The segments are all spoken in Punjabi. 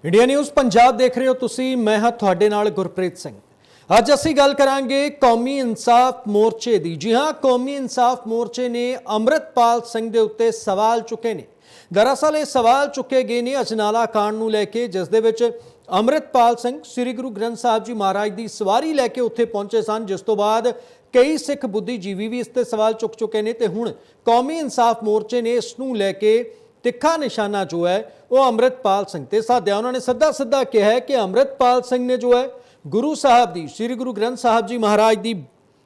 इंडिया न्यूज़ पंजाब देख रहे हो तुसी। मैं हाँ तुहाडे नाल गुरप्रीत सिंह। अज असीं गल करांगे कौमी इंसाफ मोर्चे की। जी हाँ, कौमी इंसाफ मोर्चे ने अमृतपाल सिंह दे उत्ते सवाल चुके ने। दरअसल ये सवाल चुके गए ने अजनाला कांड नूं लैके, जिस दे विच अमृतपाल सिंह श्री गुरु ग्रंथ साहिब जी महाराज की सवारी लैके उत्थे पहुंचे सन, जिस तो बाद कई सिख बुद्धिजीवी भी इस ते सवाल चुक चुके हैं। तो हुण कौमी इंसाफ मोर्चे ने इस नूं लैके तिखा निशाना जो है वो अमृतपाल सिंह ते साधिया। उन्होंने सीधा सीधा कहा है कि अमृतपाल सिंह ने जो है गुरु साहब की, श्री गुरु ग्रंथ साहब जी महाराज की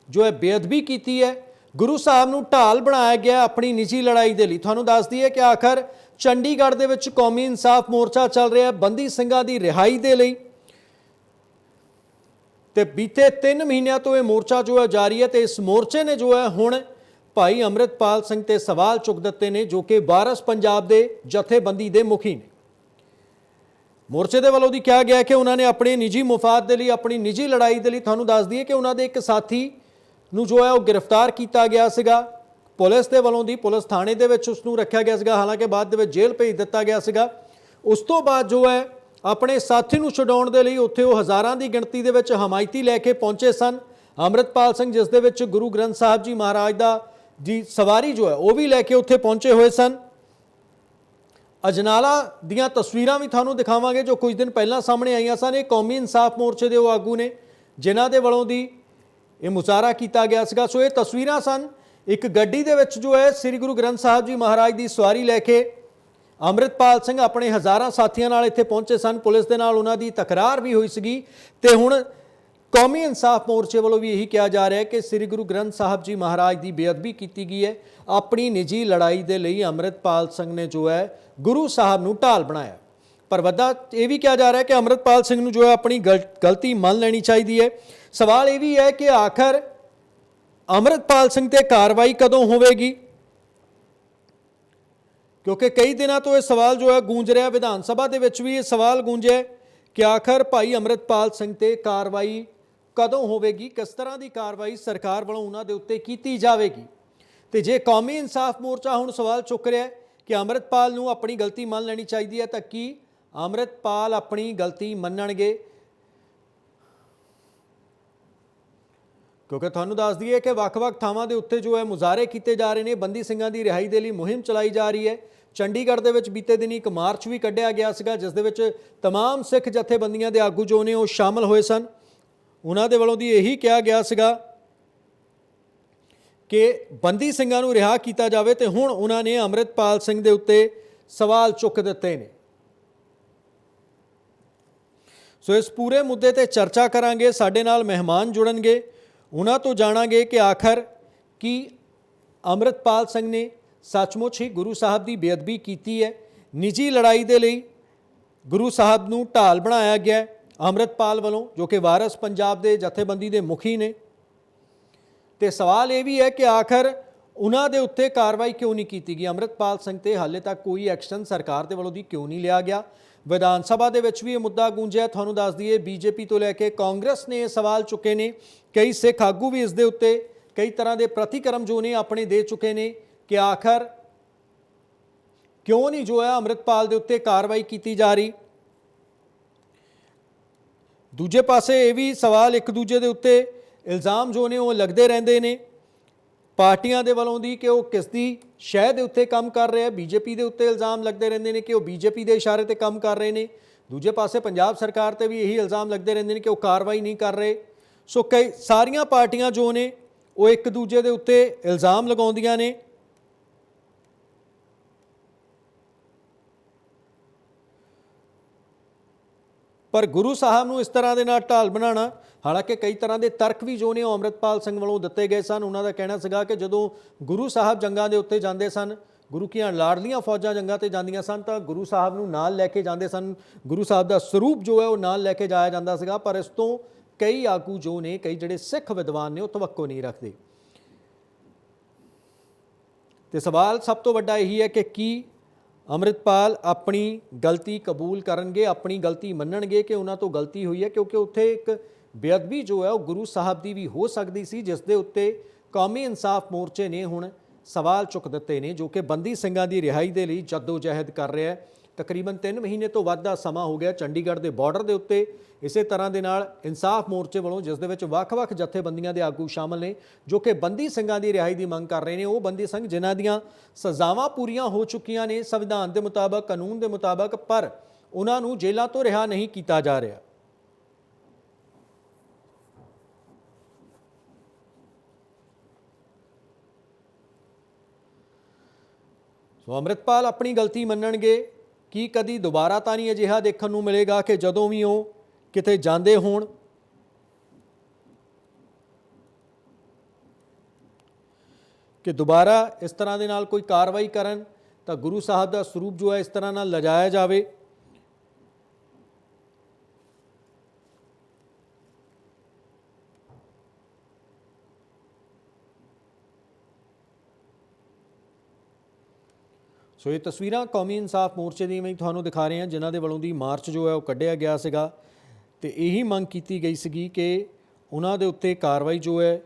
जो है बेअदबी की है। गुरु साहब नूं ढाल बनाया गया अपनी निजी लड़ाई के लिए। तुहानूं दस दईए कि आखिर चंडीगढ़ दे विच कौमी इंसाफ मोर्चा चल रहा है बंदी सिंघां दी रिहाई दे लई, ते बीते 3 महीनों तो यह मोर्चा जो है जारी है। तो इस मोर्चे ने जो है हुण भाई अमृतपाल सिंह ते सवाल चुक दिते ने, जो कि वारस पंजाब दे जथेबंदी दे मुखी ने। मोर्चे दे वालों दी कहा गया कि उन्होंने अपने निजी मुफाद के लिए, अपनी निजी लड़ाई के लिए, तुहानूं दस दईए कि उन्होंने एक साथी नूं जो है वो गिरफ्तार किया गया सीगा पुलिस के वालों दी। पुलिस थाने दे विच उसनूं रखा गया सीगा, हालांकि बाद दे विच जेल भेज दिता गया सीगा। उस तो बाद जो है अपने साथी नूं छुडाउण दे लई उत्थे वो हज़ारां दी गिणती दे विच हमायती लैके पहुंचे सन। अमृतपाल सिंह जिस दे विच गुरु ग्रंथ साहब जी महाराज दा जी सवारी जो है वह भी लैके उत्थे पहुंचे हुए सन। अजनाला दियां तस्वीरां भी थानूं दिखावांगे जो कुछ दिन पहलां सामने आईयां सन। ये कौमी इंसाफ मोर्चे के वो आगू ने जिन्हां दे वलों दी ये मुजाहरा किया गया सीगा। सो ये तस्वीरां सन एक गड्डी दे विच जो है श्री गुरु ग्रंथ साहब जी महाराज की सवारी लैके अमृतपाल सिंह अपने हज़ारां साथियों नाल इत्थे पहुंचे सन। पुलिस दे नाल उन्हां दी तकरार भी हुई सीगी। ते हुण कौमी इंसाफ मोर्चे वालों भी यही कहा जा रहा है कि श्री गुरु ग्रंथ साहब जी महाराज की बेअदबी की गई है। अपनी निजी लड़ाई के लिए अमृतपाल सिंह ने जो है गुरु साहब नूं ढाल बनाया। पर वड्डा यह भी कहा जा रहा है कि अमृतपाल सिंह नूं जो है अपनी गलती मान लेनी चाहिए है। सवाल यह भी है कि आखिर अमृतपाल सिंह ते कार्रवाई कदों होवेगी, क्योंकि कई दिनों तो यह सवाल जो है गूंज रहा। विधान सभा के विच भी ये सवाल गूंजे कि आखिर भाई अमृतपाल सिंह ते कार्रवाई कदों होवेगी, किस तरह की कार्रवाई सरकार वालों उन्हां दे उत्ते कीती जावेगी। तो जे कौमी इंसाफ मोर्चा हुण सवाल चुक रहा है कि अमृतपाल नूं अपनी गलती मान लेनी चाहिए है, तो की अमृतपाल अपनी गलती मन्नणगे? क्योंकि तुहानूं दस दईए कि वख-वख थावां दे उत्ते जो है मुजाहरे किए जा रहे हैं, बंदी सिंघां दी रिहाई दे लई मुहिम चलाई जा रही है। चंडीगढ़ दे विच बीते दिन एक मार्च भी कढ़िया गया सीगा, जिस दे विच तमाम सिख जथेबंदियां दे आगू जो ने वो शामिल होए सन। उन्हां दे वलों दी यही कहा गया सीगा कि बंदी सिंघां नूं रिहा किया जाए। तो हुण उन्होंने अमृतपाल सिंह दे उत्ते सवाल चुक दिते ने। सो इस पूरे मुद्दे ते चर्चा करांगे। साडे नाल मेहमान जुड़नगे, उन्हां तो जाणांगे कि आखिर की अमृतपाल सिंह ने सचमुच ही गुरु साहब की बेअदबी की है। निजी लड़ाई के लिए गुरु साहब नूं ढाल बनाया गया अमृतपाल वालों, जो कि वारस पंजाब के जथेबंदी के मुखी ने। तो सवाल यह भी है कि आखिर उन्हां दे उत्ते कार्रवाई क्यों नहीं की गई। अमृतपाल सिंह ते हाले तक कोई एक्शन सरकार के वालों दी क्यों नहीं लिया गया। विधान सभा के विच भी ये मुद्दा गूंजिया। तुहानूं दस दईए बीजेपी तो लैके कांग्रेस ने सवाल चुके ने, कई सिख आगू भी इस दे उत्ते कई तरह के प्रतिक्रम जो ने अपने दे चुके ने कि आखिर क्यों नहीं जो है अमृतपाल दे उत्ते कार्रवाई की जा रही। दूजे पासे ये भी सवाल एक दूजे के उत्ते इल्ज़ाम जो ने वो लगते रहते हैं पार्टियां दे वालों दी कि वो किसदी शह दे उत्ते काम कर रहे हैं। बीजेपी के उत्ते इल्ज़ाम लगते रहते हैं कि वो बीजेपी के इशारे ते काम कर रहे हैं। दूजे पासे पंजाब सरकार ते भी यही इल्ज़ाम लगते रहते हैं कि वो कार्रवाई नहीं कर रहे। सो कई सारियां पार्टियां जो ने वो एक दूजे के उत्ते इल्ज़ाम लगाउंदियां ने। पर गुरु साहब नूं इस तरह के नाल ढाल बनाना, हालांकि कई तरह के तर्क भी जो ने अमृतपाल सिंह वालों दिते गए सन। उन्हों का कहना सीगा कि जदों गुरु साहब जंगां दे उत्ते जांदे सन, गुरु कीआं लाड़लियां फौजां जंगां ते जांदियां सन, तो गुरु साहब नूं नाल लैके जांदे सन। गुरु साहब का स्वरूप जो है वो नाल लैके जाया जांदा सीगा। पर इस तों कई आगू जो ने, कई जिहड़े सिख विद्वान ने, वो तवक्को नहीं रखते। तो सवाल सब तो वड्डा यही है कि की अमृतपाल अपनी गलती कबूल करनगे, अपनी गलती मन्नणगे कि उन्हां तो गलती हुई है। क्योंकि उत्थे एक बेअदबी जो है वो गुरु साहब की भी हो सकती सी, जिस दे उत्ते कौमी इंसाफ मोर्चे ने हुण सवाल चुक दिते ने, जो कि बंदी सिंघां की रिहाई के लिए जद्दोजहद कर रहा है। ਤਕਰੀਬਨ 3 ਮਹੀਨੇ ਤੋਂ ਵੱਧ ਦਾ ਸਮਾਂ ਹੋ ਗਿਆ ਚੰਡੀਗੜ੍ਹ ਦੇ ਬਾਰਡਰ ਦੇ ਉੱਤੇ ਇਸੇ ਤਰ੍ਹਾਂ ਦੇ ਨਾਲ ਇਨਸਾਫ ਮੋਰਚੇ ਵੱਲੋਂ, ਜਿਸ ਦੇ ਵਿੱਚ ਵੱਖ-ਵੱਖ ਜਥੇਬੰਦੀਆਂ ਦੇ ਆਗੂ ਸ਼ਾਮਲ ਨੇ ਜੋ ਕਿ ਬੰਦੀ ਸਿੰਘਾਂ ਦੀ ਰਿਹਾਈ ਦੀ ਮੰਗ ਕਰ ਰਹੇ ਨੇ। ਉਹ ਬੰਦੀ ਸਿੰਘ ਜਿਨ੍ਹਾਂ ਦੀਆਂ ਸਜ਼ਾਵਾਂ ਪੂਰੀਆਂ ਹੋ ਚੁੱਕੀਆਂ ਨੇ ਸੰਵਿਧਾਨ ਦੇ ਮੁਤਾਬਕ, ਕਾਨੂੰਨ ਦੇ ਮੁਤਾਬਕ, ਪਰ ਉਹਨਾਂ ਨੂੰ ਜੇਲ੍ਹਾਂ ਤੋਂ ਰਿਹਾ ਨਹੀਂ ਕੀਤਾ ਜਾ ਰਿਹਾ। ਸੋ ਅੰਮ੍ਰਿਤਪਾਲ ਆਪਣੀ ਗਲਤੀ ਮੰਨਣਗੇ ਕਿ ਕਦੀ ਦੁਬਾਰਾ ਤਾਂ ਨਹੀਂ ਅਜਿਹਾ ਦੇਖਣ ਨੂੰ ਮਿਲੇਗਾ ਕਿ ਜਦੋਂ ਵੀ ਉਹ ਕਿਤੇ ਜਾਂਦੇ ਹੋਣ ਕਿ ਦੁਬਾਰਾ ਇਸ ਤਰ੍ਹਾਂ ਦੇ ਨਾਲ ਕੋਈ ਕਾਰਵਾਈ ਕਰਨ ਤਾਂ ਗੁਰੂ ਸਾਹਿਬ ਦਾ ਸਰੂਪ ਜੋ ਹੈ ਇਸ ਤਰ੍ਹਾਂ ਨਾਲ ਲਿਜਾਇਆ ਜਾਵੇ। ਸੋ ਇਹ ਤਸਵੀਰਾਂ ਕੌਮੀ ਇਨਸਾਫ ਮੋਰਚੇ ਦੀਆਂ ਮੈਂ ਤੁਹਾਨੂੰ ਦਿਖਾ ਰਹੇ ਹਾਂ, ਜਿਨ੍ਹਾਂ ਦੇ ਵੱਲੋਂ ਦੀ ਮਾਰਚ ਜੋ ਹੈ ਉਹ ਕੱਢਿਆ ਗਿਆ ਸੀਗਾ ਤੇ ਇਹੀ ਮੰਗ ਕੀਤੀ ਗਈ ਸੀਗੀ ਕਿ ਉਹਨਾਂ ਦੇ ਉੱਤੇ ਕਾਰਵਾਈ ਜੋ ਹੈ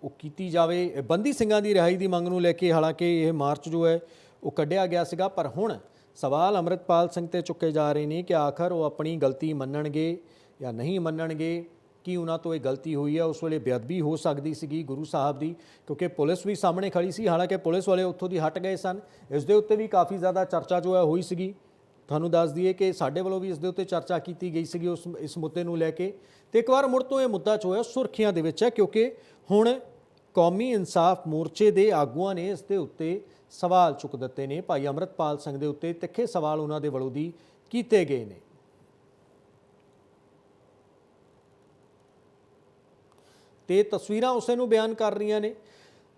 ਉਹ ਕੀਤੀ ਜਾਵੇ। ਬੰਦੀ ਸਿੰਘਾਂ ਦੀ ਰਿਹਾਈ ਦੀ ਮੰਗ ਨੂੰ ਲੈ ਕੇ ਹਾਲਾਂਕਿ ਇਹ ਮਾਰਚ ਜੋ ਹੈ ਉਹ ਕੱਢਿਆ ਗਿਆ ਸੀਗਾ, ਪਰ ਹੁਣ ਸਵਾਲ ਅੰਮ੍ਰਿਤਪਾਲ ਸਿੰਘ ਤੇ ਚੁੱਕੇ ਜਾ ਰਹੇ ਨੇ ਕਿ ਆਖਰ ਉਹ ਆਪਣੀ ਗਲਤੀ ਮੰਨਣਗੇ ਜਾਂ ਨਹੀਂ ਮੰਨਣਗੇ। ਕਿ ਉਹਨਾਂ ਤੋਂ ਇਹ ਗਲਤੀ ਹੋਈ ਹੈ, ਉਸ ਵੇਲੇ ਬੇਅਦਬੀ ਹੋ ਸਕਦੀ ਸੀਗੀ ਗੁਰੂ ਸਾਹਿਬ ਦੀ, ਕਿਉਂਕਿ ਪੁਲਿਸ ਵੀ ਸਾਹਮਣੇ ਖੜੀ ਸੀ। ਹਾਲਾਂਕਿ ਪੁਲਿਸ ਵਾਲੇ ਉੱਥੋਂ ਦੀ ਹਟ ਗਏ ਸਨ। ਇਸ ਦੇ ਉੱਤੇ ਵੀ ਕਾਫੀ ਜ਼ਿਆਦਾ ਚਰਚਾ ਜੋ ਹੈ ਹੋਈ ਸੀਗੀ। ਤੁਹਾਨੂੰ ਦੱਸ ਦਈਏ ਕਿ ਸਾਡੇ ਵੱਲੋਂ ਵੀ ਇਸ ਦੇ ਉੱਤੇ ਚਰਚਾ ਕੀਤੀ ਗਈ ਸੀਗੀ ਇਸ ਮੁੱਦੇ ਨੂੰ ਲੈ ਕੇ। ਤੇ ਇੱਕ ਵਾਰ ਮੁੜ ਤੋਂ ਇਹ ਮੁੱਦਾ ਜੋ ਹੈ ਸੁਰਖੀਆਂ ਦੇ ਵਿੱਚ ਹੈ, ਕਿਉਂਕਿ ਹੁਣ ਕੌਮੀ ਇਨਸਾਫ ਮੋਰਚੇ ਦੇ ਆਗੂਆਂ ਨੇ ਇਸ ਦੇ ਉੱਤੇ ਸਵਾਲ ਚੁੱਕ ਦਿੱਤੇ ਨੇ। ਭਾਈ ਅੰਮ੍ਰਿਤਪਾਲ ਸਿੰਘ ਦੇ ਉੱਤੇ ਤਿੱਖੇ ਸਵਾਲ ਉਹਨਾਂ ਦੇ ਵੱਲੋਂ ਦੀ ਕੀਤੇ ਗਏ ਨੇ। ਤੇ ਤਸਵੀਰਾਂ ਉਸੇ ਨੂੰ ਬਿਆਨ ਕਰ ਰਹੀਆਂ ਨੇ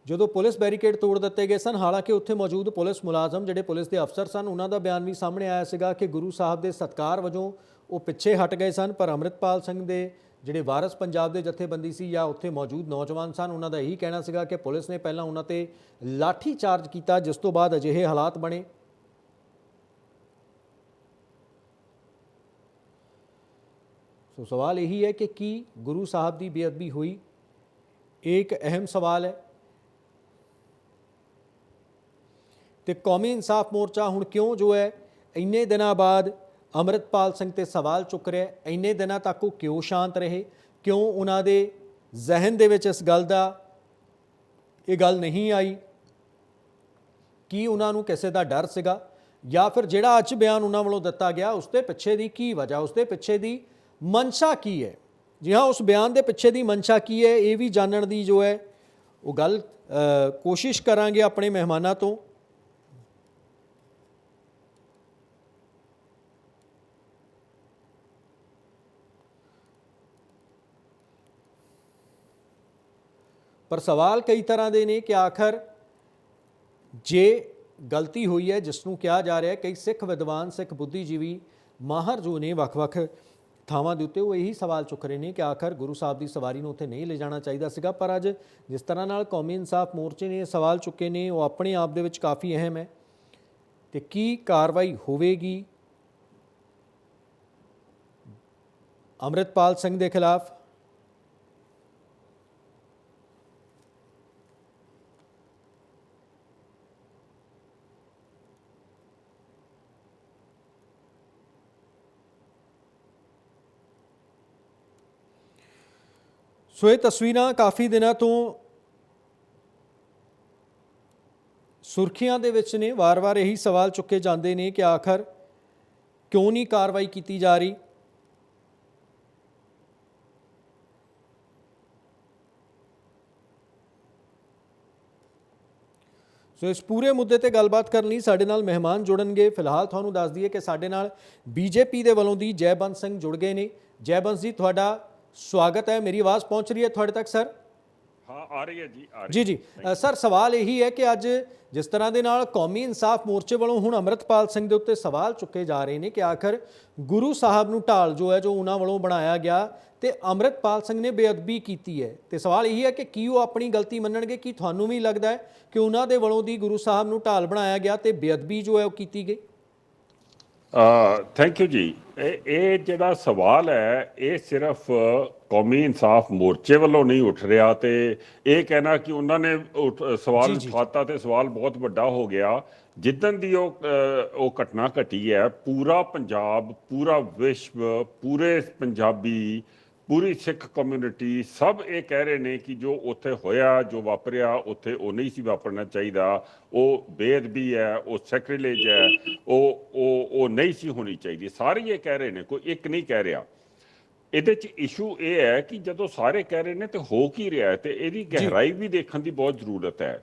ਜਦੋਂ ਪੁਲਿਸ ਬੈਰੀਕੇਡ ਤੋੜ ਦਿੱਤੇ ਗਏ ਸਨ। ਹਾਲਾਂਕਿ ਉੱਥੇ ਮੌਜੂਦ ਪੁਲਿਸ ਮੁਲਾਜ਼ਮ, ਜਿਹੜੇ ਪੁਲਿਸ ਦੇ ਅਫਸਰ ਸਨ, ਉਹਨਾਂ ਦਾ ਬਿਆਨ ਵੀ ਸਾਹਮਣੇ ਆਇਆ ਸੀਗਾ ਕਿ ਗੁਰੂ ਸਾਹਿਬ ਦੇ ਸਤਿਕਾਰ ਵਜੋਂ ਉਹ ਪਿੱਛੇ ਹਟ ਗਏ ਸਨ। ਪਰ ਅੰਮ੍ਰਿਤਪਾਲ ਸਿੰਘ ਦੇ ਜਿਹੜੇ ਵਾਰਿਸ ਪੰਜਾਬ ਦੇ ਜਥੇਬੰਦੀ ਸੀ ਜਾਂ ਉੱਥੇ ਮੌਜੂਦ ਨੌਜਵਾਨ ਸਨ, ਉਹਨਾਂ ਦਾ ਇਹੀ ਕਹਿਣਾ ਸੀਗਾ ਕਿ ਪੁਲਿਸ ਨੇ ਪਹਿਲਾਂ ਉਹਨਾਂ ਤੇ ਲਾਠੀ ਚਾਰਜ ਕੀਤਾ, ਜਿਸ ਤੋਂ ਬਾਅਦ ਅਜਿਹੇ ਹਾਲਾਤ ਬਣੇ। ਸੋ ਸਵਾਲ ਇਹੀ ਹੈ ਕਿ ਕੀ ਗੁਰੂ ਸਾਹਿਬ ਦੀ ਬੇਅਦਬੀ ਹੋਈ? ਇਹ ਇੱਕ ਅਹਿਮ ਸਵਾਲ ਹੈ। ਤੇ ਕੌਮੀ ਇਨਸਾਫ ਮੋਰਚਾ ਹੁਣ ਕਿਉਂ ਜੋ ਹੈ ਇੰਨੇ ਦਿਨਾਂ ਬਾਅਦ ਅੰਮ੍ਰਿਤਪਾਲ ਸਿੰਘ ਤੇ ਸਵਾਲ ਚੁੱਕ ਰਿਹਾ? ਇੰਨੇ ਦਿਨਾਂ ਤੱਕ ਉਹ ਕਿਉਂ ਸ਼ਾਂਤ ਰਹੇ? ਕਿਉਂ ਉਹਨਾਂ ਦੇ ਜ਼ਿਹਨ ਦੇ ਵਿੱਚ ਇਸ ਗੱਲ ਦਾ ਇਹ ਗੱਲ ਨਹੀਂ ਆਈ? ਕੀ ਉਹਨਾਂ ਨੂੰ ਕਿਸੇ ਦਾ ਡਰ ਸੀਗਾ, ਜਾਂ ਫਿਰ ਜਿਹੜਾ ਅੱਜ ਬਿਆਨ ਉਹਨਾਂ ਵੱਲੋਂ ਦਿੱਤਾ ਗਿਆ ਉਸ ਦੇ ਪਿੱਛੇ ਦੀ ਕੀ ਵਜ੍ਹਾ, ਉਸ ਦੇ ਪਿੱਛੇ ਦੀ ਮਨਸ਼ਾ ਕੀ ਹੈ? ਜੀ ਹਾਂ, ਉਸ ਬਿਆਨ ਦੇ ਪਿੱਛੇ ਦੀ ਮਨਸ਼ਾ ਕੀ ਹੈ, ਇਹ ਵੀ ਜਾਣਨ ਦੀ ਜੋ ਹੈ ਉਹ ਗੱਲ ਕੋਸ਼ਿਸ਼ ਕਰਾਂਗੇ ਆਪਣੇ ਮਹਿਮਾਨਾਂ ਤੋਂ। ਪਰ ਸਵਾਲ ਕਈ ਤਰ੍ਹਾਂ ਦੇ ਨੇ ਕਿ ਆਖਰ ਜੇ ਗਲਤੀ ਹੋਈ ਹੈ, ਜਿਸ ਨੂੰ ਕਿਹਾ ਜਾ ਰਿਹਾ, ਕਈ ਸਿੱਖ ਵਿਦਵਾਨ, ਸਿੱਖ ਬੁੱਧੀਜੀਵੀ, ਮਾਹਰ ਜੋ ਨੇ ਵੱਖ-ਵੱਖ ਥਾਵਾਂ ਦੇ ਉੱਤੇ, ਉਹ ਇਹੀ ਸਵਾਲ ਚੁੱਕ ਰਹੇ ਨੇ ਕਿ ਆਖਰ ਗੁਰੂ ਸਾਹਿਬ ਦੀ ਸਵਾਰੀ ਨੂੰ ਉੱਥੇ ਨਹੀਂ ਲਿਜਾਣਾ ਚਾਹੀਦਾ ਸੀਗਾ। ਪਰ ਅੱਜ ਜਿਸ ਤਰ੍ਹਾਂ ਨਾਲ ਕੌਮੀ ਇਨਸਾਫ ਮੋਰਚੇ ਨੇ ਇਹ ਸਵਾਲ ਚੁੱਕੇ ਨੇ, ਉਹ ਆਪਣੇ ਆਪ ਦੇ ਵਿੱਚ ਕਾਫੀ ਅਹਿਮ ਹੈ। ਤੇ ਕੀ ਕਾਰਵਾਈ ਹੋਵੇਗੀ ਅੰਮ੍ਰਿਤਪਾਲ ਸਿੰਘ ਦੇ ਖਿਲਾਫ? ਸੋ ਇਹ ਤਸਵੀਰਾਂ ਕਾਫੀ ਦਿਨਾਂ ਤੋਂ ਸੁਰਖੀਆਂ ਦੇ ਵਿੱਚ ਨੇ। ਵਾਰ-ਵਾਰ ਇਹੀ ਸਵਾਲ ਚੁੱਕੇ ਜਾਂਦੇ ਨੇ ਕਿ ਆਖਰ ਕਿਉਂ ਨਹੀਂ ਕਾਰਵਾਈ ਕੀਤੀ ਜਾ ਰਹੀ? ਸੋ ਇਸ ਪੂਰੇ ਮੁੱਦੇ ਤੇ ਗੱਲਬਾਤ ਕਰਨ ਲਈ ਸਾਡੇ ਨਾਲ ਮਹਿਮਾਨ ਜੁੜਨਗੇ। ਫਿਲਹਾਲ ਤੁਹਾਨੂੰ ਦੱਸ ਦਈਏ ਕਿ ਸਾਡੇ ਨਾਲ ਬੀਜੇਪੀ ਦੇ ਵੱਲੋਂ ਦੀ ਜੈਬੰਦ ਸਿੰਘ ਜੁੜ ਗਏ ਨੇ। ਜੈਬੰਦ ਜੀ, ਤੁਹਾਡਾ स्वागत है। मेरी आवाज़ पहुंच रही है थोड़े तक सर? हाँ, आ रही है जी, आ रही जी जी सर, सवाल यही है कि अज जिस तरह के नाल कौमी इंसाफ मोर्चे वालों हुण अमृतपाल सिंह के उत्ते सवाल चुके जा रहे हैं कि आखिर गुरु साहब नूं ढाल जो है जो उन्होंने वालों बनाया गया तो अमृतपाल सिंह ने बेअदबी की है। तो सवाल यही है कि की वो अपनी गलती मनणगे? कि तुहानूं भी लगता है कि उन्होंने वालों दी गुरु साहब नूं ढाल बनाया गया तो बेअदबी जो है वो की गई? थैंक यू जी। ਇਹ ਜਿਹੜਾ ਸਵਾਲ ਹੈ ਇਹ ਸਿਰਫ ਕੌਮੀ ਇਨਸਾਫ ਮੋਰਚੇ ਵੱਲੋਂ ਨਹੀਂ ਉੱਠ ਰਿਹਾ, ਤੇ ਇਹ ਕਹਿਣਾ ਕਿ ਉਹਨਾਂ ਨੇ ਸਵਾਲ ਜੀ ਉਠਾਤਾ ਤੇ ਸਵਾਲ ਬਹੁਤ ਵੱਡਾ ਹੋ ਗਿਆ। ਜਿੱਦਣ ਦੀ ਉਹ ਘਟਨਾ ਘਟੀ ਹੈ, ਪੂਰਾ ਪੰਜਾਬ, ਪੂਰਾ ਵਿਸ਼ਵ, ਪੂਰੇ ਪੰਜਾਬੀ, ਪੂਰੀ ਸਿੱਖ ਕਮਿਊਨਿਟੀ ਸਭ ਇਹ ਕਹਿ ਰਹੇ ਨੇ ਕਿ ਜੋ ਉੱਥੇ ਹੋਇਆ, ਜੋ ਵਾਪਰਿਆ ਉੱਥੇ, ਉਹ ਨਹੀਂ ਸੀ ਵਾਪਰਨਾ ਚਾਹੀਦਾ। ਉਹ ਬੇਅਦਬੀ ਹੈ, ਉਹ ਸੈਕਰੀਲੇਜ ਹੈ, ਉਹ ਨਹੀਂ ਸੀ ਹੋਣੀ ਚਾਹੀਦੀ। ਸਾਰੇ ਇਹ ਕਹਿ ਰਹੇ ਨੇ, ਕੋਈ ਇੱਕ ਨਹੀਂ ਕਹਿ ਰਿਹਾ। ਇਹਦੇ 'ਚ ਇਸ਼ੂ ਇਹ ਹੈ ਕਿ ਜਦੋਂ ਸਾਰੇ ਕਹਿ ਰਹੇ ਨੇ ਤੇ ਹੋ ਕੀ ਰਿਹਾ ਹੈ, ਤੇ ਇਹਦੀ ਗਹਿਰਾਈ ਵੀ ਦੇਖਣ ਦੀ ਬਹੁਤ ਜ਼ਰੂਰਤ ਹੈ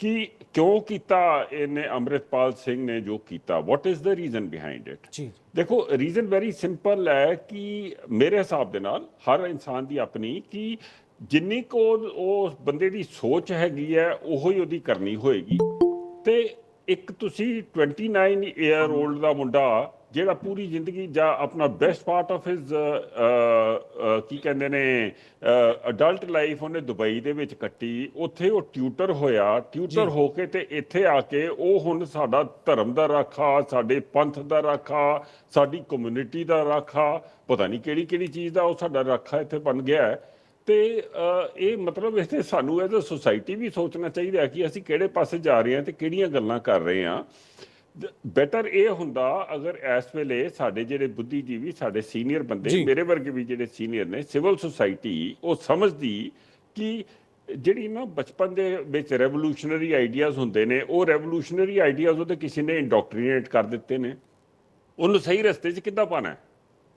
ਕਿ ਕਿਉਂ ਕੀਤਾ ਇਹਨੇ, ਅੰਮ੍ਰਿਤਪਾਲ ਸਿੰਘ ਨੇ ਜੋ ਕੀਤਾ। What is the reason behind it? ਜੀ ਦੇਖੋ, ਰੀਜ਼ਨ ਵੈਰੀ ਸਿੰਪਲ ਹੈ ਕਿ ਮੇਰੇ ਹਿਸਾਬ ਦੇ ਨਾਲ ਹਰ ਇਨਸਾਨ ਦੀ ਆਪਣੀ, ਕਿ ਜਿੰਨੀ ਕੁ ਉਹ ਬੰਦੇ ਦੀ ਸੋਚ ਹੈਗੀ ਹੈ ਉਹੋ ਹੀ ਉਹਦੀ ਕਰਨੀ ਹੋਏਗੀ। ਤੇ ਇੱਕ ਤੁਸੀਂ 29 ਈਅਰ 올ਡ ਦਾ ਮੁੰਡਾ ਜਿਹੜਾ ਪੂਰੀ ਜ਼ਿੰਦਗੀ ਜਾਂ ਆਪਣਾ ਬੈਸਟ ਪਾਰਟ ਆਫ ਹਿਜ਼ ਕੀ ਕਹਿੰਦੇ ਨੇ ਅਡਲਟ ਲਾਈਫ ਉਹਨੇ ਦੁਬਈ ਦੇ ਵਿੱਚ ਕੱਟੀ, ਉੱਥੇ ਉਹ ਟਿਊਟਰ ਹੋਇਆ, ਟਿਊਟਰ ਹੋ ਕੇ ਤੇ ਇੱਥੇ ਆ ਕੇ ਉਹ ਹੁਣ ਸਾਡਾ ਧਰਮ ਦਾ ਰਾਖਾ, ਸਾਡੇ ਪੰਥ ਦਾ ਰਾਖਾ, ਸਾਡੀ ਕਮਿਊਨਿਟੀ ਦਾ ਰਾਖਾ, ਪਤਾ ਨਹੀਂ ਕਿਹੜੀ ਕਿਹੜੀ ਚੀਜ਼ ਦਾ ਉਹ ਸਾਡਾ ਰਾਖਾ ਇੱਥੇ ਬਣ ਗਿਆ ਹੈ। ਤੇ ਇਹ ਮਤਲਬ ਇੱਥੇ ਸਾਨੂੰ ਐਜ਼ ਅ ਸੁਸਾਇਟੀ ਵੀ ਸੋਚਣਾ ਚਾਹੀਦਾ ਹੈ ਕਿ ਅਸੀਂ ਕਿਹੜੇ ਪਾਸੇ ਜਾ ਰਹੇ ਹਾਂ ਤੇ ਕਿਹੜੀਆਂ ਗੱਲਾਂ ਕਰ ਰਹੇ ਹਾਂ। ਬੈਟਰ ਇਹ ਹੁੰਦਾ ਅਗਰ ਇਸ ਵੇਲੇ ਸਾਡੇ ਜਿਹੜੇ ਬੁੱਧੀਜੀਵੀ, ਸਾਡੇ ਸੀਨੀਅਰ ਬੰਦੇ, ਮੇਰੇ ਵਰਗੇ ਵੀ ਜਿਹੜੇ ਸੀਨੀਅਰ ਨੇ, ਸਿਵਲ ਸੁਸਾਇਟੀ ਉਹ ਸਮਝਦੀ ਕਿ ਜਿਹੜੀ ਨਾ ਬਚਪਨ ਦੇ ਵਿੱਚ ਰੈਵੋਲੂਸ਼ਨਰੀ ਆਈਡੀਆਜ਼ ਹੁੰਦੇ ਨੇ, ਉਹ ਰੈਵੋਲੂਸ਼ਨਰੀ ਆਈਡੀਆਜ਼ ਉਹਦੇ ਕਿਸੇ ਨੇ ਇੰਡੋਕਟਰੀਨੇਟ ਕਰ ਦਿੱਤੇ ਨੇ। ਉਹਨੂੰ ਸਹੀ ਰਸਤੇ 'ਚ ਕਿੱਦਾਂ ਪਾਉਣਾ,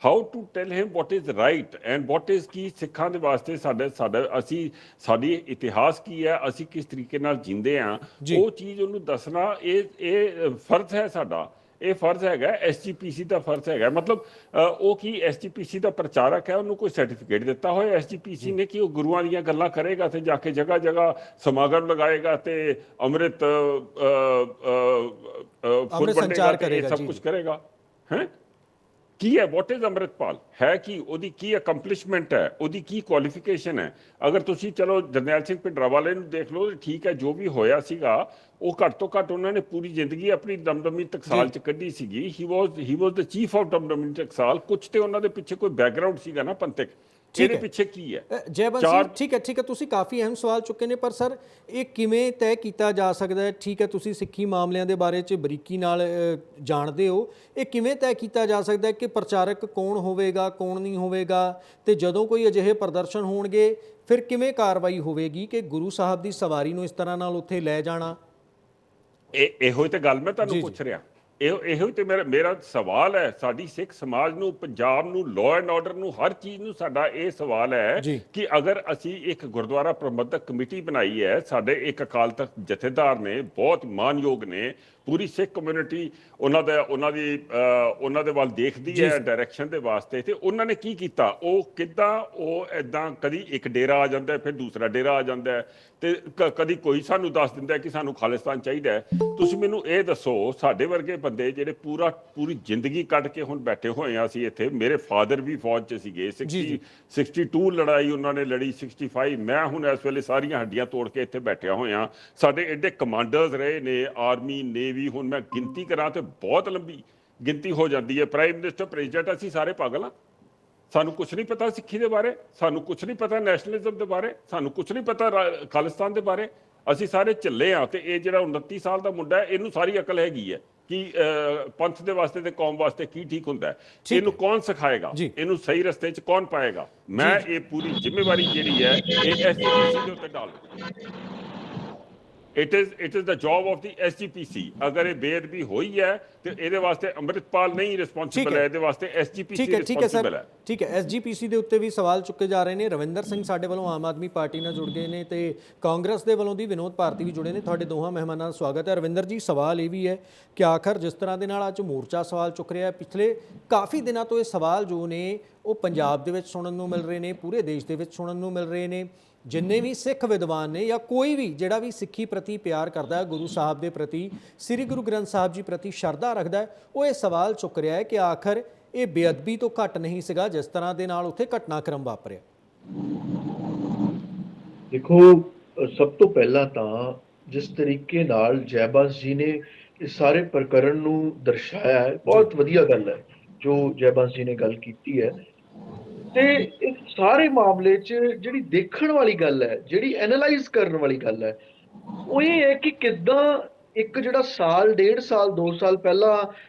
how to tell him what is right and what is, ਕੀ ਸਿੱਖਾਂ ਦੇ ਵਾਸਤੇ ਅਸੀਂ ਸਾਡੀ ਇਤਿਹਾਸ ਕੀ ਹੈ, ਅਸੀਂ ਕਿਸ ਤਰੀਕੇ ਨਾਲ ਜੀਂਦੇ ਹਾਂ, ਉਹ ਚੀਜ਼ ਉਹਨੂੰ ਦੱਸਣਾ ਇਹ ਫਰਜ਼ ਹੈ ਸਾਡਾ। ਇਹ ਫਰਜ਼ ਹੈਗਾ, SGPC ਦਾ ਫਰਜ਼ ਹੈਗਾ। ਮਤਲਬ ਉਹ ਕੀ SGPC ਦਾ ਪ੍ਰਚਾਰਕ ਹੈ, ਉਹਨੂੰ ਕੋਈ ਸਰਟੀਫਿਕੇਟ ਦਿੱਤਾ ਹੋਇਆ SGPC ਨੇ ਕਿ ਉਹ ਗੁਰੂਆਂ ਦੀਆਂ ਗੱਲਾਂ ਕਰੇਗਾ ਤੇ ਜਾ ਕੇ ਜਗ੍ਹਾ ਜਗ੍ਹਾ ਸਮਾਗਮ ਲਗਾਏਗਾ ਤੇ ਅੰਮ੍ਰਿਤ ਫੁੱਲ ਵੰਡੇਗਾ ਤੇ ਇਹ ਸਭ ਕੁਝ ਕਰੇਗਾ? ਹੈ ਕੀ ਹੈ? ਵਾਟ ਇਜ਼ ਅੰਮ੍ਰਿਤਪਾਲ ਹੈ? ਕਿ ਉਹਦੀ ਕੀ ਅਕੰਪਲਿਸ਼ਮੈਂਟ ਹੈ, ਉਹਦੀ ਕੀ ਕੁਆਲੀਫਿਕੇਸ਼ਨ ਹੈ? ਅਗਰ ਤੁਸੀਂ ਚਲੋ ਜਰਨੈਲ ਸਿੰਘ ਭਿੰਡਰਾਂਵਾਲੇ ਨੂੰ ਦੇਖ ਲਓ, ਠੀਕ ਹੈ, ਜੋ ਵੀ ਹੋਇਆ ਸੀਗਾ ਉਹ ਘੱਟ ਤੋਂ ਘੱਟ ਉਹਨਾਂ ਨੇ ਪੂਰੀ ਜ਼ਿੰਦਗੀ ਆਪਣੀ ਦਮਦਮੀ ਟਕਸਾਲ 'ਚ ਕੱਢੀ ਸੀਗੀ। ਹੀ ਵਾਜ਼ ਦ ਚੀਫ ਆਫ ਦਮਦਮੀ ਟਕਸਾਲ। ਕੁਛ ਤੇ ਉਹਨਾਂ ਦੇ ਪਿੱਛੇ ਕੋਈ ਬੈਕਗਰਾਊਂਡ ਸੀਗਾ ਨਾ ਪੰਥਕ, ਇਹਦੇ ਪਿੱਛੇ ਕੀ ਹੈ? ਜੈਬੰਸ ਜੀ, ਠੀਕ ਹੈ, ਤੁਸੀਂ ਕਾਫੀ ਅਹਿਮ ਸਵਾਲ ਚੁੱਕੇ ਨੇ, ਪਰ ਸਰ ਇਹ ਕਿਵੇਂ ਤੈਅ ਕੀਤਾ ਜਾ ਸਕਦਾ ਹੈ? ਠੀਕ ਹੈ, ਤੁਸੀਂ ਸਿੱਖੀ ਮਾਮਲਿਆਂ ਦੇ ਬਾਰੇ 'ਚ ਬਰੀਕੀ ਨਾਲ ਜਾਣਦੇ ਹੋ, ਇਹ ਕਿਵੇਂ ਤੈਅ ਕੀਤਾ ਜਾ ਸਕਦਾ ਹੈ ਕਿ ਪ੍ਰਚਾਰਕ ਕੌਣ ਹੋਵੇਗਾ, ਕੌਣ ਨਹੀਂ ਹੋਵੇਗਾ, ਤੇ ਜਦੋਂ ਕੋਈ ਅਜਿਹੇ ਪ੍ਰਦਰਸ਼ਨ ਹੋਣਗੇ ਫਿਰ ਕਿਵੇਂ ਕਾਰਵਾਈ ਹੋਵੇਗੀ ਕਿ ਗੁਰੂ ਸਾਹਿਬ ਦੀ ਸਵਾਰੀ ਨੂੰ ਇਸ ਤਰ੍ਹਾਂ ਨਾਲ ਉੱਥੇ ਲੈ ਜਾਣਾ? ਇਹੋ ਹੀ ਤੇ ਗੱਲ ਮੈਂ ਤੁਹਾਨੂੰ ਪੁੱਛ ਰਿਹਾ, ਇਹੋ ਹੀ ਤੇ ਮੇਰਾ ਸਵਾਲ ਹੈ। ਸਾਡੀ ਸਿੱਖ ਸਮਾਜ ਨੂੰ, ਪੰਜਾਬ ਨੂੰ, ਲਾਅ ਐਂਡ ਆਰਡਰ ਨੂੰ, ਹਰ ਚੀਜ਼ ਨੂੰ ਸਾਡਾ ਇਹ ਸਵਾਲ ਹੈ ਕਿ ਅਗਰ ਅਸੀਂ ਇੱਕ ਗੁਰਦੁਆਰਾ ਪ੍ਰਬੰਧਕ ਕਮੇਟੀ ਬਣਾਈ ਹੈ, ਸਾਡੇ ਇੱਕ ਅਕਾਲ ਤਖਤ ਜਥੇਦਾਰ ਨੇ, ਬਹੁਤ ਮਾਨਯੋਗ ਨੇ, ਪੂਰੀ ਸਿੱਖ ਕਮਿਊਨਿਟੀ ਉਹਨਾਂ ਦੇ ਵੱਲ ਦੇਖਦੀ ਹੈ ਡਾਇਰੈਕਸ਼ਨ ਦੇ ਵਾਸਤੇ, ਤੇ ਉਹਨਾਂ ਨੇ ਕੀ ਕੀਤਾ? ਉਹ ਕਿੱਦਾਂ ਉਹ ਇੱਦਾਂ ਕਦੀ ਇੱਕ ਡੇਰਾ ਆ ਜਾਂਦਾ, ਫਿਰ ਦੂਸਰਾ ਡੇਰਾ ਆ ਜਾਂਦਾ, ਤੇ ਕਦੀ ਕੋਈ ਸਾਨੂੰ ਦੱਸ ਦਿੰਦਾ ਕਿ ਸਾਨੂੰ ਖਾਲਿਸਤਾਨ ਚਾਹੀਦਾ ਹੈ। ਤੁਸੀਂ ਮੈਨੂੰ ਇਹ ਦੱਸੋ, ਸਾਡੇ ਵਰਗੇ ਬੰਦੇ ਜਿਹੜੇ ਪੂਰੀ ਜ਼ਿੰਦਗੀ ਕੱਢ ਕੇ ਹੁਣ ਬੈਠੇ ਹੋਏ ਆ ਅਸੀਂ ਇੱਥੇ, ਮੇਰੇ ਫਾਦਰ ਵੀ ਫੌਜ 'ਚ ਸੀਗੇ, 62 ਲੜਾਈ ਉਹਨਾਂ ਨੇ ਲੜੀ, 65, ਮੈਂ ਹੁਣ ਇਸ ਵੇਲੇ ਸਾਰੀਆਂ ਹੱਡੀਆਂ ਤੋੜ ਕੇ ਇੱਥੇ ਬੈਠਿਆ ਹੋਇਆ। ਸਾਡੇ ਐਡੇ ਕਮਾਂਡਰਸ ਰਹੇ ਨੇ, ਆਰਮੀ, ਨੇਵੀ, ਹੁਣ ਮੈਂ ਗਿਣਤੀ ਕਰਾਂ ਤੇ ਬਹੁਤ ਲੰਬੀ ਗਿਣਤੀ ਹੋ ਜਾਂਦੀ ਹੈ। ਪ੍ਰਾਈਮ ਮਿਨਿਸਟਰ, ਪ੍ਰੈਜ਼ੀਡੈਂਟ, ਅਸੀਂ ਸਾਰੇ ਪਾਗਲ ਹਾਂ। ਸਾਨੂੰ ਕੁਛ ਨਹੀਂ ਪਤਾ ਸਿੱਖੀ ਦੇ ਬਾਰੇ, ਸਾਨੂੰ ਕੁਛ ਨਹੀਂ ਪਤਾ ਨੈਸ਼ਨਲਿਜ਼ਮ ਦੇ ਬਾਰੇ, ਸਾਨੂੰ ਕੁਛ ਨਹੀਂ ਪਤਾ ਖਾਲਿਸਤਾਨ ਦੇ ਬਾਰੇ। ਅਸੀਂ ਸਾਰੇ ਝੱਲੇ ਹਾਂ। ਤੇ ਇਹ ਜਿਹੜਾ 29 ਸਾਲ ਦਾ ਮੁੰਡਾ ਹੈ, ਇਹਨੂੰ ਸਾਰੀ ਅਕਲ ਹੈਗੀ ਹੈ ਕਿ ਪੰਥ ਦੇ ਵਾਸਤੇ ਤੇ ਕੌਮ ਵਾਸਤੇ ਕੀ ਠੀਕ ਹੁੰਦਾ ਹੈ। ਇਹਨੂੰ ਕੌਣ ਸਿਖਾਏਗਾ? ਇਹਨੂੰ ਸਹੀ ਰਸਤੇ 'ਚ ਕੌਣ ਪਾਏਗਾ? ਮੈਂ ਇਹ ਪੂਰੀ ਜ਼ਿੰਮੇਵਾਰੀ ਜਿਹੜੀ ਹੈ ਇਹ SGPC ਦੇ ਉੱਤੇ ਡਾਲ ਦਿੱਤੀ। It is the job of the SGPC। ਅਗਰ ਇਹ ਬੇਅਦਬੀ ਹੋਈ ਹੈ ਤੇ ਇਹਦੇ ਵਾਸਤੇ ਅੰਮ੍ਰਿਤਪਾਲ ਨਹੀਂ ਰਿਸਪੌਂਸਿਬਲ ਹੈ, ਇਹਦੇ ਵਾਸਤੇ SGPC ਰਿਸਪੌਂਸਿਬਲ ਹੈ। ਠੀਕ ਹੈ, SGPC ਦੇ ਉੱਤੇ ਵੀ ਸਵਾਲ ਚੁੱਕੇ ਜਾ ਰਹੇ ਨੇ। ਰਵਿੰਦਰ ਸਿੰਘ ਸਾਡੇ ਵੱਲੋਂ ਆਮ ਆਦਮੀ ਪਾਰਟੀ ਨਾਲ ਜੁੜ ਗਏ ਨੇ ਤੇ ਕਾਂਗਰਸ ਦੇ ਵੱਲੋਂ ਦੀ ਵਿਨੋਦ ਭਾਰਤੀ ਵੀ ਜੁੜੇ ਨੇ। ਤੁਹਾਡੇ ਦੋਹਾਂ ਮਹਿਮਾਨਾਂ ਦਾ ਸਵਾਗਤ ਹੈ। ਰਵਿੰਦਰ ਜੀ, ਸਵਾਲ ਇਹ ਵੀ ਹੈ ਕਿ ਆਖਰ ਜਿਸ ਤਰ੍ਹਾਂ ਦੇ ਨਾਲ ਅੱਜ ਮੋਰਚਾ ਸਵਾਲ ਚੁੱਕ ਰਿਹਾ, ਪਿਛਲੇ ਕਾਫੀ ਦਿਨਾਂ ਤੋਂ ਇਹ ਸਵਾਲ ਜੋ ਨੇ ਉਹ ਪੰਜਾਬ ਦੇ ਵਿੱਚ ਸੁਣਨ ਨੂੰ ਮਿਲ ਰਹੇ ਨੇ, ਪੂਰੇ ਦੇਸ਼ ਦੇ ਵਿੱਚ ਸੁਣਨ ਨੂੰ ਮਿਲ ਰਹੇ ਨੇ। ਜਿੰਨੇ ਵੀ ਸਿੱਖ ਵਿਦਵਾਨ ਨੇ ਜਾਂ ਕੋਈ ਵੀ ਜਿਹੜਾ ਵੀ ਸਿੱਖੀ ਪ੍ਰਤੀ ਪਿਆਰ ਕਰਦਾ ਹੈ, ਗੁਰੂ ਸਾਹਿਬ ਦੇ ਪ੍ਰਤੀ, ਸ੍ਰੀ ਗੁਰੂ ਗ੍ਰੰਥ ਸਾਹਿਬ ਜੀ ਪ੍ਰਤੀ ਸ਼ਰਧਾ ਰੱਖਦਾ ਹੈ, ਉਹ ਇਹ ਸਵਾਲ ਚੁੱਕ ਰਿਹਾ ਹੈ ਕਿ ਆਖਰ ਇਹ ਬੇਅਦਬੀ ਤੋਂ ਘੱਟ ਨਹੀਂ ਸੀਗਾ ਜਿਸ ਤਰ੍ਹਾਂ ਦੇ ਨਾਲ ਉੱਥੇ ਘਟਨਾਕ੍ਰਮ ਵਾਪਰਿਆ। ਦੇਖੋ, ਸਭ ਤੋਂ ਪਹਿਲਾਂ ਤਾਂ ਜਿਸ ਤਰੀਕੇ ਨਾਲ ਜੈਬੰਸ ਜੀ ਨੇ ਇਸ ਸਾਰੇ ਪ੍ਰਕਰਨ ਨੂੰ ਦਰਸਾਇਆ ਹੈ, ਬਹੁਤ ਵਧੀਆ ਗੱਲ ਹੈ ਜੋ ਜੈਬੰਸ ਜੀ ਨੇ ਗੱਲ ਕੀਤੀ ਹੈ। ਤੇ ਇਸ ਸਾਰੇ ਮਾਮਲੇ 'ਚ ਜਿਹੜੀ ਦੇਖਣ ਵਾਲੀ ਗੱਲ ਹੈ, ਜਿਹੜੀ ਐਨਾਲਾਈਜ਼ ਕਰਨ ਵਾਲੀ ਗੱਲ ਹੈ, ਉਹ ਇਹ ਹੈ ਕਿ ਕਿੱਦਾਂ ਇੱਕ ਜਿਹੜਾ ਸਾਲ, 1.5 ਸਾਲ, 2 ਸਾਲ ਪਹਿਲਾਂ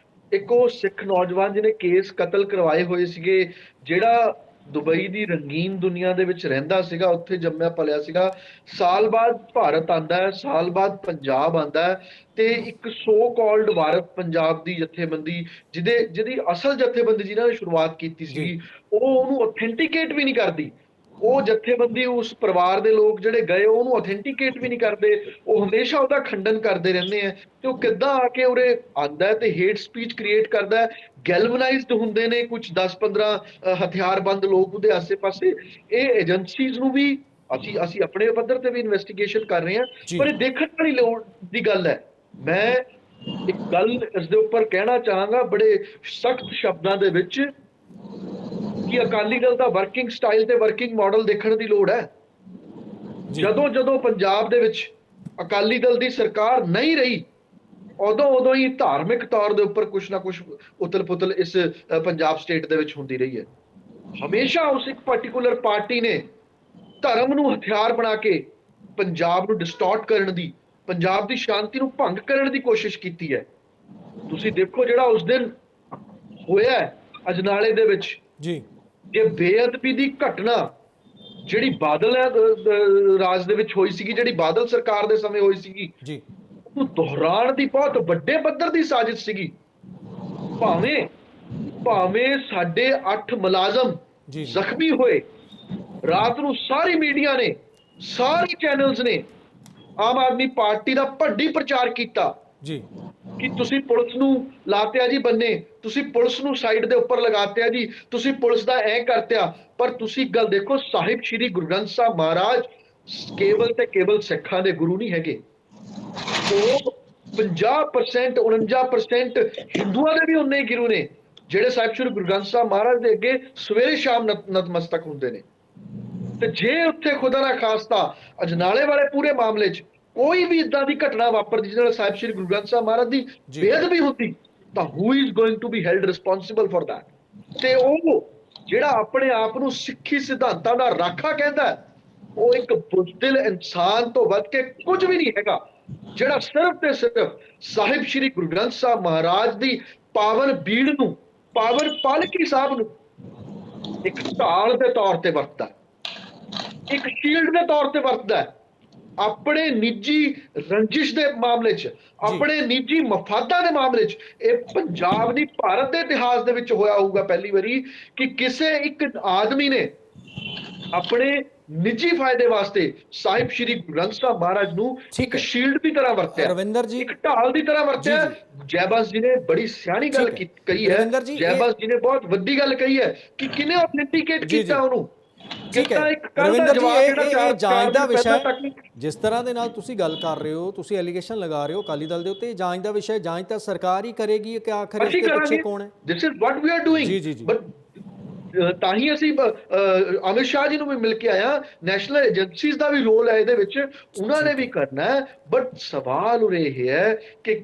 ਇੱਕ ਉਹ ਸਿੱਖ ਨੌਜਵਾਨ ਜਿਹਨੇ ਕੇਸ ਕਤਲ ਕਰਵਾਏ ਹੋਏ ਸੀਗੇ, ਜਿਹੜਾ ਦੁਬਈ ਦੀ ਰੰਗੀਨ ਦੁਨੀਆ ਦੇ ਵਿੱਚ ਰਹਿੰਦਾ ਸੀਗਾ, ਉੱਥੇ ਜੰਮਿਆ ਪਲਿਆ ਸੀਗਾ, ਸਾਲ ਬਾਅਦ ਭਾਰਤ ਆਂਦਾ ਹੈ, ਸਾਲ ਬਾਅਦ ਪੰਜਾਬ ਆਂਦਾ ਹੈ, ਤੇ ਇੱਕ ਸੋ ਕਾਲਡ ਵਾਰਸ ਪੰਜਾਬ ਦੀ ਜਥੇਬੰਦੀ, ਜਿਹਦੀ ਅਸਲ ਜਥੇਬੰਦੀ ਜਿਨ੍ਹਾਂ ਨੇ ਸ਼ੁਰੂਆਤ ਕੀਤੀ ਸੀਗੀ, ਉਹ ਉਹਨੂੰ ਅਥੈਂਟੀਕੇਟ ਵੀ ਨਹੀਂ ਕਰਦੀ। ਉਹ ਜਥੇਬੰਦੀ, ਉਸ ਪਰਿਵਾਰ ਦੇ ਲੋਕ ਜਿਹੜੇ ਗਏ, ਉਹਨੂੰ ਅਥੈਂਟੀਕੇਟ ਵੀ ਨਹੀਂ ਕਰਦੇ, ਉਹ ਹਮੇਸ਼ਾ ਉਹਦਾ ਖੰਡਨ ਕਰਦੇ ਰਹਿੰਦੇ ਆ। ਤੇ ਉਹ ਕਿੱਦਾਂ ਆ ਕੇ ਉਰੇ ਆਂਦਾ ਤੇ ਹੇਟ ਸਪੀਚ ਕ੍ਰੀਏਟ ਕਰਦਾ, ਗੈਲਵਨਾਈਜ਼ਡ ਹੁੰਦੇ ਨੇ ਕੁਝ 10-15 ਹਥਿਆਰਬੰਦ ਲੋਕ ਉਹਦੇ ਆਸੇ-ਪਾਸੇ। ਇਹ ਏਜੰਸੀਜ਼ ਨੂੰ ਵੀ ਅਸੀਂ ਆਪਣੇ ਪੱਧਰ ਤੇ ਵੀ ਇਨਵੈਸਟੀਗੇਸ਼ਨ ਕਰ ਰਹੇ ਹਾਂ, ਪਰ ਇਹ ਦੇਖਣ ਵਾਲੀ ਲੋੜ ਦੀ ਗੱਲ ਹੈ। ਮੈਂ ਇੱਕ ਗੱਲ ਇਸ ਦੇ ਉੱਪਰ ਕਹਿਣਾ ਚਾਹਾਂਗਾ ਬੜੇ ਸਖਤ ਸ਼ਬਦਾਂ ਦੇ ਵਿੱਚ, ਕਿ ਅਕਾਲੀ ਦਲ ਦਾ ਵਰਕਿੰਗ ਸਟਾਈਲ ਤੇ ਵਰਕਿੰਗ ਮਾਡਲ ਦੇਖਣ ਦੀ ਲੋੜ ਹੈ। ਜਦੋਂ ਪੰਜਾਬ ਦੇ ਵਿੱਚ ਅਕਾਲੀ ਦਲ ਦੀ ਸਰਕਾਰ ਨਹੀਂ ਰਹੀ, ਉਦੋਂ ਹੀ ਧਾਰਮਿਕ ਤੌਰ ਦੇ ਉੱਪਰ ਕੁਛ ਨਾ ਕੁਛ ਉਤਲ-ਪੁਤਲ ਇਸ ਪੰਜਾਬ ਸਟੇਟ ਦੇ ਵਿੱਚ ਹੁੰਦੀ ਰਹੀ ਹੈ। ਹਮੇਸ਼ਾ ਉਸ ਇੱਕ ਪਾਰਟਿਕੂਲਰ ਪਾਰਟੀ ਨੇ ਧਰਮ ਨੂੰ ਹਥਿਆਰ ਬਣਾ ਕੇ ਪੰਜਾਬ ਨੂੰ ਡਿਸਟੋਰਟ ਕਰਨ ਦੀ, ਪੰਜਾਬ ਦੀ ਸ਼ਾਂਤੀ ਨੂੰ ਭੰਗ ਕਰਨ ਦੀ ਕੋਸ਼ਿਸ਼ ਕੀਤੀ ਹੈ। ਤੁਸੀਂ ਦੇਖੋ ਜਿਹੜਾ ਉਸ ਦਿਨ ਹੋਇਆ ਅਜਨਾਲੇ ਦੇ ਵਿੱਚ ਜੀ, ਇਹ ਬੇਅਦਬੀ ਦੀ ਘਟਨਾ ਜਿਹੜੀ ਬਾਦਲ ਰਾਜ ਦੇ ਵਿੱਚ ਹੋਈ ਸੀਗੀ, ਜਿਹੜੀ ਬਾਦਲ ਸਰਕਾਰ ਦੇ ਸਮੇਂ ਹੋਈ ਸੀਗੀ, ਜੀ, ਉਹਨੂੰ ਦੁਹਰਾਉਣ ਦੀ ਬਹੁਤ ਵੱਡੇ ਪੱਧਰ ਦੀ ਸਾਜ਼ਿਸ਼ ਸੀਗੀ। ਭਾਵੇਂ ਸਾਡੇ 8 ਮੁਲਾਜ਼ਮ ਜ਼ਖਮੀ ਹੋਏ, ਰਾਤ ਨੂੰ ਸਾਰੀ ਮੀਡੀਆ ਨੇ, ਸਾਰੇ ਚੈਨਲਸ ਨੇ ਆਮ ਆਦਮੀ ਪਾਰਟੀ ਦਾ ਭੰਡੀ ਪ੍ਰਚਾਰ ਕੀਤਾ ਜੀ, ਕਿ ਤੁਸੀਂ ਪੁਲਿਸ ਨੂੰ ਲਾਤਿਆ ਜੀ ਬੰਨੇ, ਤੁਸੀਂ ਪੁਲਿਸ ਨੂੰ ਸਾਈਡ ਦੇ ਉੱਪਰ ਲਗਾਤਿਆ ਜੀ, ਤੁਸੀਂ ਪੁਲਿਸ ਦਾ ਐ ਕਰਤਿਆ। ਪਰ ਤੁਸੀਂ ਗੱਲ ਦੇਖੋ, ਸਾਹਿਬ ਸ਼੍ਰੀ ਗੁਰੂ ਗ੍ਰੰਥ ਸਾਹਿਬ ਮਹਾਰਾਜ ਕੇਵਲ ਤੇ ਕੇਵਲ ਸਿੱਖਾਂ ਦੇ ਗੁਰੂ ਨਹੀਂ ਹੈਗੇ, ਉਹ 50% 49% ਹਿੰਦੂਆਂ ਦੇ ਵੀ ਉਨੇ ਹੀ ਗੁਰੂ ਨੇ, ਜਿਹੜੇ ਸਾਹਿਬ ਸ਼੍ਰੀ ਗੁਰੂ ਗ੍ਰੰਥ ਸਾਹਿਬ ਮਹਾਰਾਜ ਦੇ ਅੱਗੇ ਸਵੇਰੇ ਸ਼ਾਮ ਨਤਮਸਤਕ ਹੁੰਦੇ ਨੇ। ਤੇ ਜੇ ਉੱਥੇ ਖੁਦਾ ਨਾ ਖਾਸਤਾ ਅਜਨਾਲੇ ਵਾਲੇ ਪੂਰੇ ਮਾਮਲੇ 'ਚ ਕੋਈ ਵੀ ਇਦਾਂ ਦੀ ਘਟਨਾ ਵਾਪਰਦੀ ਜਿਹਦੇ ਨਾਲ ਸਾਹਿਬ ਸ਼੍ਰੀ ਗੁਰੂ ਗ੍ਰੰਥ ਸਾਹਿਬ ਮਹਾਰਾਜ ਦੀ ਬੇਅਦਬੀ ਹੁੰਦੀ, ਤਾਂ who is going to be held responsible for that. ਤੇ ਉਹ ਜਿਹੜਾ ਆਪਣੇ ਆਪ ਨੂੰ ਸਿੱਖੀ ਸਿਧਾਂਤਾਂ ਦਾ ਰਾਖਾ ਕਹਿੰਦਾ, ਉਹ ਇੱਕ ਬੁਜ਼ਦਿਲ ਇਨਸਾਨ ਤੋਂ ਵੱਧ ਕੇ ਕੁਝ ਵੀ ਨਹੀਂ ਹੈਗਾ, ਜਿਹੜਾ ਸਿਰਫ ਤੇ ਸਿਰਫ ਸਾਹਿਬ ਸ਼੍ਰੀ ਗੁਰੂ ਗ੍ਰੰਥ ਸਾਹਿਬ ਮਹਾਰਾਜ ਦੀ ਪਾਵਨ ਬੀੜ ਨੂੰ, ਪਾਵਨ ਪਾਲਕੀ ਸਾਹਿਬ ਨੂੰ ਇੱਕ ਢਾਲ ਦੇ ਤੌਰ ਤੇ ਵਰਤਦਾ, ਇੱਕ ਸ਼ੀਲਡ ਦੇ ਤੌਰ ਤੇ ਵਰਤਦਾ, ਆਪਣੇ ਨਿੱਜੀ ਰੰਜਿਸ਼ ਦੇ ਮਾਮਲੇ 'ਚ, ਆਪਣੇ ਨਿੱਜੀ ਮਫਾਦਾਂ ਦੇ ਮਾਮਲੇ 'ਚ। ਇਹ ਪੰਜਾਬ ਦੀ, ਭਾਰਤ ਦੇ ਇਤਿਹਾਸ ਦੇ ਵਿੱਚ ਹੋਇਆ ਹੋਊਗਾ ਪਹਿਲੀ ਵਾਰੀ ਕਿ ਕਿਸੇ ਇੱਕ ਆਦਮੀ ਨੇ ਆਪਣੇ ਨਿੱਜੀ ਫਾਇਦੇ ਵਾਸਤੇ ਸਾਹਿਬ ਸ਼੍ਰੀ ਗੁਰੂ ਗ੍ਰੰਥ ਸਾਹਿਬ ਮਹਾਰਾਜ ਨੂੰ ਇੱਕ ਸ਼ੀਲਡ ਦੀ ਤਰ੍ਹਾਂ ਵਰਤਿਆ, ਰਵਿੰਦਰ ਜੀ, ਇੱਕ ਢਾਲ ਦੀ ਤਰ੍ਹਾਂ ਵਰਤਿਆ। ਜੈਬਾਸ ਜੀ ਨੇ ਬੜੀ ਸਿਆਣੀ ਗੱਲ ਕਹੀ ਹੈ, ਜੈਬਾਸ ਜੀ ਨੇ ਬਹੁਤ ਵੱਡੀ ਗੱਲ ਕਹੀ ਹੈ ਕਿ ਕਿਨੇ ਆਥੈਂਟੀਕੇਟ ਕੀਤਾ ਉਹਨੂੰ। ਠੀਕ ਹੈ ਰਵਿੰਦਰ ਜੀ, ਇਹ ਜਾਂਚ ਦਾ ਵਿਸ਼ਾ ਹੈ। ਜਿਸ ਤਰ੍ਹਾਂ ਦੇ ਨਾਲ ਤੁਸੀਂ ਗੱਲ ਕਰ ਰਹੇ ਹੋ, ਤੁਸੀਂ ਐਲੀਗੇਸ਼ਨ ਲਗਾ ਰਹੇ ਹੋ ਅਕਾਲੀ ਦਲ ਦੇ ਉੱਤੇ, ਜਾਂਚ ਦਾ ਵਿਸ਼ਾ ਹੈ, ਜਾਂਚ ਤਾਂ ਸਰਕਾਰ ਹੀ ਕਰੇਗੀ ਕਿ ਆਖਰ ਇਸ ਦੇ ਪਿੱਛੇ ਕੌਣ ਹੈ। This is what we are doing. ਜੀ ਜੀ ਜੀ, ਤਾਂ ਹੀ ਅਸੀਂ ਅਮਿਤ ਸ਼ਾਹ ਜੀ ਨੂੰ ਵੀ ਮਿਲ ਕੇ ਆਇਆ, ਨੈਸ਼ਨਲ ਏਜੰਸੀਜ਼ ਦਾ ਵੀ ਰੋਲ ਹੈ ਇਹਦੇ ਵਿੱਚ, ਉਹਨਾਂ ਨੇ ਵੀ ਕਰਨਾ ਹੈ। ਬਟ ਸਵਾਲ ਉਰੇ ਇਹ ਹੈ ਕਿ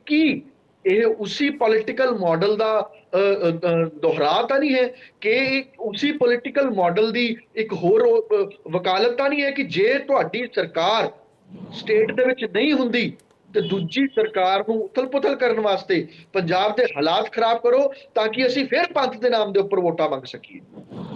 ਕੀ ਇਹ ਉਸੇ ਪੋਲਿਟੀਕਲ ਮਾਡਲ ਦਾ ਦੁਹਰਾ ਤਾਂ ਨਹੀਂ ਹੈ, ਕਿ ਉਸੇ ਪੋਲਿਟੀਕਲ ਮਾਡਲ ਦੀ ਇੱਕ ਹੋਰ ਵਕਾਲਤ ਤਾਂ ਨਹੀਂ ਹੈ ਕਿ ਜੇ ਤੁਹਾਡੀ ਸਰਕਾਰ ਸਟੇਟ ਦੇ ਵਿੱਚ ਨਹੀਂ ਹੁੰਦੀ ਤੇ ਦੂਜੀ ਸਰਕਾਰ ਨੂੰ ਉਥਲ-ਪੁਥਲ ਕਰਨ ਵਾਸਤੇ ਪੰਜਾਬ ਦੇ ਹਾਲਾਤ ਖਰਾਬ ਕਰੋ, ਤਾਂ ਕਿ ਅਸੀਂ ਫਿਰ ਪੰਥ ਦੇ ਨਾਮ ਦੇ ਉੱਪਰ ਵੋਟਾਂ ਮੰਗ ਸਕੀਏ।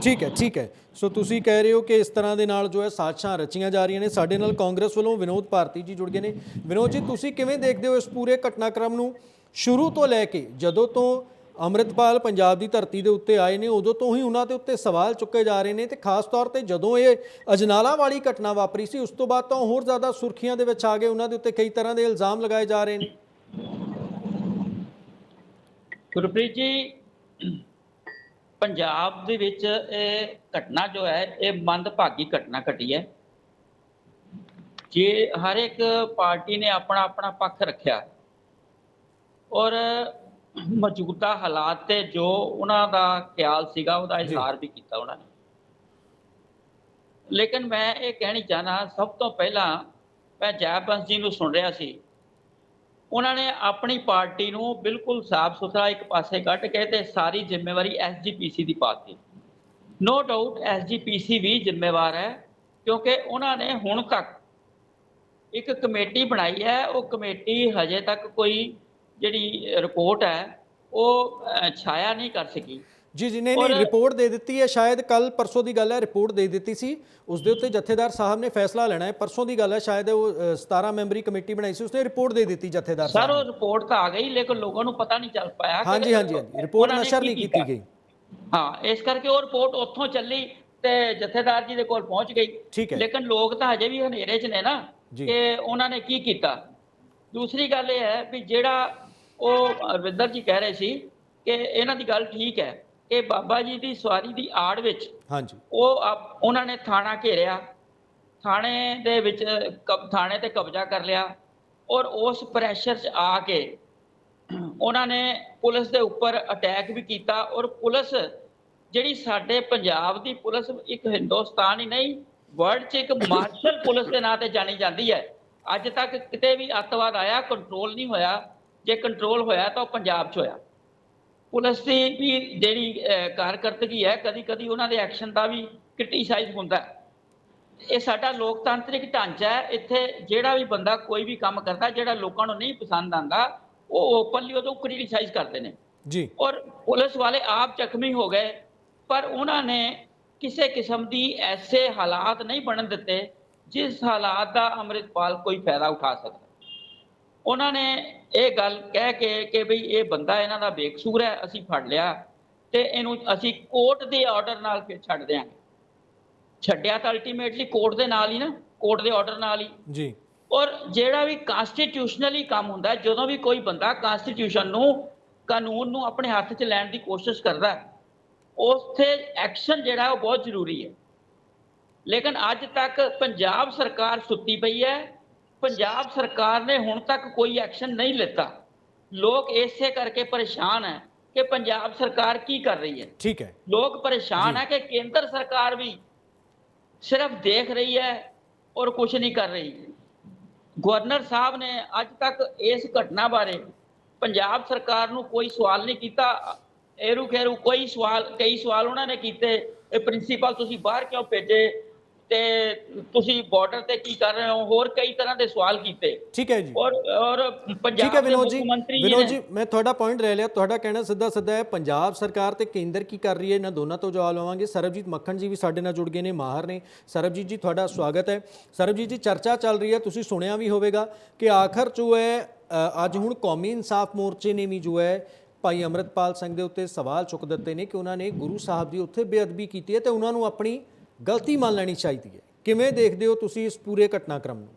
ਠੀਕ ਹੈ, ਠੀਕ ਹੈ। ਸੋ ਤੁਸੀਂ ਕਹਿ ਰਹੇ ਹੋ ਕਿ ਇਸ ਤਰ੍ਹਾਂ ਦੇ ਨਾਲ ਜੋ ਹੈ ਸਾਜ਼ਿਸ਼ਾਂ ਰਚੀਆਂ ਜਾ ਰਹੀਆਂ ਨੇ। ਸਾਡੇ ਨਾਲ ਕਾਂਗਰਸ ਵੱਲੋਂ ਵਿਨੋਦ ਭਾਰਤੀ ਜੀ ਜੁੜ ਗਏ ਨੇ। ਵਿਨੋਦ ਜੀ, ਤੁਸੀਂ ਕਿਵੇਂ ਦੇਖਦੇ ਹੋ ਇਸ ਪੂਰੇ ਘਟਨਾਕ੍ਰਮ ਨੂੰ? ਸ਼ੁਰੂ ਤੋਂ ਲੈ ਕੇ ਜਦੋਂ ਤੋਂ ਅੰਮ੍ਰਿਤਪਾਲ ਪੰਜਾਬ ਦੀ ਧਰਤੀ ਦੇ ਉੱਤੇ ਆਏ ਨੇ, ਉਦੋਂ ਤੋਂ ਹੀ ਉਹਨਾਂ ਦੇ ਉੱਤੇ ਸਵਾਲ ਚੁੱਕੇ ਜਾ ਰਹੇ ਨੇ, ਤੇ ਖਾਸ ਤੌਰ ਤੇ ਜਦੋਂ ਇਹ ਅਜਨਾਲਾ ਵਾਲੀ ਘਟਨਾ ਵਾਪਰੀ ਸੀ, ਉਸ ਤੋਂ ਬਾਅਦ ਤਾਂ ਹੋਰ ਜ਼ਿਆਦਾ ਸੁਰਖੀਆਂ ਦੇ ਵਿੱਚ ਆ ਗਏ, ਉਹਨਾਂ ਦੇ ਉੱਤੇ ਕਈ ਤਰ੍ਹਾਂ ਦੇ ਇਲਜ਼ਾਮ ਲਗਾਏ ਜਾ ਰਹੇ ਨੇ। ਗੁਰਪ੍ਰੀਤ ਜੀ, ਪੰਜਾਬ ਦੇ ਵਿੱਚ ਇਹ ਘਟਨਾ ਜੋ ਹੈ, ਇਹ ਮੰਦਭਾਗੀ ਘਟਨਾ ਘਟੀ ਹੈ। ਜੇ ਹਰ ਇੱਕ ਪਾਰਟੀ ਨੇ ਆਪਣਾ ਆਪਣਾ ਪੱਖ ਰੱਖਿਆ ਔਰ ਮੌਜੂਦਾ ਹਾਲਾਤ ਤੇ ਜੋ ਉਹਨਾਂ ਦਾ ਖਿਆਲ ਸੀਗਾ ਉਹਦਾ ਇਜ਼ਹਾਰ ਵੀ ਕੀਤਾ ਉਹਨਾਂ ਨੇ। ਲੇਕਿਨ ਮੈਂ ਇਹ ਕਹਿਣੀ ਚਾਹਨਾ, ਸਭ ਤੋਂ ਪਹਿਲਾਂ ਮੈਂ ਜੈਬੰਸ ਜੀ ਨੂੰ ਸੁਣ ਰਿਹਾ ਸੀ, ਉਹਨਾਂ ਨੇ ਆਪਣੀ ਪਾਰਟੀ ਨੂੰ ਬਿਲਕੁਲ ਸਾਫ਼ ਸੁਥਰਾ ਇੱਕ ਪਾਸੇ ਕੱਢ ਕੇ ਤੇ ਸਾਰੀ ਜ਼ਿੰਮੇਵਾਰੀ ਐਸਜੀਪੀਸੀ ਦੀ ਪਾਤੀ। ਨੋ ਡਾਊਟ ਐਸਜੀਪੀਸੀ ਵੀ ਜ਼ਿੰਮੇਵਾਰ ਹੈ, ਕਿਉਂਕਿ ਉਹਨਾਂ ਨੇ ਹੁਣ ਤੱਕ ਇੱਕ ਕਮੇਟੀ ਬਣਾਈ ਹੈ। ਉਹ ਕਮੇਟੀ ਹਜੇ ਤੱਕ ਕੋਈ ਜਿਹੜੀ ਰਿਪੋਰਟ ਹੈ ਉਹ ਛਾਇਆ ਨਹੀਂ ਕਰ ਸਕੀ। ਜੀ ਜੀ, ਨਹੀਂ ਰਿਪੋਰਟ ਦੇ ਦਿੱਤੀ ਹੈ, ਸ਼ਾਇਦ ਕੱਲ ਪਰਸੋਂ ਦੀ ਗੱਲ ਹੈ, ਰਿਪੋਰਟ ਦੇ ਦਿੱਤੀ ਸੀ। ਉਸ ਦੇ ਉੱਤੇ ਜਥੇਦਾਰ ਸਾਹਿਬ ਨੇ ਫੈਸਲਾ ਲੈਣਾ ਹੈ, ਪਰਸੋਂ ਦੀ ਗੱਲ ਹੈ, ਸ਼ਾਇਦ ਉਹ 17 ਮੈਂਬਰੀ ਕਮੇਟੀ ਬਣਾਈ ਸੀ, ਉਸਨੇ ਰਿਪੋर्ट ਦੇ ਦਿੱਤੀ ਜਥੇਦਾਰ ਸਾਹਿਬ। ਸਰ ਉਹ ਰਿਪੋर्ट ਤਾਂ ਆ ਗਈ, ਲੇਕਿਨ ਲੋਕਾਂ ਨੂੰ ਪਤਾ ਨਹੀਂ ਚੱਲ ਪਾਇਆ। ਹਾਂਜੀ ਹਾਂਜੀ ਹਾਂਜੀ, ਰਿਪੋर्ट ਨਸ਼ਰ ਨਹੀਂ ਕੀਤੀ ਗਈ। ਹਾਂ, ਇਸ ਕਰਕੇ ਉਹ ਰਿਪੋर्ट ਉੱਥੋਂ ਚੱਲੀ ਤੇ ਜਥੇਦਾਰ ਜੀ ਦੇ ਕੋਲ ਪਹੁੰਚ ਗਈ। ਲੇਕਿਨ ਲੋਕ ਤਾਂ ਹਜੇ ਵੀ ਹਨੇਰੇ 'ਚ ਨੇ ਨਾ ਕਿ ਉਹਨਾਂ ਨੇ ਕੀ ਕੀਤਾ। ਦੂਸਰੀ ਗੱਲ ਇਹ ਹੈ ਵੀ ਜਿਹੜਾ ਉਹ ਰਵਿੰਦਰ ਜੀ ਕਹਿ ਰਹੇ ਸੀ ਕਿ ਇਹਨਾਂ ਦੀ ਗੱਲ ਠੀਕ ਹੈ ਕਿ ਬਾਬਾ ਜੀ ਦੀ ਸਵਾਰੀ ਦੀ ਆੜ ਵਿੱਚ ਹਾਂਜੀ ਉਹਨਾਂ ਨੇ ਥਾਣਾ ਘੇਰਿਆ, ਥਾਣੇ ਦੇ ਵਿੱਚ ਥਾਣੇ ਤੇ ਕਬਜ਼ਾ ਕਰ ਲਿਆ, ਔਰ ਉਸ ਪ੍ਰੈਸ਼ਰ 'ਚ ਆ ਕੇ ਉਹਨਾਂ ਨੇ ਪੁਲਿਸ ਦੇ ਉੱਪਰ ਅਟੈਕ ਵੀ ਕੀਤਾ। ਔਰ ਪੁਲਿਸ ਜਿਹੜੀ ਸਾਡੇ ਪੰਜਾਬ ਦੀ ਪੁਲਿਸ ਇੱਕ ਹਿੰਦੁਸਤਾਨ ਹੀ ਨਹੀਂ ਵਰਲਡ 'ਚ ਇੱਕ ਮਾਰਸ਼ਲ ਪੁਲਿਸ ਦੇ ਨਾਂ ਤੇ ਜਾਣੀ ਜਾਂਦੀ ਹੈ। ਅੱਜ ਤੱਕ ਕਿਤੇ ਵੀ ਅੱਤਵਾਦ ਆਇਆ ਕੰਟਰੋਲ ਨਹੀਂ ਹੋਇਆ, ਜੇ ਕੰਟਰੋਲ ਹੋਇਆ ਤਾਂ ਉਹ ਪੰਜਾਬ 'ਚ ਹੋਇਆ। ਪੁਲਿਸ ਦੀ ਵੀ ਜਿਹੜੀ ਕਾਰਕਰਦਗੀ ਹੈ, ਕਦੀ ਕਦੀ ਉਹਨਾਂ ਦੇ ਐਕਸ਼ਨ ਦਾ ਵੀ ਕ੍ਰਿਟੀਸਾਈਜ਼ ਹੁੰਦਾ। ਇਹ ਸਾਡਾ ਲੋਕਤਾਂਤਰਿਕ ਢਾਂਚਾ ਹੈ। ਇੱਥੇ ਜਿਹੜਾ ਵੀ ਬੰਦਾ ਕੋਈ ਵੀ ਕੰਮ ਕਰਦਾ ਜਿਹੜਾ ਲੋਕਾਂ ਨੂੰ ਨਹੀਂ ਪਸੰਦ ਆਉਂਦਾ ਉਹ ਓਪਨਲੀ ਉਹਨੂੰ ਕ੍ਰਿਟੀਸਾਈਜ਼ ਕਰਦੇ ਨੇ ਜੀ। ਔਰ ਪੁਲਿਸ ਵਾਲੇ ਆਪ ਜ਼ਖਮੀ ਹੋ ਗਏ, ਪਰ ਉਹਨਾਂ ਨੇ ਕਿਸੇ ਕਿਸਮ ਦੀ ਐਸੇ ਹਾਲਾਤ ਨਹੀਂ ਬਣਨ ਦਿੱਤੇ ਜਿਸ ਹਾਲਾਤ ਦਾ ਅੰਮ੍ਰਿਤਪਾਲ ਕੋਈ ਫਾਇਦਾ ਉਠਾ ਸਕਦਾ। ਉਹਨਾਂ ਨੇ ਇਹ ਗੱਲ ਕਹਿ ਕੇ ਕਿ ਬਈ ਇਹ ਬੰਦਾ ਇਹਨਾਂ ਦਾ ਬੇਕਸੂਰ ਹੈ, ਅਸੀਂ ਫੜ ਲਿਆ ਤੇ ਇਹਨੂੰ ਅਸੀਂ ਕੋਰਟ ਦੇ ਆਰਡਰ ਨਾਲ ਫਿਰ ਛੱਡ ਦਿਆਂਗੇ। ਛੱਡਿਆ ਤਾਂ ਅਲਟੀਮੇਟਲੀ ਕੋਰਟ ਦੇ ਨਾਲ ਹੀ ਨਾ, ਕੋਰਟ ਦੇ ਆਰਡਰ ਨਾਲ ਹੀ ਜੀ। ਔਰ ਜਿਹੜਾ ਵੀ ਕਨਸਟੀਟਿਊਸ਼ਨਲੀ ਕੰਮ ਹੁੰਦਾ, ਜਦੋਂ ਵੀ ਕੋਈ ਬੰਦਾ ਕਨਸਟੀਟਿਊਸ਼ਨ ਨੂੰ, ਕਾਨੂੰਨ ਨੂੰ ਆਪਣੇ ਹੱਥ 'ਚ ਲੈਣ ਦੀ ਕੋਸ਼ਿਸ਼ ਕਰਦਾ, ਉੱਥੇ ਐਕਸ਼ਨ ਜਿਹੜਾ ਉਹ ਬਹੁਤ ਜ਼ਰੂਰੀ ਹੈ। ਲੇਕਿਨ ਅੱਜ ਤੱਕ ਪੰਜਾਬ ਸਰਕਾਰ ਸੁੱਤੀ ਪਈ ਹੈ। ਪੰਜਾਬ ਸਰਕਾਰ ਨੇ ਹੁਣ ਤੱਕ ਕੋਈ ਐਕਸ਼ਨ ਨਹੀਂ ਲਿੱਤਾ। ਲੋਕ ਇਸੇ ਕਰਕੇ ਪਰੇਸ਼ਾਨ ਹੈ ਕਿ ਪੰਜਾਬ ਸਰਕਾਰ ਕੀ ਕਰ ਰਹੀ ਹੈ। ਠੀਕ ਹੈ, ਲੋਕ ਪਰੇਸ਼ਾਨ ਹੈ ਕਿ ਕੇਂਦਰ ਸਰਕਾਰ ਵੀ ਸਿਰਫ ਦੇਖ ਰਹੀ ਹੈ ਔਰ ਕੁਝ ਨਹੀਂ ਕਰ ਰਹੀ। ਗਵਰਨਰ ਸਾਹਿਬ ਨੇ ਅੱਜ ਤੱਕ ਇਸ ਘਟਨਾ ਬਾਰੇ ਪੰਜਾਬ ਸਰਕਾਰ ਨੂੰ ਕੋਈ ਸਵਾਲ ਨਹੀਂ ਕੀਤਾ। ਇਹਰੂ ਖੈਰੂ ਕਈ ਸਵਾਲ ਉਹਨਾਂ ਨੇ ਕੀਤੇ, ਇਹ ਪ੍ਰਿੰਸੀਪਲ ਤੁਸੀਂ ਬਾਹਰ ਕਿਉਂ ਭੇਜੇ ਤੇ ਤੁਸੀਂ ਬਾਰਡਰ ਤੇ ਕੀ ਕਰ ਰਹੇ ਹੋ, ਹੋਰ ਕਈ ਤਰ੍ਹਾਂ ਦੇ ਸਵਾਲ ਕੀਤੇ। ਠੀਕ ਹੈ ਜੀ। ਔਰ ਪੰਜਾਬ ਦੇ ਮੁੱਖ ਮੰਤਰੀ ਵਿਨੋਦ ਜੀ, ਮੈਂ ਤੁਹਾਡਾ ਪੁਆਇੰਟ ਲੈ ਲਿਆ। ਤੁਹਾਡਾ ਕਹਿਣਾ ਸਿੱਧਾ ਹੈ ਪੰਜਾਬ ਸਰਕਾਰ ਤੇ ਕੇਂਦਰ ਕੀ ਕਰ ਰਹੀ ਹੈ, ਇਹਨਾਂ ਦੋਨਾਂ ਤੋਂ ਜਵਾਬ ਲਵਾਂਗੇ। ਸਰਬਜੀਤ ਮੱਖਣ ਜੀ ਵੀ ਸਾਡੇ ਨਾਲ ਜੁੜ ਗਏ ਨੇ, ਮਾਹਰ ਨੇ। ਸਰਬਜੀਤ ਜੀ ਤੁਹਾਡਾ ਸਵਾਗਤ ਹੈ। ਸਰਬਜੀਤ ਜੀ, ਚਰਚਾ ਚੱਲ ਰਹੀ ਹੈ, ਤੁਸੀਂ ਸੁਣਿਆ ਵੀ ਹੋਵੇਗਾ ਕਿ ਆਖਰ ਜੋ ਹੈ ਅੱਜ ਹੁਣ ਕੌਮੀ ਇਨਸਾਫ ਮੋਰਚੇ ਨੇ ਵੀ ਜੋ ਹੈ ਭਾਈ ਅੰਮ੍ਰਿਤਪਾਲ ਸਿੰਘ ਦੇ ਉੱਤੇ ਸਵਾਲ ਚੁੱਕ ਦਿੱਤੇ ਨੇ ਕਿ ਉਹਨਾਂ ਨੇ ਗੁਰੂ ਸਾਹਿਬ ਦੀ ਉੱਥੇ ਬੇਅਦਬੀ ਕੀਤੀ ਹੈ ਤੇ ਉਹਨਾਂ ਨੂੰ ਆਪਣੀ ਗਲਤੀ ਮੰਨ ਲੈਣੀ ਚਾਹੀਦੀ ਹੈ। ਕਿਵੇਂ ਦੇਖਦੇ ਹੋ ਤੁਸੀਂ ਇਸ ਪੂਰੇ ਘਟਨਾਕ੍ਰਮ ਨੂੰ?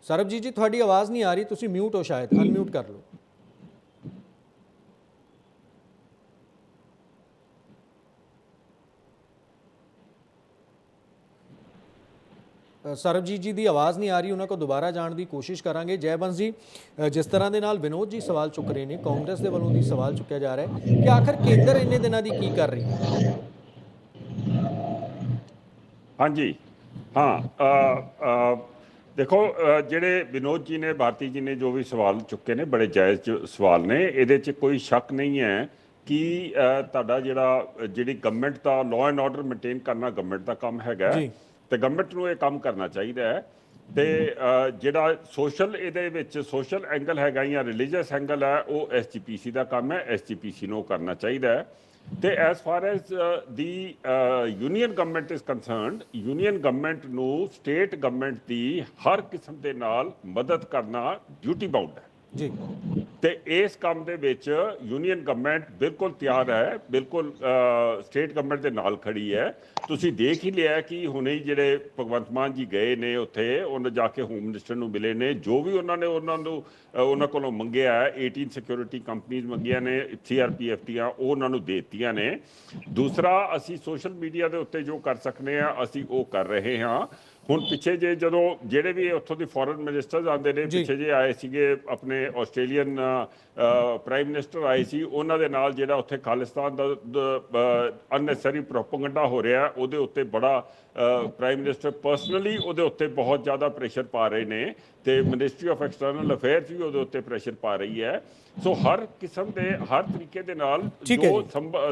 ਸਰਬਜੀਤ ਜੀ, ਤੁਹਾਡੀ ਆਵਾਜ਼ ਨਹੀਂ ਆ ਰਹੀ, ਤੁਸੀਂ ਮਿਊਟ ਹੋ, ਸ਼ਾਇਦ ਅਨਮਿਊਟ ਕਰ ਲਓ। ਸਰਬਜੀਤ ਜੀ ਦੀ ਆਵਾਜ਼ ਨਹੀਂ ਆ ਰਹੀ, ਉਹਨਾਂ ਕੋਲ ਦੁਬਾਰਾ ਜਾਣ ਦੀ ਕੋਸ਼ਿਸ਼ ਕਰਾਂਗੇ। ਜੈਬੰਸ ਜੀ, ਜਿਸ ਤਰ੍ਹਾਂ ਦੇ ਨਾਲ ਵਿਨੋਦ ਜੀ ਸਵਾਲ ਚੁੱਕ ਰਹੇ ਨੇ, ਕਾਂਗਰਸ ਦੇ ਵੱਲੋਂ ਦੀ ਸਵਾਲ ਚੁੱਕਿਆ ਜਾ ਰਿਹਾ ਹੈ ਕਿ ਆਖਰ ਕੇਂਦਰ ਇੰਨੇ ਦਿਨਾਂ ਦੀ ਕੀ ਕਰ ਰਹੀ ਹੈ? ਹਾਂਜੀ, ਹਾਂ, ਦੇਖੋ ਜਿਹੜੇ ਵਿਨੋਦ ਜੀ ਨੇ, ਭਾਰਤੀ ਜੀ ਨੇ ਜੋ ਵੀ ਸਵਾਲ ਚੁੱਕੇ ਨੇ, ਬੜੇ ਜਾਇਜ਼ ਸਵਾਲ ਨੇ। ਇਹਦੇ 'ਚ ਕੋਈ ਸ਼ੱਕ ਨਹੀਂ ਹੈ ਕਿ ਤੁਹਾਡਾ ਜਿਹੜੀ government the law and order maintain ਕਰਨਾ ਗਵਰਨਮੈਂਟ ਦਾ ਕੰਮ ਹੈਗਾ ਤੇ ਗਵਰਨਮੈਂਟ ਨੂੰ ਇਹ ਕੰਮ ਕਰਨਾ ਚਾਹੀਦਾ ਹੈ। ਤੇ ਜਿਹੜਾ ਸੋਸ਼ਲ ਇਹਦੇ ਵਿੱਚ ਸੋਸ਼ਲ ਐਂਗਲ ਹੈਗਾ ਜਾਂ ਰਿਲੀਜੀਅਸ ਐਂਗਲ ਹੈ, ਉਹ ਐਸਜੀਪੀਸੀ ਦਾ ਕੰਮ ਹੈ, ਐਸਜੀਪੀਸੀ ਨੂੰ ਕਰਨਾ ਚਾਹੀਦਾ ਹੈ। ਤੇ as for as the union government is concerned, union government ਨੂੰ ਸਟੇਟ ਗਵਰਨਮੈਂਟ ਦੀ ਹਰ ਕਿਸਮ ਦੇ ਨਾਲ ਮਦਦ ਕਰਨਾ ਡਿਊਟੀ ਬਾਉਂਡ ਹੈ ਜੀ। ਤੇ ਇਸ ਕੰਮ ਦੇ ਵਿੱਚ ਯੂਨੀਅਨ ਗਵਰਨਮੈਂਟ ਬਿਲਕੁਲ ਤਿਆਰ ਹੈ, ਬਿਲਕੁਲ ਸਟੇਟ ਗਵਰਨਮੈਂਟ ਦੇ ਨਾਲ ਖੜੀ ਹੈ। ਤੁਸੀਂ ਦੇਖ ਹੀ ਲਿਆ ਕਿ ਹੁਣੇ ਜਿਹੜੇ ਭਗਵੰਤ ਮਾਨ ਜੀ ਗਏ ਨੇ ਉੱਥੇ, ਉਹਨਾਂ ਜਾ ਕੇ ਹੋਮ ਮਿਨਿਸਟਰ ਨੂੰ ਮਿਲੇ ਨੇ, ਜੋ ਵੀ ਉਹਨਾਂ ਕੋਲੋਂ ਮੰਗਿਆ 18 ਸਿਕਿਉਰਿਟੀ ਕੰਪਨੀਜ਼ ਮੰਗੀਆਂ ਨੇ, CRPF ਦੀਆਂ, ਉਹ ਉਹਨਾਂ ਨੂੰ ਦੇ ਦਿੱਤੀਆਂ ਨੇ। ਦੂਸਰਾ, ਅਸੀਂ ਸੋਸ਼ਲ ਮੀਡੀਆ ਦੇ ਉੱਤੇ ਜੋ ਕਰ ਸਕਦੇ ਹਾਂ ਅਸੀਂ ਉਹ ਕਰ ਰਹੇ ਹਾਂ। ਹੁਣ ਪਿੱਛੇ ਜੇ ਜਦੋਂ ਜਿਹੜੇ ਵੀ ਉੱਥੋਂ ਦੀ ਫੋਰਨ ਮਿਨਿਸਟਰਸ ਆਉਂਦੇ ਨੇ, ਪਿੱਛੇ ਜੇ ਆਏ ਸੀਗੇ ਆਪਣੇ ਆਸਟ੍ਰੇਲੀਅਨ ਪ੍ਰਾਈਮ ਮਿਨਿਸਟਰ ਆਏ ਸੀ, ਉਹਨਾਂ ਦੇ ਨਾਲ ਜਿਹੜਾ ਉੱਥੇ ਖਾਲਿਸਤਾਨ ਦਾ ਅਨਨੈਸਰੀ ਪ੍ਰੋਪੇਗੈਂਡਾ ਹੋ ਰਿਹਾ, ਉਹਦੇ ਉੱਤੇ ਬੜਾ ਪ੍ਰਾਈਮ ਮਿਨਿਸਟਰ ਪਰਸਨਲੀ ਉਹਦੇ ਉੱਤੇ ਬਹੁਤ ਜ਼ਿਆਦਾ ਪ੍ਰੈਸ਼ਰ ਪਾ ਰਹੇ ਨੇ, ਤੇ ਮਿਨਿਸਟਰੀ ਆਫ ਐਕਸਟਰਨਲ ਅਫੇਅਰਸ ਵੀ ਉਹਦੇ ਉੱਤੇ ਪ੍ਰੈਸ਼ਰ ਪਾ ਰਹੀ ਹੈ। ਸੋ ਹਰ ਕਿਸਮ ਦੇ ਹਰ ਤਰੀਕੇ ਦੇ ਨਾਲ ਜੋ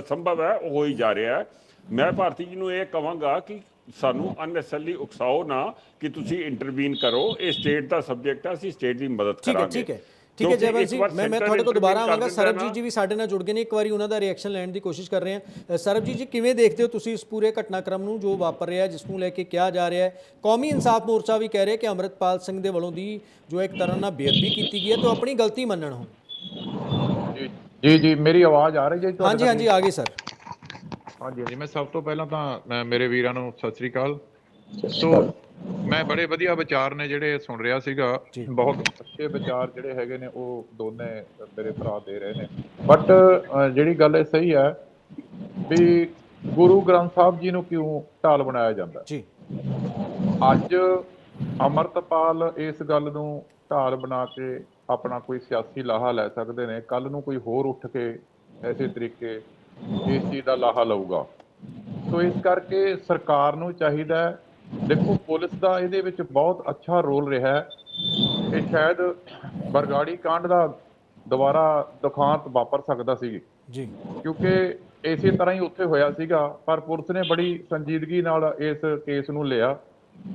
ਸੰਭਵ ਹੈ ਉਹ ਹੋ ਹੀ ਜਾ ਰਿਹਾ ਹੈ। ਮੈਂ ਭਾਰਤੀ ਜੀ ਨੂੰ ਇਹ ਕਹਾਂਗਾ ਕਿ ਸਾਨੂੰ ਅਨਨੈਸਰਲੀ ਉਕਸਾਓ ਨਾ ਕਿ ਤੁਸੀਂ ਇੰਟਰਵੀਨ ਕਰੋ, ਇਹ ਸਟੇਟ ਦਾ ਸਬਜੈਕਟ ਹੈ, ਅਸੀਂ ਸਟੇਟ ਦੀ ਮਦਦ ਕਰਾਂਗੇ। ਠੀਕ ਹੈ ਜੈਵੰਤ ਜੀ, ਮੈਂ ਤੁਹਾਡੇ ਕੋਲ ਦੁਬਾਰਾ ਆਵਾਂਗਾ। ਸਰਬਜੀਤ ਜੀ ਵੀ ਸਾਡੇ ਨਾਲ ਜੁੜ ਗਏ ਨੇ, ਇੱਕ ਵਾਰੀ ਉਹਨਾਂ ਦਾ ਰਿਐਕਸ਼ਨ ਲੈਣ ਦੀ ਕੋਸ਼ਿਸ਼ ਕਰ ਰਹੇ ਹਾਂ। ਸਰਬਜੀਤ ਜੀ, ਕਿਵੇਂ ਦੇਖਦੇ ਹੋ ਤੁਸੀਂ ਇਸ ਪੂਰੇ ਘਟਨਾਕ੍ਰਮ ਨੂੰ ਜੋ ਵਾਪਰ ਰਿਹਾ, ਜਿਸ ਨੂੰ ਲੈ ਕੇ ਕਿਹਾ ਜਾ ਰਿਹਾ ਹੈ ਕੌਮੀ ਇਨਸਾਫ ਮੋਰਚਾ ਵੀ ਕਹਿ ਰਿਹਾ ਕਿ ਅੰਮ੍ਰਿਤਪਾਲ ਸਿੰਘ ਦੇ ਵੱਲੋਂ ਦੀ ਜੋ ਇੱਕ ਤਰ੍ਹਾਂ ਨਾਲ ਬੇਅਦਬੀ ਕੀਤੀ ਗਈ ਹੈ ਤਾਂ ਆਪਣੀ ਗਲਤੀ ਮੰਨਣ ਹੋ? ਜੀ ਮੇਰੀ ਆਵਾਜ਼ ਆ ਰਹੀ ਹੈ? ਹਾਂਜੀ ਆ ਗਈ ਸਰ। ਹਾਂਜੀ ਮੈਂ ਸਭ ਤੋਂ ਪਹਿਲਾਂ ਤਾਂ ਮੇਰੇ ਵੀਰਾਂ ਨੂੰ ਸਤਿ ਸ੍ਰੀ ਅਕਾਲ। ਸੋ ਮੈਂ ਬੜੇ ਵਧੀਆ ਵਿਚਾਰ ਨੇ ਜਿਹੜੇ ਸੁਣ ਰਿਹਾ ਸੀਗਾ, ਬਹੁਤ ਅੱਛੇ ਵਿਚਾਰ ਜਿਹੜੇ ਹੈਗੇ ਨੇ ਉਹ ਦੋਨੇ ਮੇਰੇ ਭਰਾ ਦੇ ਰਹੇ ਨੇ। ਬਟ ਜਿਹੜੀ ਗੱਲ ਇਹ ਸਹੀ ਹੈ ਵੀ ਗੁਰੂ ਗ੍ਰੰਥ ਸਾਹਿਬ ਜੀ ਨੂੰ ਕਿਉਂ ਢਾਲ ਬਣਾਇਆ ਜਾਂਦਾ ਜੀ? ਅੱਜ ਅੰਮ੍ਰਿਤਪਾਲ ਇਸ ਗੱਲ ਨੂੰ ਢਾਲ ਬਣਾ ਕੇ ਆਪਣਾ ਕੋਈ ਸਿਆਸੀ ਲਾਹਾ ਲੈ ਸਕਦੇ ਨੇ, ਕੱਲ ਨੂੰ ਕੋਈ ਹੋਰ ਉੱਠ ਕੇ ਐਸੇ ਤਰੀਕੇ ਇਸ ਚੀਜ਼ ਦਾ ਲਾਹਾ ਲਊਗਾ। ਸੋ ਇਸ ਕਰਕੇ ਸਰਕਾਰ ਨੂੰ ਚਾਹੀਦਾ ਹੈ, ਦੇਖੋ ਪੁਲਿਸ ਦਾ ਇਹਦੇ ਵਿੱਚ ਬਹੁਤ ਅੱਛਾ ਰੋਲ ਰਿਹਾ ਹੈ। ਇਹ ਸ਼ਾਇਦ ਬਰਗਾੜੀ ਕਾਂਡ ਦਾ ਦੁਬਾਰਾ ਦੁਖਾਂਤ ਵਾਪਰ ਸਕਦਾ ਸੀ ਜੀ, ਕਿਉਂਕਿ ਇਸੇ ਤਰ੍ਹਾਂ ਹੀ ਉੱਥੇ ਹੋਇਆ ਸੀਗਾ, ਪਰ ਪੁਲਿਸ ਨੇ ਬੜੀ ਸੰਜੀਦਗੀ ਨਾਲ ਇਸ ਕੇਸ ਨੂੰ ਲਿਆ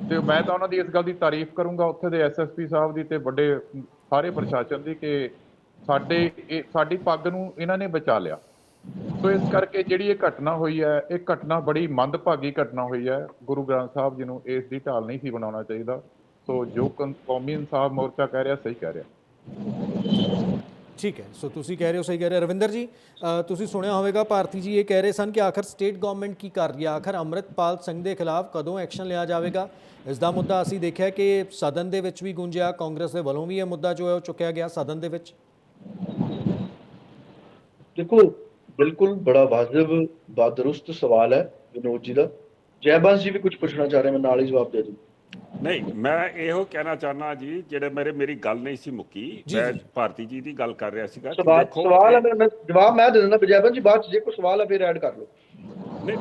ਤੇ ਮੈਂ ਤਾਂ ਉਹਨਾਂ ਦੀ ਇਸ ਗੱਲ ਦੀ ਤਾਰੀਫ ਕਰੂੰਗਾ, ਉੱਥੇ ਦੇ ਐਸਐਸਪੀ ਸਾਹਿਬ ਦੀ ਤੇ ਵੱਡੇ ਸਾਰੇ ਪ੍ਰਸ਼ਾਸਨ ਦੀ, ਕਿ ਸਾਡੀ ਪੱਗ ਨੂੰ ਇਹਨਾਂ ਨੇ ਬਚਾ ਲਿਆ। ਸੋ ਇਸ ਕਰਕੇ ਜਿਹੜੀ ਇਹ ਘਟਨਾ ਹੋਈ ਹੈ, ਇਹ ਘਟਨਾ ਬੜੀ ਮੰਦਭਾਗੀ ਘਟਨਾ ਹੋਈ ਹੈ। ਗੁਰੂ ਗ੍ਰੰਥ ਸਾਹਿਬ ਜੀ ਨੂੰ ਇਸ ਦੀ ਢਾਲ ਨਹੀਂ ਸੀ ਬਣਾਉਣਾ ਚਾਹੀਦਾ। ਸੋ ਜੋ ਕੌਮੀ ਇਨਸਾਫ ਮੋਰਚਾ ਕਹਿ ਰਿਹਾ ਸਹੀ ਕਹਿ ਰਿਹਾ। ਠੀਕ ਹੈ, ਸੋ ਤੁਸੀਂ ਕਹਿ ਰਹੇ ਹੋ ਸਹੀ ਕਹਿ ਰਹੇ। ਰਵਿੰਦਰ ਜੀ, ਤੁਸੀਂ ਸੁਣਿਆ ਹੋਵੇਗਾ ਭਾਰਤੀ ਜੀ ਇਹ ਕਹਿ ਰਹੇ ਸਨ ਕਿ ਆਖਰ ਸਟੇਟ ਗਵਰਨਮੈਂਟ ਕੀ ਕਰ ਰਹੀ ਹੈ, ਆਖਰ ਅੰਮ੍ਰਿਤਪਾਲ ਸਿੰਘ ਦੇ ਖਿਲਾਫ ਕਦੋਂ ਐਕਸ਼ਨ ਲਿਆ ਜਾਵੇਗਾ? ਇਸ ਦਾ ਮੁੱਦਾ ਅਸੀਂ ਦੇਖਿਆ ਕਿ ਸਦਨ ਦੇ ਵਿੱਚ ਵੀ ਗੂੰਜਿਆ, ਕਾਂਗਰਸ ਦੇ ਵੱਲੋਂ ਵੀ ਇਹ ਮੁੱਦਾ ਜੋ ਹੈ ਉਹ ਚੁੱਕਿਆ ਗਿਆ ਸਦਨ ਦੇ ਵਿੱਚ। ਦੇਖੋ ਬਿਲਕੁਲ ਬੜਾ ਵਾਜਬ ਬਾਦਰੁਸਤ ਸਵਾਲ ਹੈ ਵਿਨੋਦ ਜੀ ਦਾ। ਜੈਬੰਸ ਜੀ ਵੀ ਕੁਝ ਪੁੱਛਣਾ ਚਾਹ ਰਹੇ, ਮੈਂ ਨਾਲ ਹੀ ਜਵਾਬ ਦੇ ਦੂੰ। ਨਹੀਂ, ਮੈਂ ਇਹੋ ਕਹਿਣਾ ਚਾਹਨਾ ਜੀ, ਜਿਹੜੇ ਮੇਰੀ ਗੱਲ ਨਹੀਂ ਸੀ ਮੁੱਕੀ, ਮੈਂ ਭਾਰਤੀ ਜੀ ਦੀ ਗੱਲ ਕਰ ਰਿਹਾ ਸੀਗਾ। ਸਵਾਲ ਹੈ, ਜਵਾਬ ਮੈਂ ਦੇ ਦਿੰਦਾ ਜੈਬੰਸ ਜੀ, ਬਾਅਦ ਚ ਜੇ ਕੋਈ ਸਵਾਲ ਹੈ ਫਿਰ ਐਡ ਕਰ ਲਓ। ਨਹੀਂ,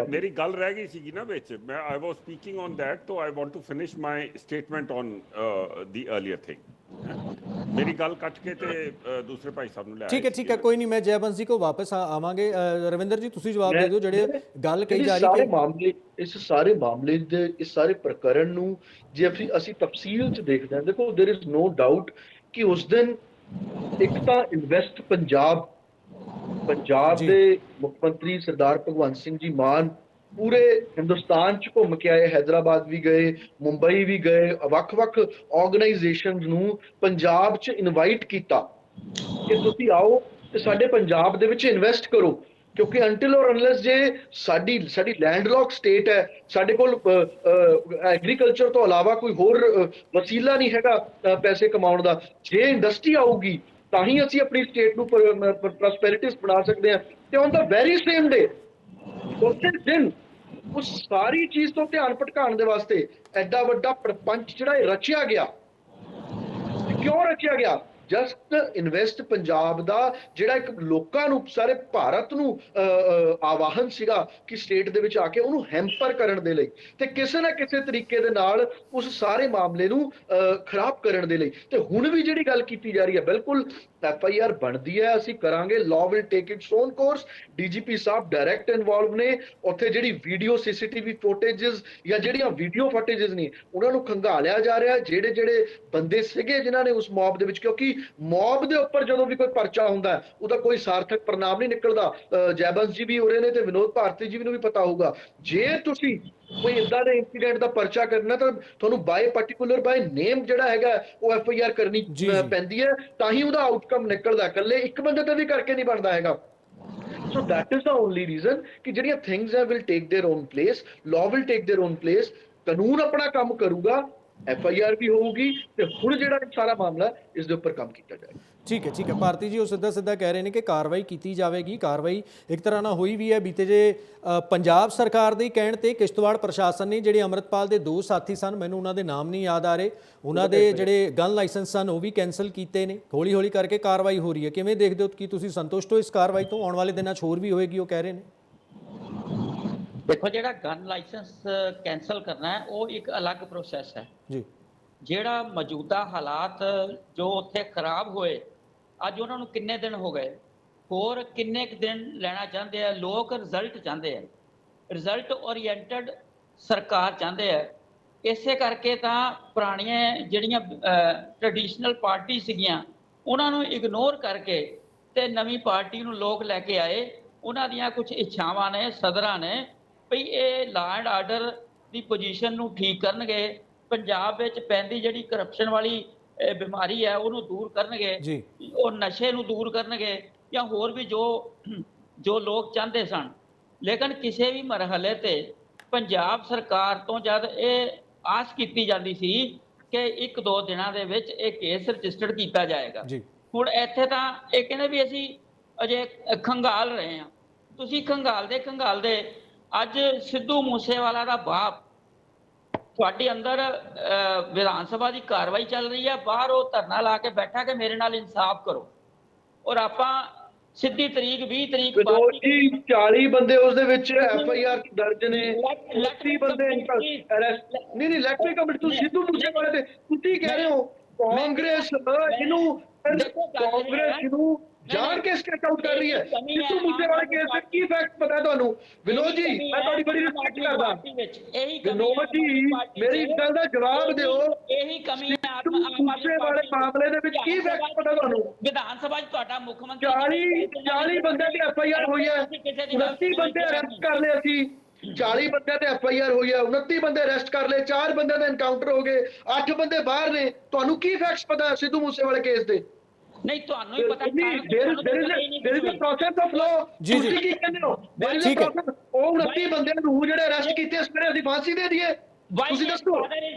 ਮੇਰੀ ਗੱਲ ਰਹਿ ਗਈ ਸੀਗੀ ਨਾ ਵਿੱਚ, ਮੈਂ I was speaking on that, so I want to finish my statement on the earlier thing. ਮੇਰੀ ਗੱਲ ਕੱਟ ਕੇ ਤੇ ਦੂਸਰੇ ਭਾਈ ਸਾਹਿਬ ਨੂੰ ਲੈ। ਠੀਕ ਹੈ, ਕੋਈ ਨਹੀਂ, ਮੈਂ ਜੈਬੰਸ ਜੀ ਕੋ ਵਾਪਸ ਆਵਾਂਗੇ। ਰਵਿੰਦਰ ਜੀ ਤੁਸੀਂ ਜਵਾਬ ਦੇ ਦਿਓ, ਜਿਹੜੇ ਗੱਲ ਕਹੀ ਜਾ ਰਹੀ ਹੈ ਇਸ ਸਾਰੇ ਮਾਮਲੇ ਦੇ, ਇਸ ਸਾਰੇ ਪ੍ਰਕਰਨ ਨੂੰ ਜੇ ਅਸੀਂ ਤਫਸੀਲ ਚ ਦੇਖਦੇ ਹਾਂ, ਦੇਖੋ देयर इज नो डाउट ਕਿ ਉਸ ਦਿਨ ਇੱਕ ਤਾਂ ਇਨਵੈਸਟ ਪੰਜਾਬ ਦੇ ਮੁੱਖ ਮੰਤਰੀ ਸਰਦਾਰ ਭਗਵੰਤ ਸਿੰਘ ਜੀ ਮਾਨ ਪੂਰੇ ਹਿੰਦੁਸਤਾਨ ਚ ਘੁੰਮ ਕੇ ਆਏ, ਹੈਦਰਾਬਾਦ ਵੀ ਗਏ, ਮੁੰਬਈ ਵੀ ਗਏ, ਵੱਖ-ਵੱਖ ਆਰਗੇਨਾਈਜੇਸ਼ਨਸ ਨੂੰ ਪੰਜਾਬ ਚ ਇਨਵਾਈਟ ਕੀਤਾ ਕਿ ਤੁਸੀਂ ਆਓ ਤੇ ਸਾਡੇ ਪੰਜਾਬ ਦੇ ਵਿੱਚ ਇਨਵੈਸਟ ਕਰੋ, ਕਿਉਂਕਿ ਅੰਟਿਲ ਔਰ ਅਨਲੈਸ ਜੇ ਸਾਡੀ ਲੈਂਡਲੌਕ ਸਟੇਟ ਹੈ, ਸਾਡੇ ਕੋਲ ਐਗਰੀਕਲਚਰ ਤੋਂ ਇਲਾਵਾ ਕੋਈ ਹੋਰ ਵਸੀਲਾ ਨਹੀਂ ਹੈਗਾ ਪੈਸੇ ਕਮਾਉਣ ਦਾ। ਜੇ ਇੰਡਸਟਰੀ ਆਊਗੀ ਤਾਂ ਹੀ ਅਸੀਂ ਆਪਣੀ ਸਟੇਟ ਨੂੰ ਪ੍ਰੋਸਪੈਰਿਟੀਜ਼ ਬਣਾ ਸਕਦੇ ਹਾਂ। ਤੇ on the very same day, ਉਸੇ ਦਿਨ ਉਸ ਸਾਰੀ ਚੀਜ਼ ਤੋਂ ਧਿਆਨ ਭਟਕਾਉਣ ਦੇ ਵਾਸਤੇ ਐਡਾ ਵੱਡਾ ਪ੍ਰਪੰਚ ਜਿਹੜਾ ਰਚਿਆ ਗਿਆ। ਕਿਉਂ ਰਚਿਆ ਗਿਆ? ਜਸਟ ਇਨਵੈਸਟ ਪੰਜਾਬ ਦਾ ਜਿਹੜਾ ਇੱਕ ਲੋਕਾਂ ਨੂੰ, ਸਾਰੇ ਭਾਰਤ ਨੂੰ ਆਵਾਹਨ ਸੀਗਾ ਕਿ ਸਟੇਟ ਦੇ ਵਿੱਚ ਆ ਕੇ ਉਹਨੂੰ ਹੈਂਪਰ ਕਰਨ ਦੇ ਲਈ ਤੇ ਕਿਸੇ ਨਾ ਕਿਸੇ ਤਰੀਕੇ ਦੇ ਨਾਲ ਉਸ ਸਾਰੇ ਮਾਮਲੇ ਨੂੰ ਖਰਾਬ ਕਰਨ ਦੇ ਲਈ। ਤੇ ਹੁਣ ਵੀ ਜਿਹੜੀ ਗੱਲ ਕੀਤੀ ਜਾ ਰਹੀ ਹੈ, ਬਿਲਕੁਲ FIR ਬਣਦੀ ਹੈ, ਅਸੀਂ ਕਰਾਂਗੇ, law will take it's on course. DGP Sahib direct involve ਨੇ ਉੱਥੇ। ਜਿਹੜੀ ਵੀਡੀਓ CCTV ਫੁਟੇजेस ਜਾਂ ਜਿਹੜੀਆਂ ਵੀਡੀਓ ਫੁਟੇजेस ਨੇ ਉਹਨਾਂ ਨੂੰ ਖੰਗਾਲਿਆ ਜਾ ਰਿਹਾ। ਜਿਹੜੇ ਬੰਦੇ ਸੀਗੇ ਜਿਨ੍ਹਾਂ ਨੇ ਉਸ ਮੌਬ ਦੇ ਵਿੱਚ, ਕਿਉਂਕਿ ਮੌਬ ਦੇ ਉੱਪਰ ਜਦੋਂ ਵੀ ਕੋਈ ਪਰਚਾ ਹੁੰਦਾ ਉਹਦਾ ਕੋਈ ਸਾਰਥਕ ਪ੍ਰਣਾਮ ਨਹੀਂ ਨਿਕਲਦਾ। ਜੈਬੰਸ ਜੀ ਵੀ ਹੋ ਰਹੇ ਨੇ ਤੇ ਵਿਨੋਦ ਭਾਰਤੀ ਜੀ ਨੂੰ ਵੀ ਪਤਾ ਹੋਊਗਾ, ਜੇ ਤੁਸੀਂ ਕੋਈ ਇਦਾਂ ਦੇ ਇੰਸੀਡੈਂਟ ਦਾ ਪਰਚਾ ਕਰਨਾ ਤਾਂ ਤੁਹਾਨੂੰ ਬਾਈ ਨੇਮ ਜਿਹੜਾ ਹੈਗਾ ਉਹ FIR ਕਰਨੀ ਪੈਂਦੀ ਹੈ, ਤਾਂ ਹੀ ਉਹਦਾ ਆਊਟਕਮ ਨਿਕਲਦਾ। ਇਕੱਲੇ ਇੱਕ ਬੰਦੇ ਤੇ ਵੀ ਕਰਕੇ ਨਹੀਂ ਬਣਦਾ ਹੈਗਾ। So that is the only reason ਕਿ ਜਿਹੜੀਆਂ things ਹੈ will take their own place, law will take their own place, ਕਾਨੂੰਨ ਆਪਣਾ ਕੰਮ ਕਰੂਗਾ। FIR ਵੀ ਹੋਊਗੀ ਤੇ ਹੁਣ ਜਿਹੜਾ ਸਾਰਾ ਮਾਮਲਾ ਇਸ ਦੇ ਉੱਪਰ ਕੰਮ ਕੀਤਾ ਜਾਏਗਾ। ਠੀਕ ਹੈ ਭਾਰਤੀ ਜੀ, ਉਹ ਸਿੱਧਾ ਸਿੱਧਾ ਕਹਿ ਰਹੇ ਨੇ ਕਿ ਕਾਰਵਾਈ ਕੀਤੀ ਜਾਵੇਗੀ। ਕਾਰਵਾਈ ਇੱਕ ਤਰ੍ਹਾਂ ਨਾਲ ਹੋਈ ਵੀ ਹੈ। ਬੀਤੇ ਜੇ ਪੰਜਾਬ ਸਰਕਾਰ ਦੇ ਕਹਿਣ ਤੇ ਕਿਸ਼ਤਵਾੜ ਪ੍ਰਸ਼ਾਸਨ ਨੇ ਜਿਹੜੇ ਅੰਮ੍ਰਿਤਪਾਲ ਦੇ 2 ਸਾਥੀ ਸਨ, ਮੈਨੂੰ ਉਹਨਾਂ ਦੇ ਨਾਮ ਨਹੀਂ ਯਾਦ ਆ ਰਹੇ, ਉਹਨਾਂ ਦੇ ਜਿਹੜੇ ਗਨ ਲਾਇਸੈਂਸ ਸਨ ਉਹ ਵੀ ਕੈਂਸਲ ਕੀਤੇ ਨੇ। ਹੌਲੀ ਹੌਲੀ ਕਰਕੇ ਕਾਰਵਾਈ ਹੋ ਰਹੀ ਹੈ। ਕਿਵੇਂ ਦੇਖਦੇ ਹੋ, ਕੀ ਤੁਸੀਂ ਸੰਤੁਸ਼ਟ ਹੋ ਇਸ ਕਾਰਵਾਈ ਤੋਂ? ਆਉਣ ਵਾਲੇ ਦਿਨਾਂ 'ਚ ਹੋਰ ਵੀ ਹੋਏਗੀ ਉਹ ਕਹਿ ਰਹੇ ਨੇ। ਦੇਖੋ, ਜਿਹੜਾ ਗਨ ਲਾਇਸੈਂਸ ਕੈਂਸਲ ਕਰਨਾ ਹੈ ਉਹ ਇੱਕ ਅਲੱਗ ਪ੍ਰੋਸੈਸ ਹੈ ਜੀ। ਜਿਹੜਾ ਮੌਜੂਦਾ ਹਾਲਾਤ ਜੋ ਉੱਥੇ ਖਰਾਬ ਹੋਏ, ਅੱਜ ਉਹਨਾਂ ਨੂੰ ਕਿੰਨੇ ਦਿਨ ਹੋ ਗਏ, ਹੋਰ ਕਿੰਨੇ ਕੁ ਦਿਨ ਲੈਣਾ ਚਾਹੁੰਦੇ ਆ ਲੋਕ? ਰਿਜ਼ਲਟ ਚਾਹੁੰਦੇ ਆ, ਰਿਜ਼ਲਟ ਓਰੀਐਂਟਡ ਸਰਕਾਰ ਚਾਹੁੰਦੇ ਆ। ਇਸੇ ਕਰਕੇ ਤਾਂ ਪੁਰਾਣੀਆਂ ਜਿਹੜੀਆਂ ਟ੍ਰੈਡੀਸ਼ਨਲ ਪਾਰਟੀ ਸੀਗੀਆਂ ਉਹਨਾਂ ਨੂੰ ਇਗਨੋਰ ਕਰਕੇ ਤੇ ਨਵੀਂ ਪਾਰਟੀ ਨੂੰ ਲੋਕ ਲੈ ਕੇ ਆਏ। ਉਹਨਾਂ ਦੀਆਂ ਕੁਝ ਇੱਛਾਵਾਂ ਨੇ, ਸਦਰਾਂ ਨੇ ਵੀ ਇਹ law and order the position ਨੂੰ ਠੀਕ ਕਰਨਗੇ, ਪੰਜਾਬ ਵਿੱਚ ਪੈਂਦੀ ਜਿਹੜੀ ਕਰਪਸ਼ਨ ਵਾਲੀ ਬਿਮਾਰੀ ਹੈ ਉਹਨੂੰ ਦੂਰ ਕਰਨਗੇ, ਉਹ ਨਸ਼ੇ ਨੂੰ ਦੂਰ ਕਰਨਗੇ, ਜਾਂ ਹੋਰ ਵੀ ਜੋ ਲੋਕ ਚਾਹੁੰਦੇ ਸਨ। ਲੇਕਿਨ ਕਿਸੇ ਵੀ ਮਰਹਲੇ ਤੇ ਪੰਜਾਬ ਸਰਕਾਰ ਤੋਂ ਜਦ ਇਹ ਆਸ ਕੀਤੀ ਜਾਂਦੀ ਸੀ ਕਿ 1-2 ਦਿਨਾਂ ਦੇ ਵਿੱਚ ਇਹ ਕੇਸ ਰਜਿਸਟਰਡ ਕੀਤਾ ਜਾਏਗਾ, ਹੁਣ ਇੱਥੇ ਤਾਂ ਇਹ ਕਹਿੰਦੇ ਵੀ ਅਸੀਂ ਅਜੇ ਖੰਗਾਲ ਰਹੇ ਹਾਂ। ਤੁਸੀਂ ਖੰਗਾਲਦੇ ਅੱਜ ਸਿੱਧੂ ਮੂਸੇਵਾਲਾ ਦਾ ਬਾਪ ਤੁਹਾਡੇ ਅੰਦਰ ਵਿਧਾਨ ਸਭਾ ਦੀ ਕਾਰਵਾਈ ਚੱਲ ਰਹੀ ਹੈ, ਬਾਹਰ ਉਹ ਧਰਨਾ ਲਾ ਕੇ ਬੈਠਾ ਕਿ ਮੇਰੇ ਨਾਲ ਇਨਸਾਫ ਕਰੋ, ਔਰ ਆਪਾਂ ਸਿੱਧੀ ਤਰੀਕ 20 ਤਰੀਕ 40 ਬੰਦੇ ਉਸ ਦੇ ਵਿੱਚ FIR ਦਰਜ ਨੇ, 30 ਬੰਦੇ ਅਰੈਸਟ ਨਹੀਂ let me come to Sidhu ਮੂਸੇਵਾਲੇ ਤੇ ਤੁਸੀਂ ਕਹਿ ਰਹੇ ਹੋ ਕਾਂਗਰਸ ਇਹਨੂੰ ਜਾਣ ਕੇ ਸਟੇਟ ਆਊਟ ਕਰ ਰਹੀ ਹੈ। ਸਿੱਧੂ ਮੂਸੇਵਾਲੇ ਕੇਸ ਦੇ ਕੀ ਫੈਕਟ ਪਤਾ ਹੈ ਤੁਹਾਨੂੰ? ਵਿਨੋਦ ਜੀ, ਮੈਂ ਤੁਹਾਡੀ ਬੜੀ ਰਿਸਪੈਕਟ ਕਰਦਾ। ਵਿਨੋਦ ਜੀ, ਮੇਰੀ ਇੱਕ ਗੱਲ ਦਾ ਜਵਾਬ ਦਿਓ, ਸਿੱਧੂ ਮੂਸੇਵਾਲੇ ਮਾਮਲੇ ਦੇ ਵਿੱਚ ਕੀ ਫੈਕਟ ਪਤਾ ਤੁਹਾਨੂੰ? ਵਿਧਾਨ ਸਭਾ 'ਚ ਤੁਹਾਡਾ ਮੁੱਖ ਮੰਤਰੀ 40 ਬੰਦੇ ਦੀ FIR ਹੋਈ ਹੈ, 29 ਬੰਦੇ ਅਰੈਸਟ ਕਰ ਲਏ ਅਸੀਂ। 40 ਬੰਦੇ ਤੇ FIR ਹੋਈ ਹੈ, 29 ਬੰਦੇ ਅਰੈਸਟ ਕਰ ਲਏ, 4 ਬੰਦਿਆਂ ਦੇ ਐਨਕਾਊਂਟਰ ਹੋ ਗਏ, 8 ਬੰਦੇ ਬਾਹਰ ਨੇ। ਤੁਹਾਨੂੰ ਕੀ ਫੈਕਟਸ ਪਤਾ ਸਿੱਧੂ ਮੂਸੇਵਾਲੇ ਕੇਸ ਦੇ? ਨਹੀਂ, ਤੁਹਾਨੂੰ ਹੀ ਪਤਾ। there is a process of law। ਤੁਸੀਂ ਕੀ ਕਹਿੰਦੇ ਹੋ? there is a process। ਉਹ 29 ਬੰਦਿਆਂ ਨੂੰ ਜਿਹੜੇ ਅਰੈਸਟ ਕੀਤੇ ਇਸ ਵੇਲੇ ਅਸੀਂ ਫਾਂਸੀ ਦੇ ਦਈਏ? ਤੁਸੀਂ ਦੱਸੋ।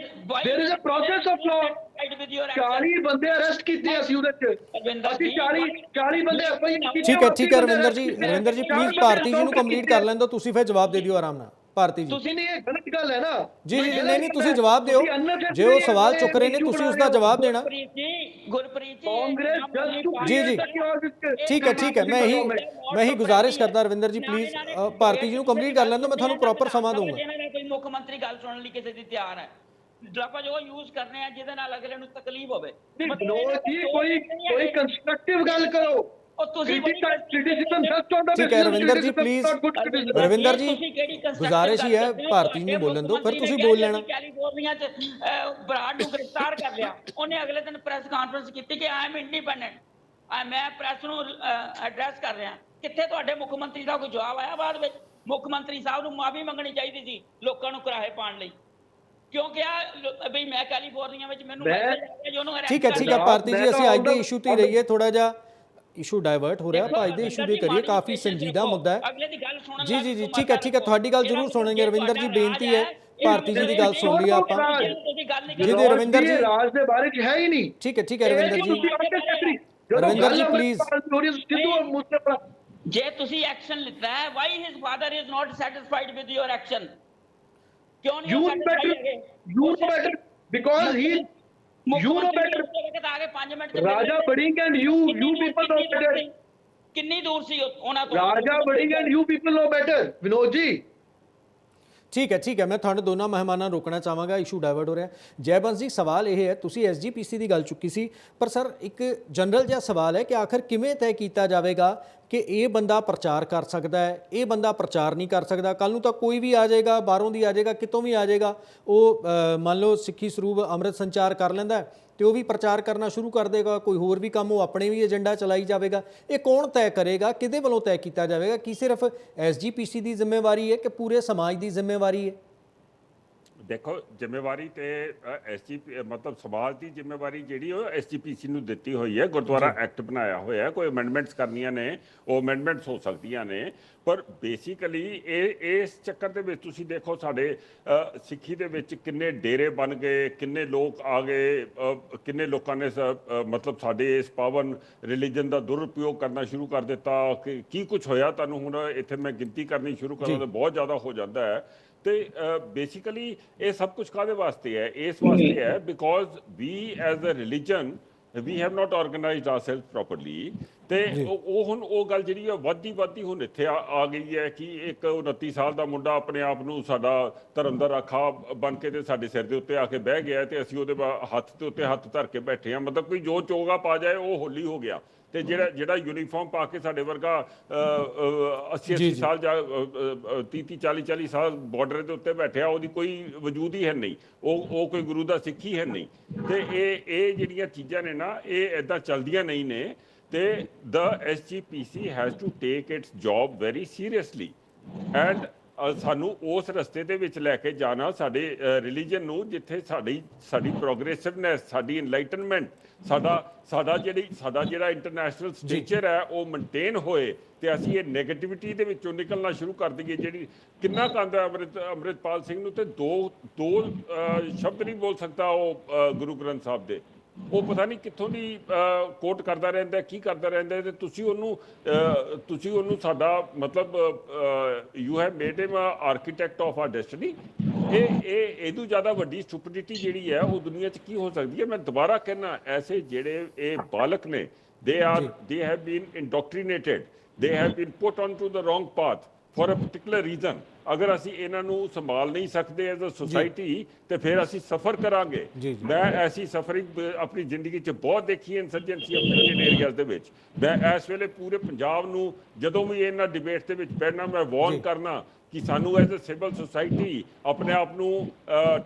there is a process of law। 40 ਬੰਦੇ ਅਰੈਸਟ ਕੀਤੇ ਅਸੀਂ ਉਹਦੇ ਚ, ਅਸੀਂ 40 ਬੰਦੇ FIR ਕੀਤੇ। ਠੀਕ ਹੈ ਰਵਿੰਦਰ ਜੀ ਪਲੀਜ਼ ਭਾਰਤੀ ਜੀ ਨੂੰ ਕੰਪਲੀਟ ਕਰ ਲੈਣ ਦਿਓ, ਤੁਸੀਂ ਫਿਰ ਜਵਾਬ ਦੇ ਦਿਓ ਆਰਾਮ ਨਾਲ। ਭਾਰਤੀ ਜੀ, ਤੁਸੀਂ ਨਹੀਂ, ਇਹ ਗਲਤ ਗੱਲ ਹੈ ਨਾ। ਜੀ ਨਹੀਂ ਤੁਸੀਂ ਜਵਾਬ ਦਿਓ, ਜੇ ਉਹ ਸਵਾਲ ਚੁੱਕ ਰਹੇ ਨੇ ਤੁਸੀਂ ਉਸ ਦਾ ਜਵਾਬ ਦੇਣਾ। ਗੁਰਪ੍ਰੀਤ ਜੀ ਠੀਕ ਹੈ ਮੈਂ ਹੀ ਗੁਜ਼ਾਰਿਸ਼ ਕਰਦਾ ਰਵਿੰਦਰ ਜੀ ਪਲੀਜ਼ ਭਾਰਤੀ ਜੀ ਨੂੰ ਕੰਪਲੀਟ ਕਰ ਲੈਣ ਦਿਓ, ਮੈਂ ਤੁਹਾਨੂੰ ਪ੍ਰੋਪਰ ਸਮਾਂ ਦਊਂਗਾ। ਕੋਈ ਮੁੱਖ ਮੰਤਰੀ ਗੱਲ ਸੁਣਨ ਲਈ ਕਿਸੇ ਦੀ ਤਿਆਰ ਹੈ, ਲਫ਼ਜ਼ ਉਹ ਯੂਜ਼ ਕਰਨੇ ਆ ਜਿਹਦੇ ਨਾਲ ਅਗਲੇ ਨੂੰ ਤਕਲੀਫ ਹੋਵੇ। ਕੋਈ ਕੰਸਟਰਕਟਿਵ ਗੱਲ ਕਰੋ। ਠੀਕ ਹੈ ਰਵਿੰਦਰ ਜੀ ਪਲੀਜ਼, ਰਵਿੰਦਰ ਜੀ ਗੁਜ਼ਾਰਿਸ਼ ਹੀ ਹੈ, ਭਾਰਤੀ ਜੀ ਨੂੰ ਬੋਲਣ ਦਿਓ, ਫਿਰ ਤੁਸੀਂ ਬੋਲ ਲੈਣਾ। ਕੈਲੀਫੋਰਨੀਆ 'ਚ ਬਰਾੜ ਨੂੰ ਗ੍ਰਿਫਤਾਰ ਕਰ ਲਿਆ, ਉਹਨੇ ਅਗਲੇ ਦਿਨ ਪ੍ਰੈਸ ਕਾਨਫਰੰਸ ਕੀਤੀ ਕਿ ਆਈ ਐਮ ਇੰਡੀਪੈਂਡੈਂਟ, ਮੈਂ ਪ੍ਰੈਸ ਨੂੰ ਐਡਰੈਸ ਕਰ ਰਿਹਾ। ਕਿੱਥੇ ਤੁਹਾਡੇ ਮੁੱਖ ਮੰਤਰੀ ਦਾ ਕੋਈ ਜਵਾਬ ਆਇਆ ਬਾਅਦ ਵਿੱਚ? ਮੁੱਖ ਮੰਤਰੀ ਸਾਹਿਬ ਨੂੰ ਮਾਫੀ ਮੰਗਣੀ ਚਾਹੀਦੀ ਸੀ ਲੋਕਾਂ ਨੂੰ ਕਿਰਾਏ ਪਾਉਣ ਲਈ। ਕਿਉਂ ਕਿਹਾ ਬਈ ਮੈਂ ਕੈਲੀਫੋਰਨੀਆ ਵਿੱਚ ਮੈਨੂੰ ਠੀਕ ਹੈ ਭਾਰਤੀ ਜੀ, ਅਸੀਂ ਅੱਜ ਦੇ ਇਸ਼ੂ ਤੇ ਰਹੀਏ, ਥੋੜਾ ਜਿਹਾ ਇਸ਼ੂ ਡਾਇਵਰਟ ਹੋ ਰਿਹਾ, ਆਪਾਂ ਅੱਜ ਦੇ ਇਸ਼ੂ ਦੇ ਕਰੀਏ, ਕਾਫੀ ਸੰਜੀਦਾ ਮੁੱਦਾ ਹੈ। ਜੀ ਠੀਕ ਹੈ ਤੁਹਾਡੀ ਗੱਲ ਜ਼ਰੂਰ ਸੁਣेंगे ਰਵਿੰਦਰ ਜੀ, ਬੇਨਤੀ ਹੈ ਭਾਰਤੀ ਜੀ ਦੀ ਗੱਲ ਸੁਣ ਲਈ ਆਪਾਂ। ਜੀ ਰਵਿੰਦਰ ਜੀ ਰਾਜ ਦੇ ਬਾਰੇ ਚ ਹੈ ਹੀ ਨਹੀਂ। ਠੀਕ ਹੈ ਰਵਿੰਦਰ ਜੀ ਪਲੀਜ਼। ਜੇ ਤੁਸੀਂ ਐਕਸ਼ਨ ਲਿੱਤਾ ਹੈ, why his father is not satisfied with your action? ਕਿਉਂ ਨਹੀਂ you know better because he you know better। ਆਗੇ 5 ਮਿੰਟ ਰਾਜਾ Warring and you people know better। ਕਿੰਨੀ ਦੂਰ ਸੀ ਉਹਨਾਂ ਤੋਂ? ਰਾਜਾ Warring and you people know better। Vinod ਜੀ ਠੀਕ ਹੈ ਮੈਂ ਤੁਹਾਨੂੰ ਦੋਨਾਂ ਮਹਿਮਾਨਾਂ ਨੂੰ ਰੋਕਣਾ ਚਾਹਾਂਗਾ, ਇਸ਼ੂ ਡਾਇਵਰਟ ਹੋ ਰਿਹਾ। ਜੈਬੰਸ ਜੀ, ਸਵਾਲ ਇਹ ਹੈ, ਤੁਸੀਂ SGPC ਦੀ ਗੱਲ ਚੁੱਕੀ ਸੀ, ਪਰ ਸਰ ਇੱਕ ਜਨਰਲ ਜਿਹਾ ਸਵਾਲ ਹੈ ਕਿ ਆਖਰ ਕਿਵੇਂ ਤੈਅ ਕੀਤਾ ਜਾਵੇਗਾ ਕਿ ਇਹ ਬੰਦਾ ਪ੍ਰਚਾਰ ਕਰ ਸਕਦਾ ਹੈ, ਇਹ ਬੰਦਾ ਪ੍ਰਚਾਰ ਨਹੀਂ ਕਰ ਸਕਦਾ? ਕੱਲ ਨੂੰ ਤਾਂ ਕੋਈ ਵੀ ਆ ਜਾਏਗਾ, ਬਾਹਰੋਂ ਦੀ ਆ ਜਾਏਗਾ, ਕਿਤੋਂ ਵੀ ਆ ਜਾਏਗਾ, ਉਹ ਮੰਨ ਲਓ ਸਿੱਖੀ ਸਰੂਪ ਅੰਮ੍ਰਿਤ ਸੰਚਾਰ ਕਰ ਲੈਂਦਾ ਤੇ ਉਹ ਵੀ ਪ੍ਰਚਾਰ ਕਰਨਾ ਸ਼ੁਰੂ ਕਰ ਦੇਗਾ, ਕੋਈ ਹੋਰ ਵੀ ਕੰਮ ਉਹ ਆਪਣੇ ਵੀ ਏਜੰਡਾ ਚਲਾਈ ਜਾਵੇਗਾ। ਇਹ ਕੌਣ ਤੈਅ ਕਰੇਗਾ, ਕਿਹਦੇ ਵੱਲੋਂ ਤੈਅ ਕੀਤਾ ਜਾਵੇਗਾ? ਕੀ ਸਿਰਫ SGPC ਦੀ ਜ਼ਿੰਮੇਵਾਰੀ ਹੈ ਕਿ ਪੂਰੇ ਸਮਾਜ ਦੀ ਜ਼ਿੰਮੇਵਾਰੀ ਹੈ? ਦੇਖੋ ਜ਼ਿੰਮੇਵਾਰੀ ਤੇ ਐਸਜੀਪੀ ਮਤਲਬ ਸਮਾਜ ਦੀ ਜ਼ਿੰਮੇਵਾਰੀ ਜਿਹੜੀ ਉਹ ਐਸਜੀਪੀਸੀ ਨੂੰ ਦਿੱਤੀ ਹੋਈ ਹੈ। ਗੁਰਦੁਆਰਾ ਐਕਟ ਬਣਾਇਆ ਹੋਇਆ, ਕੋਈ ਅਮੈਂਡਮੈਂਟਸ ਕਰਨੀਆਂ ਨੇ ਉਹ ਅਮੈਂਡਮੈਂਟਸ ਹੋ ਸਕਦੀਆਂ ਨੇ, ਪਰ ਬੇਸਿਕਲੀ ਇਸ ਚੱਕਰ ਦੇ ਵਿੱਚ ਤੁਸੀਂ ਦੇਖੋ ਸਾਡੇ ਸਿੱਖੀ ਦੇ ਵਿੱਚ ਕਿੰਨੇ ਡੇਰੇ ਬਣ ਗਏ, ਕਿੰਨੇ ਲੋਕ ਆ ਗਏ, ਕਿੰਨੇ ਲੋਕਾਂ ਨੇ ਮਤਲਬ ਸਾਡੇ ਇਸ ਪਾਵਨ ਰਿਲੀਜਨ ਦਾ ਦੁਰਉਪਯੋਗ ਕਰਨਾ ਸ਼ੁਰੂ ਕਰ ਦਿੱਤਾ। ਕੀ ਕੁਝ ਹੋਇਆ ਤੁਹਾਨੂੰ ਹੁਣ ਇੱਥੇ ਮੈਂ ਗਿਣਤੀ ਕਰਨੀ ਸ਼ੁਰੂ ਕਰਾਂ ਤਾਂ ਬਹੁਤ ਜ਼ਿਆਦਾ ਹੋ ਜਾਂਦਾ ਹੈ। ਤੇ ਬੇਸਿਕਲੀ ਇਹ ਸਭ ਕੁਝ ਕਾਹਦੇ ਵਾਸਤੇ ਹੈ? ਇਸ ਵਾਸਤੇ ਹੈ because we as a religion we have not organised ourselves properly. ਤੇ ਉਹ ਹੁਣ ਉਹ ਗੱਲ ਜਿਹੜੀ ਹੈ ਵੱਧਦੀ ਹੁਣ ਇੱਥੇ ਆ ਗਈ ਹੈ ਕਿ ਇੱਕ 29 ਸਾਲ ਦਾ ਮੁੰਡਾ ਆਪਣੇ ਆਪ ਨੂੰ ਸਾਡਾ ਧਰਮ ਦਾ ਰਾਖਾ ਬਣ ਕੇ ਤੇ ਸਾਡੇ ਸਿਰ ਦੇ ਉੱਤੇ ਆ ਕੇ ਬਹਿ ਗਿਆ ਤੇ ਅਸੀਂ ਉਹਦੇ ਹੱਥ ਦੇ ਉੱਤੇ ਹੱਥ ਧਰ ਕੇ ਬੈਠੇ ਹਾਂ। ਮਤਲਬ ਕੋਈ ਜੋ ਚੋਗਾ ਪਾ ਜਾਏ ਉਹ ਹੋਲੀ ਹੋ ਗਿਆ। ਤੇ ਜਿਹੜਾ ਯੂਨੀਫਾਰਮ ਪਾ ਕੇ ਸਾਡੇ ਵਰਗਾ 80 ਸਾਲ ਜਾਂ 30 40 ਸਾਲ ਬਾਰਡਰ ਦੇ ਉੱਤੇ ਬੈਠਿਆ, ਉਹਦੀ ਕੋਈ ਵਜੂਦ ਹੀ ਹੈ ਨਹੀਂ, ਉਹ ਕੋਈ ਗੁਰੂ ਦਾ ਸਿੱਖ ਹੀ ਹੈ ਨਹੀਂ। ਤੇ ਇਹ ਜਿਹੜੀਆਂ ਚੀਜ਼ਾਂ ਨੇ ਨਾ ਇਹ ਇੱਦਾਂ ਚੱਲਦੀਆਂ ਨਹੀਂ ਨੇ। ਤੇ the SGPC has to take its job very seriously and ਸਾਨੂੰ ਉਸ ਰਸਤੇ ਦੇ ਵਿੱਚ ਲੈ ਕੇ ਜਾਣਾ ਸਾਡੇ ਰਿਲੀਜਨ ਨੂੰ, ਜਿੱਥੇ ਸਾਡੀ ਪ੍ਰੋਗਰੈਸਿਵਨੈਸ, ਸਾਡੀ ਇਨਲਾਈਟਨਮੈਂਟ, ਸਾਡਾ ਜਿਹੜਾ ਇੰਟਰਨੈਸ਼ਨਲ ਸਟੇਚਰ ਹੈ ਉਹ ਮੇਨਟੇਨ ਹੋਏ ਤੇ ਅਸੀਂ ਇਹ ਨੈਗੇਟਿਵਿਟੀ ਦੇ ਵਿੱਚੋਂ ਨਿਕਲਣਾ ਸ਼ੁਰੂ ਕਰ ਦਈਏ। ਜਿਹੜੀ ਕਿੰਨਾ ਕਹਿੰਦਾ ਅੰਮ੍ਰਿਤਪਾਲ ਸਿੰਘ ਨੂੰ ਤੇ ਦੋ ਸ਼ਬਦ ਨਹੀਂ ਬੋਲ ਸਕਦਾ ਉਹ ਗੁਰੂ ਗ੍ਰੰਥ ਸਾਹਿਬ ਦੇ, ਉਹ ਪਤਾ ਨਹੀਂ ਕਿੱਥੋਂ ਦੀ ਕੋਟ ਕਰਦਾ ਰਹਿੰਦਾ, ਕੀ ਕਰਦਾ ਰਹਿੰਦਾ। ਤੇ ਤੁਸੀਂ ਉਹਨੂੰ ਸਾਡਾ ਮਤਲਬ you have made him architect of our destiny. ਇਹਦੋਂ ਜ਼ਿਆਦਾ ਵੱਡੀ ਸਟੂਪਿਡਿਟੀ ਜਿਹੜੀ ਹੈ ਉਹ ਦੁਨੀਆ 'ਚ ਕੀ ਹੋ ਸਕਦੀ ਹੈ? ਮੈਂ ਦੁਬਾਰਾ ਕਹਿਣਾ, ਐਸੇ ਜਿਹੜੇ ਇਹ ਬਾਲਕ ਨੇ they have been indoctrinated, they have been put onto the wrong path for a particular reason। ਅਗਰ ਅਸੀਂ ਇਹਨਾਂ ਨੂੰ ਸੰਭਾਲ ਨਹੀਂ ਸਕਦੇ ਐਜ਼ ਅ ਸੋਸਾਇਟੀ ਤੇ ਫਿਰ ਅਸੀਂ ਸਫਰ ਕਰਾਂਗੇ। ਮੈਂ ਐਸੀ ਸਫਰਿੰਗ ਆਪਣੀ ਜ਼ਿੰਦਗੀ 'ਚ ਬਹੁਤ ਦੇਖੀ ਹੈ ਇੰਸਰਜੈਂਸੀ ਅਫੈਕਟਡ ਏਰੀਆਜ਼ ਦੇ ਵਿੱਚ। ਮੈਂ ਇਸ ਵੇਲੇ ਪੂਰੇ ਪੰਜਾਬ ਨੂੰ ਜਦੋਂ ਵੀ ਇਹਨਾਂ ਡਿਬੇਟ ਦੇ ਵਿੱਚ ਬਹਿਣਾ ਮੈਂ ਵਾਰਨ ਕਰਨਾ ਕਿ ਸਾਨੂੰ ਐਜ਼ ਅ ਸਿਵਲ ਸੋਸਾਇਟੀ ਆਪਣੇ ਆਪ ਨੂੰ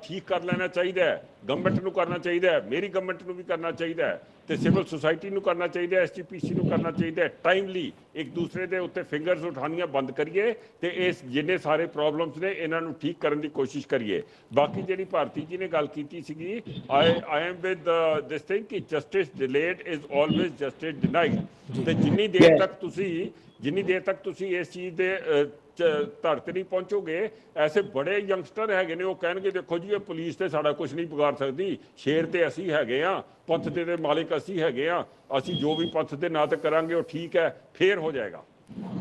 ਠੀਕ ਕਰ ਲੈਣਾ ਚਾਹੀਦਾ ਹੈ। ਗਵਰਨਮੈਂਟ ਨੂੰ ਕਰਨਾ ਚਾਹੀਦਾ ਹੈ, ਮੇਰੀ ਗਵਰਨਮੈਂਟ ਨੂੰ ਵੀ ਕਰਨਾ ਚਾਹੀਦਾ ਹੈ, ਤੇ ਸਿਵਲ ਸੁਸਾਇਟੀ ਨੂੰ ਕਰਨਾ ਚਾਹੀਦਾ ਹੈ, ਐਸਜੀਪੀਸੀ ਨੂੰ ਕਰਨਾ ਚਾਹੀਦਾ ਹੈ। ਟਾਈਮਲੀ ਇੱਕ ਦੂਸਰੇ ਦੇ ਉੱਤੇ ਫਿੰਗਰਸ ਉਠਾਉਣੀਆਂ ਬੰਦ ਕਰੀਏ ਤੇ ਇਸ ਜਿੰਨੇ ਸਾਰੇ ਪ੍ਰੋਬਲਮਸ ਨੇ ਇਹਨਾਂ ਨੂੰ ਠੀਕ ਕਰਨ ਦੀ ਕੋਸ਼ਿਸ਼ ਕਰੀਏ। ਬਾਕੀ ਜਿਹੜੀ ਭਾਰਤੀ ਜੀ ਨੇ ਗੱਲ ਕੀਤੀ ਸੀਗੀ, I am with this thing ਕਿ justice delayed is always justice denied. ਤੇ ਜਿੰਨੀ ਦੇਰ ਤੱਕ ਤੁਸੀਂ ਇਸ ਚੀਜ਼ ਦੇ ਧੜ ਤੇ ਨਹੀਂ ਪਹੁੰਚੋਗੇ, ਐਸੇ ਬੜੇ ਯੰਗਸਟਰ ਹੈਗੇ ਨੇ ਉਹ ਕਹਿਣਗੇ ਦੇਖੋ ਜੀ ਇਹ ਪੁਲਿਸ ਤੇ ਸਾਡਾ ਕੁਝ ਨਹੀਂ ਵਿਗਾੜ ਸਕਦੀ, ਸ਼ੇਰ ਤੇ ਅਸੀਂ ਹੈਗੇ ਆ, ਪੰਥ ਦੇ ਮਾਲਿਕ ਅਸੀਂ ਹੈਗੇ ਆ, ਅਸੀਂ ਜੋ ਵੀ ਪੰਥ ਦੇ ਨਾਂ ਤੇ ਕਰਾਂਗੇ ਉਹ ਠੀਕ ਹੈ, ਫੇਰ ਹੋ ਜਾਏਗਾ।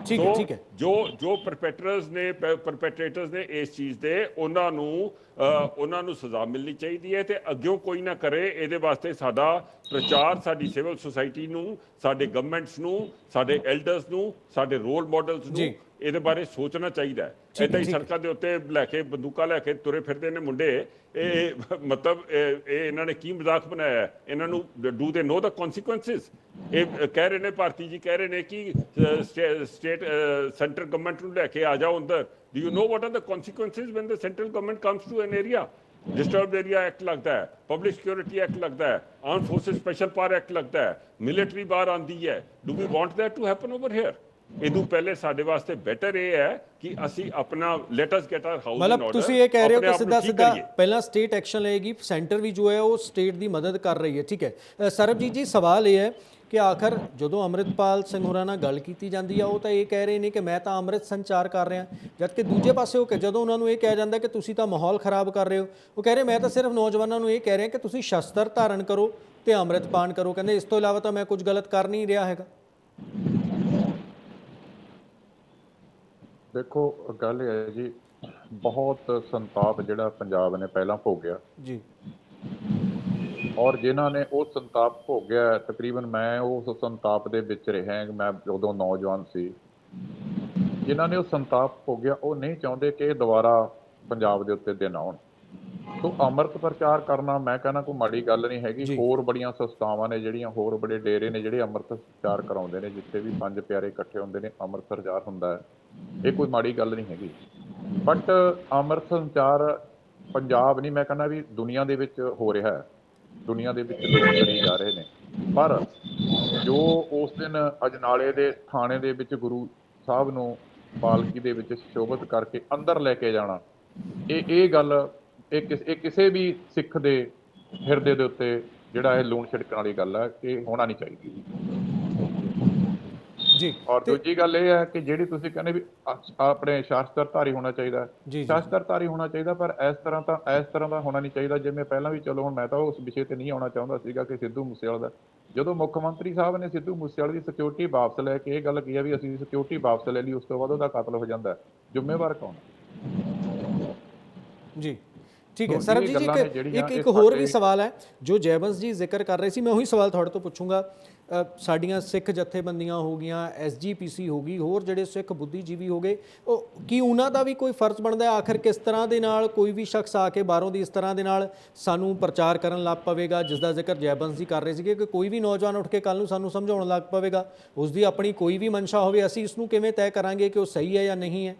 ਠੀਕ ਹੈ। ਜੋ ਪਰਪੈਟਰੇਟਰਸ ਨੇ ਇਸ ਚੀਜ਼ ਦੇ ਉਹਨਾਂ ਨੂੰ ਸਜ਼ਾ ਮਿਲਣੀ ਚਾਹੀਦੀ ਹੈ ਤੇ ਅੱਗਿਓਂ ਕੋਈ ਨਾ ਕਰੇ। ਇਹਦੇ ਵਾਸਤੇ ਸਾਡਾ ਪ੍ਰਚਾਰ ਸਾਡੀ ਸਿਵਲ ਸੁਸਾਇਟੀ ਨੂੰ, ਸਾਡੇ ਗਵਰਨਮੈਂਟਸ ਨੂੰ, ਸਾਡੇ ਐਲਡਰਸ ਨੂੰ, ਸਾਡੇ ਰੋਲ ਮਾਡਲਸ ਨੂੰ ਇਹਦੇ ਬਾਰੇ ਸੋਚਣਾ ਚਾਹੀਦਾ ਹੈ। ਏਦਾਂ ਹੀ ਸੜਕਾਂ ਦੇ ਉੱਤੇ ਲੈ ਕੇ ਬੰਦੂਕਾਂ ਲੈ ਕੇ ਤੁਰੇ ਫਿਰਦੇ ਨੇ ਮੁੰਡੇ, ਇਹ ਮਤਲਬ ਇਹ ਇਹਨਾਂ ਨੇ ਕੀ ਮਜ਼ਾਕ ਬਣਾਇਆ? ਇਹਨਾਂ ਨੂੰ ਡੂ ਦੇ ਨੋ ਦਾ ਕਨਸੀਕੁਐਂਸਿਸ? ਇਹ ਕਹਿ ਰਹੇ ਨੇ, ਭਾਰਤੀ ਜੀ ਕਹਿ ਰਹੇ ਨੇ ਕਿ ਸਟੇਟ ਸੈਂਟਰ ਗਵਰਨਮੈਂਟ ਨੂੰ ਲੈ ਕੇ ਆ ਜਾਓ ਅੰਦਰ। Do you know what are the consequences when the central government comes to an area? Disturb area act लगता है, पब्लिक सिक्योरिटी एक्ट लगता है, arm forces special power act लगता है, मिलिट्री बाहर आती है। Do we want that to happen over here? ਇਹਦੋਂ ਪਹਿਲੇ ਸਾਡੇ ਵਾਸਤੇ ਬੈਟਰ ਇਹ ਹੈ ਕਿ ਅਸੀਂ ਆਪਣਾ let us get our house in order. ਮਤਲਬ ਤੁਸੀਂ ਇਹ ਕਹਿ ਰਹੇ ਹੋ ਕਿ ਸਿੱਧਾ ਪਹਿਲਾਂ ਸਟੇਟ ਐਕਸ਼ਨ ਲਏਗੀ, ਸੈਂਟਰ ਵੀ ਜੋ ਹੈ ਉਹ ਸਟੇਟ ਦੀ ਮਦਦ ਕਰ ਰਹੀ ਹੈ। ਠੀਕ ਹੈ ਸਰਬਜੀਤ ਜੀ, ਸਵਾਲ ਇਹ ਹੈ ਕਿ ਆਖਰ ਜਦੋਂ ਅੰਮ੍ਰਿਤਪਾਲ ਸਿੰਘ ਹੋਰਾਂ ਨਾਲ ਗੱਲ ਕੀਤੀ ਜਾਂਦੀ ਆ ਉਹ ਤਾਂ ਇਹ ਕਹਿ ਰਹੇ ਨੇ ਕਿ ਮੈਂ ਤਾਂ ਅੰਮ੍ਰਿਤ ਸੰਚਾਰ ਕਰ ਰਿਹਾ, ਜਦਕਿ ਦੂਜੇ ਪਾਸੇ ਉਹ ਜਦੋਂ ਉਹਨਾਂ ਨੂੰ ਇਹ ਕਿਹਾ ਜਾਂਦਾ ਕਿ ਤੁਸੀਂ ਤਾਂ ਮਾਹੌਲ ਖਰਾਬ ਕਰ ਰਹੇ ਹੋ, ਉਹ ਕਹਿ ਰਹੇ ਮੈਂ ਤਾਂ ਸਿਰਫ ਨੌਜਵਾਨਾਂ ਨੂੰ ਇਹ ਕਹਿ ਰਿਹਾ ਕਿ ਤੁਸੀਂ ਸ਼ਸਤਰ ਧਾਰਨ ਕਰੋ ਤੇ ਅੰਮ੍ਰਿਤ ਪਾਨ ਕਰੋ। ਕਹਿੰਦੇ ਇਸ ਤੋਂ ਇਲਾਵਾ ਤਾਂ ਮੈਂ ਕੁਝ ਗਲਤ ਕਰ ਨਹੀਂ ਰਿਹਾ ਹੈਗਾ। ਦੇਖੋ ਗੱਲ ਇਹ ਹੈ ਜੀ, ਬਹੁਤ ਸੰਤਾਪ ਜਿਹੜਾ ਪੰਜਾਬ ਨੇ ਪਹਿਲਾਂ ਭੋਗਿਆ ਜੀ, ਔਰ ਜਿਨ੍ਹਾਂ ਨੇ ਉਹ ਸੰਤਾਪ ਭੋਗਿਆ, ਤਕਰੀਬਨ ਮੈਂ ਉਸ ਸੰਤਾਪ ਦੇ ਵਿੱਚ ਰਿਹਾ, ਮੈਂ ਉਦੋਂ ਨੌਜਵਾਨ ਸੀ। ਜਿਨ੍ਹਾਂ ਨੇ ਉਹ ਸੰਤਾਪ ਭੋਗਿਆ ਉਹ ਨਹੀਂ ਚਾਹੁੰਦੇ ਕਿ ਇਹ ਦੁਬਾਰਾ ਪੰਜਾਬ ਦੇ ਉੱਤੇ ਦਿਨ ਆਉਣ। ਸੋ ਅੰਮ੍ਰਿਤ ਪ੍ਰਚਾਰ ਕਰਨਾ ਮੈਂ ਕਹਿੰਦਾ ਕੋਈ ਮਾੜੀ ਗੱਲ ਨਹੀਂ ਹੈਗੀ। ਹੋਰ ਬੜੀਆਂ ਸੰਸਥਾਵਾਂ ਨੇ ਜਿਹੜੀਆਂ, ਹੋਰ ਬੜੇ ਡੇਰੇ ਨੇ ਜਿਹੜੇ ਅੰਮ੍ਰਿਤ ਪ੍ਰਚਾਰ ਕਰਾਉਂਦੇ ਨੇ, ਜਿੱਥੇ ਵੀ ਪੰਜ ਪਿਆਰੇ ਇਕੱਠੇ ਹੁੰਦੇ ਨੇ ਅੰਮ੍ਰਿਤ ਪ੍ਰਚਾਰ ਹੁੰਦਾ ਹੈ, ਇਹ ਕੋਈ ਮਾੜੀ ਗੱਲ ਨਹੀਂ ਹੈਗੀ। ਬਟ ਅੰਮ੍ਰਿਤ ਸੰਚਾਰ ਪੰਜਾਬ ਨਹੀਂ, ਮੈਂ ਕਹਿੰਦਾ ਵੀ ਦੁਨੀਆ ਦੇ ਵਿੱਚ ਹੋ ਰਿਹਾ ਹੈ, ਦੁਨੀਆ ਦੇ ਵਿੱਚ ਲੋਕ ਕਰੀ ਜਾ ਰਹੇ ਨੇ। ਪਰ ਜੋ ਉਸ ਦਿਨ ਅਜਨਾਲੇ ਦੇ ਥਾਣੇ ਦੇ ਵਿੱਚ ਗੁਰੂ ਸਾਹਿਬ ਨੂੰ ਪਾਲਕੀ ਦੇ ਵਿੱਚ ਸ਼ੋਭਤ ਕਰਕੇ ਅੰਦਰ ਲੈ ਕੇ ਜਾਣਾ, ਇਹ ਗੱਲ ਇਹ ਕਿਸੇ ਵੀ ਸਿੱਖ ਦੇ ਹਿਰਦੇ ਦੇ ਉੱਤੇ ਜਿਹੜਾ ਇਹ ਲੂਣ ਛਿੜਕਣ ਵਾਲੀ ਗੱਲ ਹੈ, ਇਹ ਹੋਣਾ ਨਹੀਂ ਚਾਹੀਦੀ। ਜੀ ਔਰ ਦੂਜੀ ਗੱਲ ਇਹ ਹੈ ਕਿ ਜਿਹੜੀ ਤੁਸੀਂ ਕਹਿੰਦੇ ਵੀ ਆਪਣੇ ਸ਼ਾਸਤਰਧਾਰੀ ਹੋਣਾ ਚਾਹੀਦਾ, ਸ਼ਾਸਤਰਧਾਰੀ ਹੋਣਾ ਚਾਹੀਦਾ, ਪਰ ਇਸ ਤਰ੍ਹਾਂ ਦਾ ਹੋਣਾ ਨਹੀਂ ਚਾਹੀਦਾ ਜਿਵੇਂ ਪਹਿਲਾਂ ਵੀ। ਚਲੋ ਹੁਣ ਮੈਂ ਤਾਂ ਉਸ ਵਿਸ਼ੇ ਤੇ ਨਹੀਂ ਆਉਣਾ ਚਾਹੁੰਦਾ ਸੀਗਾ ਕਿ ਸਿੱਧੂ ਮੂਸੇਵਾਲਾ ਦਾ, ਜਦੋਂ ਮੁੱਖ ਮੰਤਰੀ ਸਾਹਿਬ ਨੇ ਸਿੱਧੂ ਮੂਸੇਵਾਲੇ ਦੀ ਸਿਕਿਉਰਿਟੀ ਵਾਪਸ ਲੈ ਕੇ ਇਹ ਗੱਲ ਕੀ ਹੈ ਵੀ ਅਸੀਂ ਸਿਕਿਉਰਿਟੀ ਵਾਪਸ ਲੈ ਲਈ, ਉਸ ਤੋਂ ਬਾਅਦ ਉਹਦਾ ਕਤਲ ਹੋ ਜਾਂਦਾ, ਜ਼ਿੰਮੇਵਾਰ ਕੌਣ? ਜੀ ਠੀਕ ਹੈ ਸਰਬਜੀਤ ਜੀ, ਇੱਕ ਹੋਰ ਵੀ ਸਵਾਲ ਹੈ ਜੋ ਜੈਬੰਸ ਜੀ ਜ਼ਿਕਰ ਕਰ ਰਹੇ ਸੀ, ਮੈਂ ਉਹੀ ਸਵਾਲ ਤੁਹਾਡੇ ਤੋਂ ਪੁੱਛੂੰਗਾ। ਸਾਡੀਆਂ ਸਿੱਖ ਜਥੇਬੰਦੀਆਂ ਹੋ ਗਈਆਂ, SGPC ਹੋ ਗਈ, ਹੋਰ ਜਿਹੜੇ ਸਿੱਖ ਬੁੱਧੀਜੀਵੀ ਹੋ ਗਏ, ਉਹ ਕੀ ਉਹਨਾਂ ਦਾ ਵੀ ਕੋਈ ਫਰਜ਼ ਬਣਦਾ ਹੈ? ਆਖਰ ਕਿਸ ਤਰ੍ਹਾਂ ਦੇ ਨਾਲ ਕੋਈ ਵੀ ਸ਼ਖਸ ਆ ਕੇ ਬਾਹਰੋਂ ਦੀ ਇਸ ਤਰ੍ਹਾਂ ਦੇ ਨਾਲ ਸਾਨੂੰ ਪ੍ਰਚਾਰ ਕਰਨ ਲੱਗ ਪਵੇਗਾ, ਜਿਸ ਦਾ ਜ਼ਿਕਰ ਜੈਬੰਸ ਜੀ ਕਰ ਰਹੇ ਸੀਗੇ ਕਿ ਕੋਈ ਵੀ ਨੌਜਵਾਨ ਉੱਠ ਕੇ ਕੱਲ੍ਹ ਨੂੰ ਸਾਨੂੰ ਸਮਝਾਉਣ ਲੱਗ ਪਵੇਗਾ, ਉਸ ਦੀ ਆਪਣੀ ਕੋਈ ਵੀ ਮਨਸ਼ਾ ਹੋਵੇ, ਅਸੀਂ ਇਸ ਨੂੰ ਕਿਵੇਂ ਤੈਅ ਕਰਾਂਗੇ ਕਿ ਉਹ ਸਹੀ ਹੈ ਜਾਂ ਨਹੀਂ ਹੈ?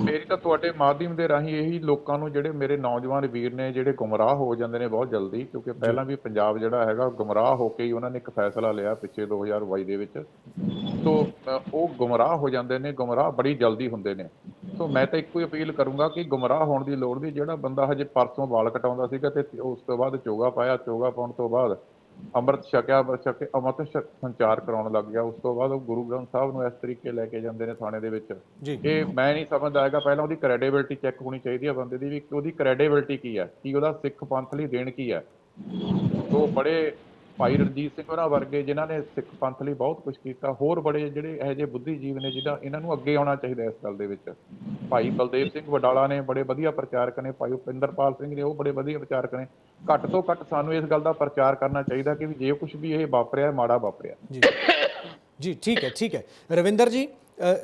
ਮੇਰੀ ਤਾਂ ਤੁਹਾਡੇ ਮਾਧਿਅਮ ਦੇ ਰਾਹੀਂ ਇਹੀ ਲੋਕਾਂ ਨੂੰ, ਜਿਹੜੇ ਮੇਰੇ ਨੌਜਵਾਨ ਵੀਰ ਨੇ ਜਿਹੜੇ ਗੁੰਮਰਾਹ ਹੋ ਜਾਂਦੇ ਨੇ ਬਹੁਤ ਜਲਦੀ, ਕਿਉਂਕਿ ਪਹਿਲਾਂ ਵੀ ਪੰਜਾਬ ਜਿਹੜਾ ਹੈਗਾ ਗੁੰਮਰਾਹ ਹੋ ਕੇ ਹੀ ਉਹਨਾਂ ਨੇ ਇੱਕ ਫੈਸਲਾ ਲਿਆ ਪਿੱਛੇ 2022 ਦੇ ਵਿੱਚ, ਸੋ ਉਹ ਗੁੰਮਰਾਹ ਹੋ ਜਾਂਦੇ ਨੇ, ਗੁੰਮਰਾਹ ਬੜੀ ਜਲਦੀ ਹੁੰਦੇ ਨੇ। ਸੋ ਮੈਂ ਤਾਂ ਇੱਕੋ ਹੀ ਅਪੀਲ ਕਰੂੰਗਾ ਕਿ ਗੁੰਮਰਾਹ ਹੋਣ ਦੀ ਲੋੜ ਨਹੀਂ। ਜਿਹੜਾ ਬੰਦਾ ਹਜੇ ਪਰਸੋਂ ਵਾਲ ਕਟਾਉਂਦਾ ਸੀਗਾ ਤੇ ਉਸ ਤੋਂ ਬਾਅਦ ਚੋਗਾ ਪਾਇਆ, ਚੋਗਾ ਪਾਉਣ ਤੋਂ ਬਾਅਦ ਅੰਮ੍ਰਿਤ ਛਕਿਆ, ਅੰਮ੍ਰਿਤ ਸੰਚਾਰ ਕਰਾਉਣ ਲੱਗ ਗਿਆ, ਉਸ ਤੋਂ ਬਾਅਦ ਉਹ ਗੁਰੂ ਗ੍ਰੰਥ ਸਾਹਿਬ ਨੂੰ ਇਸ ਤਰੀਕੇ ਲੈ ਕੇ ਜਾਂਦੇ ਨੇ ਥਾਣੇ ਦੇ ਵਿੱਚ। ਇਹ ਮੈਂ ਨਹੀਂ ਸਮਝਦਾ ਹੈਗਾ। ਪਹਿਲਾਂ ਉਹਦੀ ਕ੍ਰੈਡੀਬਿਲਿਟੀ ਚੈੱਕ ਹੋਣੀ ਚਾਹੀਦੀ ਹੈ ਬੰਦੇ ਦੀ, ਵੀ ਉਹਦੀ ਕ੍ਰੈਡੀਬਿਲਿਟੀ ਕੀ ਹੈ, ਕੀ ਉਹਦਾ ਸਿੱਖ ਪੰਥ ਲਈ ਦੇਣ ਕੀ ਹੈ। ਉਹ ਬੜੇ ਭਾਈ ਰਣਜੀਤ ਸਿੰਘ ਹੋਰਾਂ ਵਰਗੇ ਜਿਨ੍ਹਾਂ ਨੇ ਸਿੱਖ ਪੰਥ ਲਈ ਬਹੁਤ ਕੁਛ ਕੀਤਾ, ਹੋਰ ਬੜੇ ਜਿਹੜੇ ਇਹੋ ਜਿਹੇ ਬੁੱਧੀਜੀਵ ਨੇ ਜਿਹਦਾ ਇਹਨਾਂ ਨੂੰ ਅੱਗੇ ਆਉਣਾ ਚਾਹੀਦਾ ਇਸ ਗੱਲ ਦੇ ਵਿੱਚ। ਭਾਈ ਬਲਦੇਵ ਸਿੰਘ ਵਡਾਲਾ ਨੇ ਬੜੇ ਵਧੀਆ ਪ੍ਰਚਾਰਕ ਨੇ, ਭਾਈ ਉਪਿੰਦਰਪਾਲ ਸਿੰਘ ਨੇ, ਉਹ ਬੜੇ ਵਧੀਆ ਪ੍ਰਚਾਰਕ ਨੇ। ਘੱਟ ਤੋਂ ਘੱਟ ਸਾਨੂੰ ਇਸ ਗੱਲ ਦਾ ਪ੍ਰਚਾਰ ਕਰਨਾ ਚਾਹੀਦਾ ਕਿ ਵੀ ਜੇ ਕੁਛ ਵੀ ਇਹ ਵਾਪਰਿਆ ਮਾੜਾ ਵਾਪਰਿਆ। ਜੀ ਠੀਕ ਹੈ ਰਵਿੰਦਰ ਜੀ,